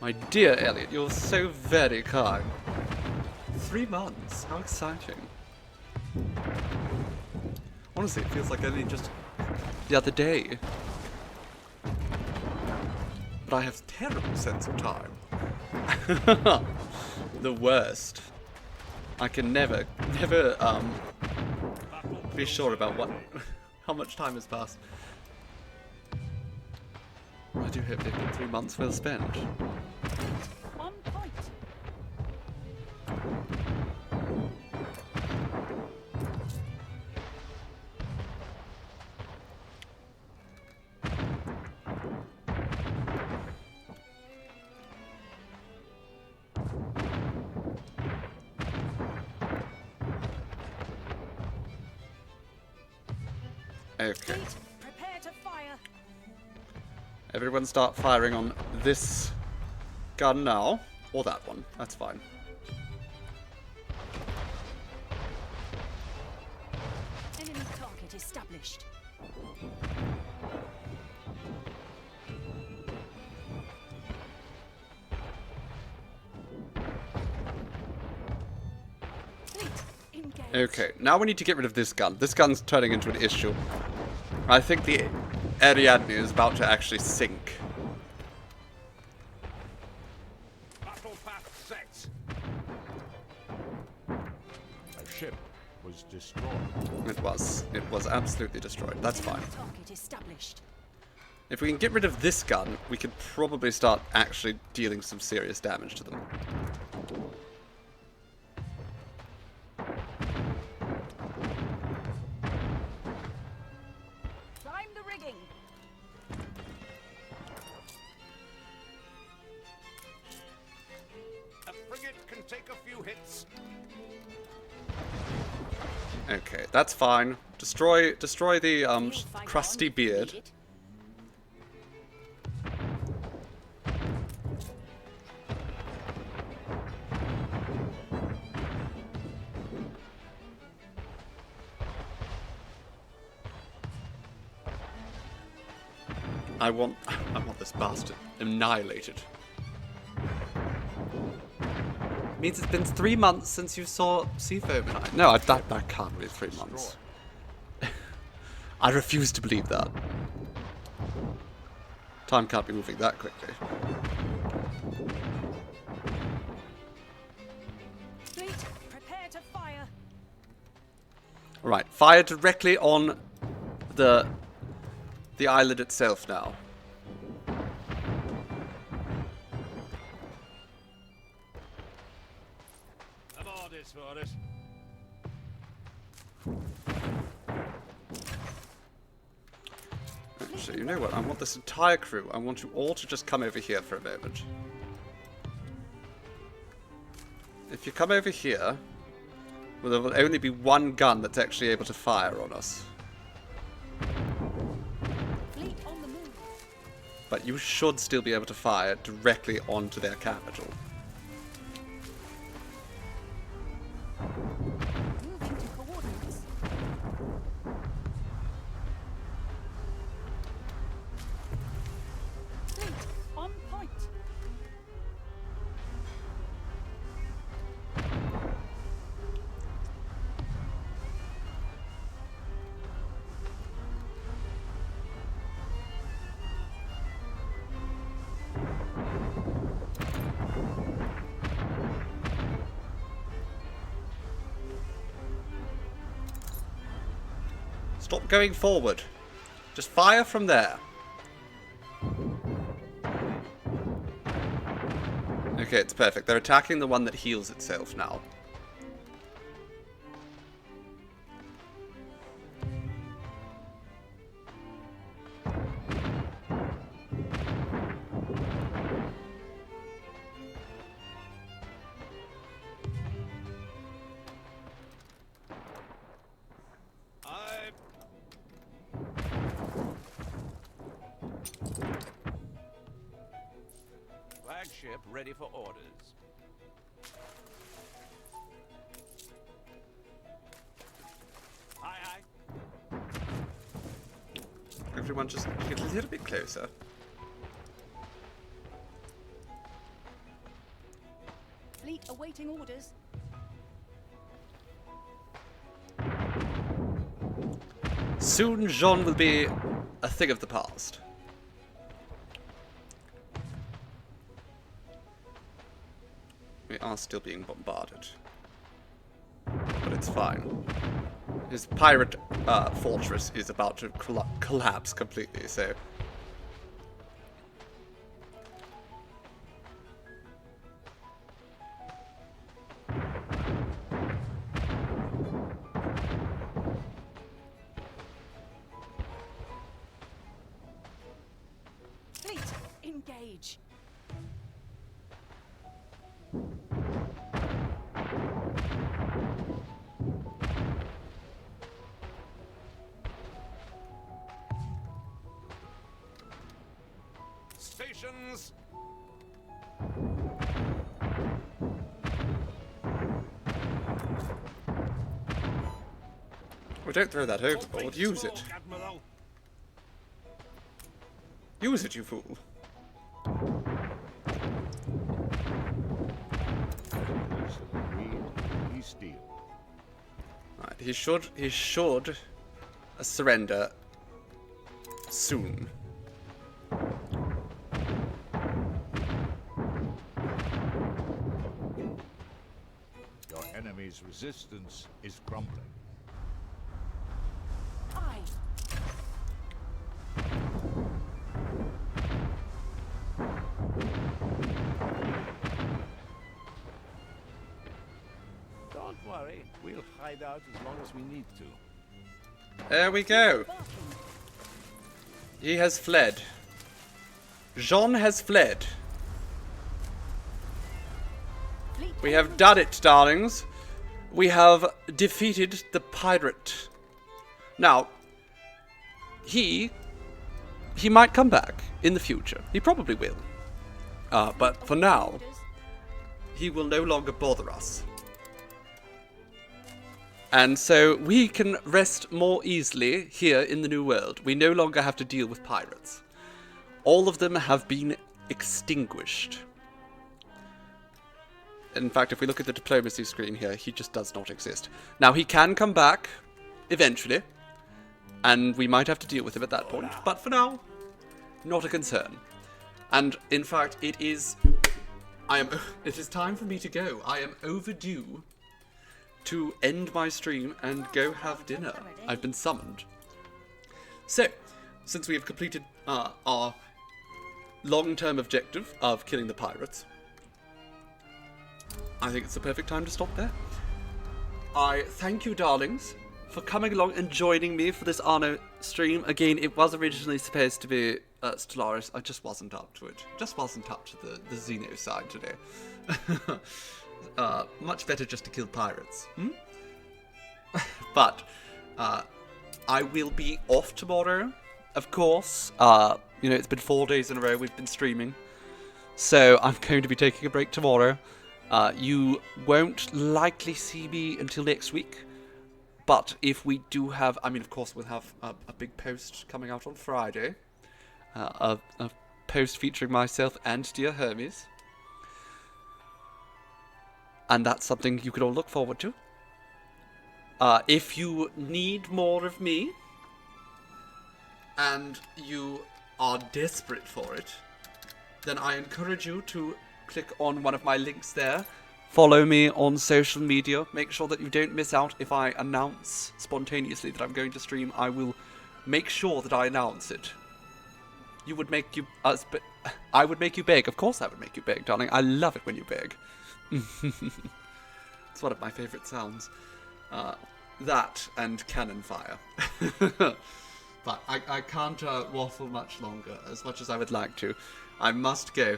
My dear Elliot, you're so very kind. 3 months, how exciting. Honestly, it feels like only just the other day. But I have terrible sense of time. The worst. I can never be sure about how much time has passed. I do hope they've been 3 months well spent. On point. Okay. Prepare to fire. Everyone start firing on this gun now. Or that one. That's fine. Enemy target established. Okay, now we need to get rid of this gun. This gun's turning into an issue. I think the Ariadne is about to actually sink. Battle path set. A ship was destroyed. It was. It was absolutely destroyed. That's fine. Target established. If we can get rid of this gun, we could probably start actually dealing some serious damage to them. Climb the rigging. A frigate can take a few hits. Okay, that's fine. Destroy the crusty beard. I want this bastard annihilated. Means it's been 3 months since you saw Seafoam and I. No, that can't be 3 months. I refuse to believe that. Time can't be moving that quickly. Fleet, prepare to fire. Right, fire directly on the island itself now. Orders for it. Actually, you know what? I want this entire crew. I want you all to just come over here for a moment. If you come over here, well, there will only be one gun that's actually able to fire on us. Fleet on the move. But you should still be able to fire directly onto their capital. Moving to coordinates. Fleet on point. Stop going forward. Just fire from there. Okay, it's perfect. They're attacking the one that heals itself now. Flagship ready for orders. everyone just get a little bit closer. Fleet awaiting orders. Soon Jean will be a thing of the past. We are still being bombarded. But it's fine. His pirate fortress is about to collapse completely, so... Fleet, engage. Stations! Well, don't throw that overboard. Use it. Admiral. Use it, you fool. Right, he should surrender soon. Your enemy's resistance is crumbling. Aye. Don't worry, we'll hide out as long as we need to. There we go. He has fled. Jean has fled. We have done it, darlings. We have defeated the pirate. Now, he might come back in the future. He probably will. But for now, he will no longer bother us. And so we can rest more easily here in the New World. We no longer have to deal with pirates. All of them have been extinguished. In fact, if we look at the diplomacy screen here, he just does not exist. Now, he can come back eventually, and we might have to deal with him at that point. But for now, not a concern. And in fact, it is time for me to go. I am overdue to end my stream and go have dinner. I've been summoned. So, since we have completed our long-term objective of killing the pirates, I think it's the perfect time to stop there. I thank you, darlings, for coming along and joining me for this ANNO stream. Again, it was originally supposed to be Stellaris. I just wasn't up to it. Just wasn't up to the Xeno side today. Much better just to kill pirates. But I will be off tomorrow, of course. You know, it's been 4 days in a row we've been streaming. So I'm going to be taking a break tomorrow. You won't likely see me until next week. But if we do have... I mean, of course, we'll have a big post coming out on Friday. A post featuring myself and dear Hermes. And that's something you can all look forward to. If you need more of me, and you are desperate for it, then I encourage you to click on one of my links there. Follow me on social media. Make sure that you don't miss out if I announce spontaneously that I'm going to stream. I will make sure that I announce it. I would make you beg. Of course I would make you beg, darling. I love it when you beg. It's one of my favourite sounds. That and cannon fire. But I can't waffle much longer, as much as I would like to. I must go.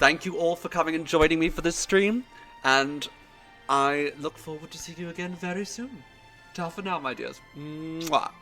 Thank you all for coming and joining me for this stream, and I look forward to seeing you again very soon. Ta for now, my dears. Mwah.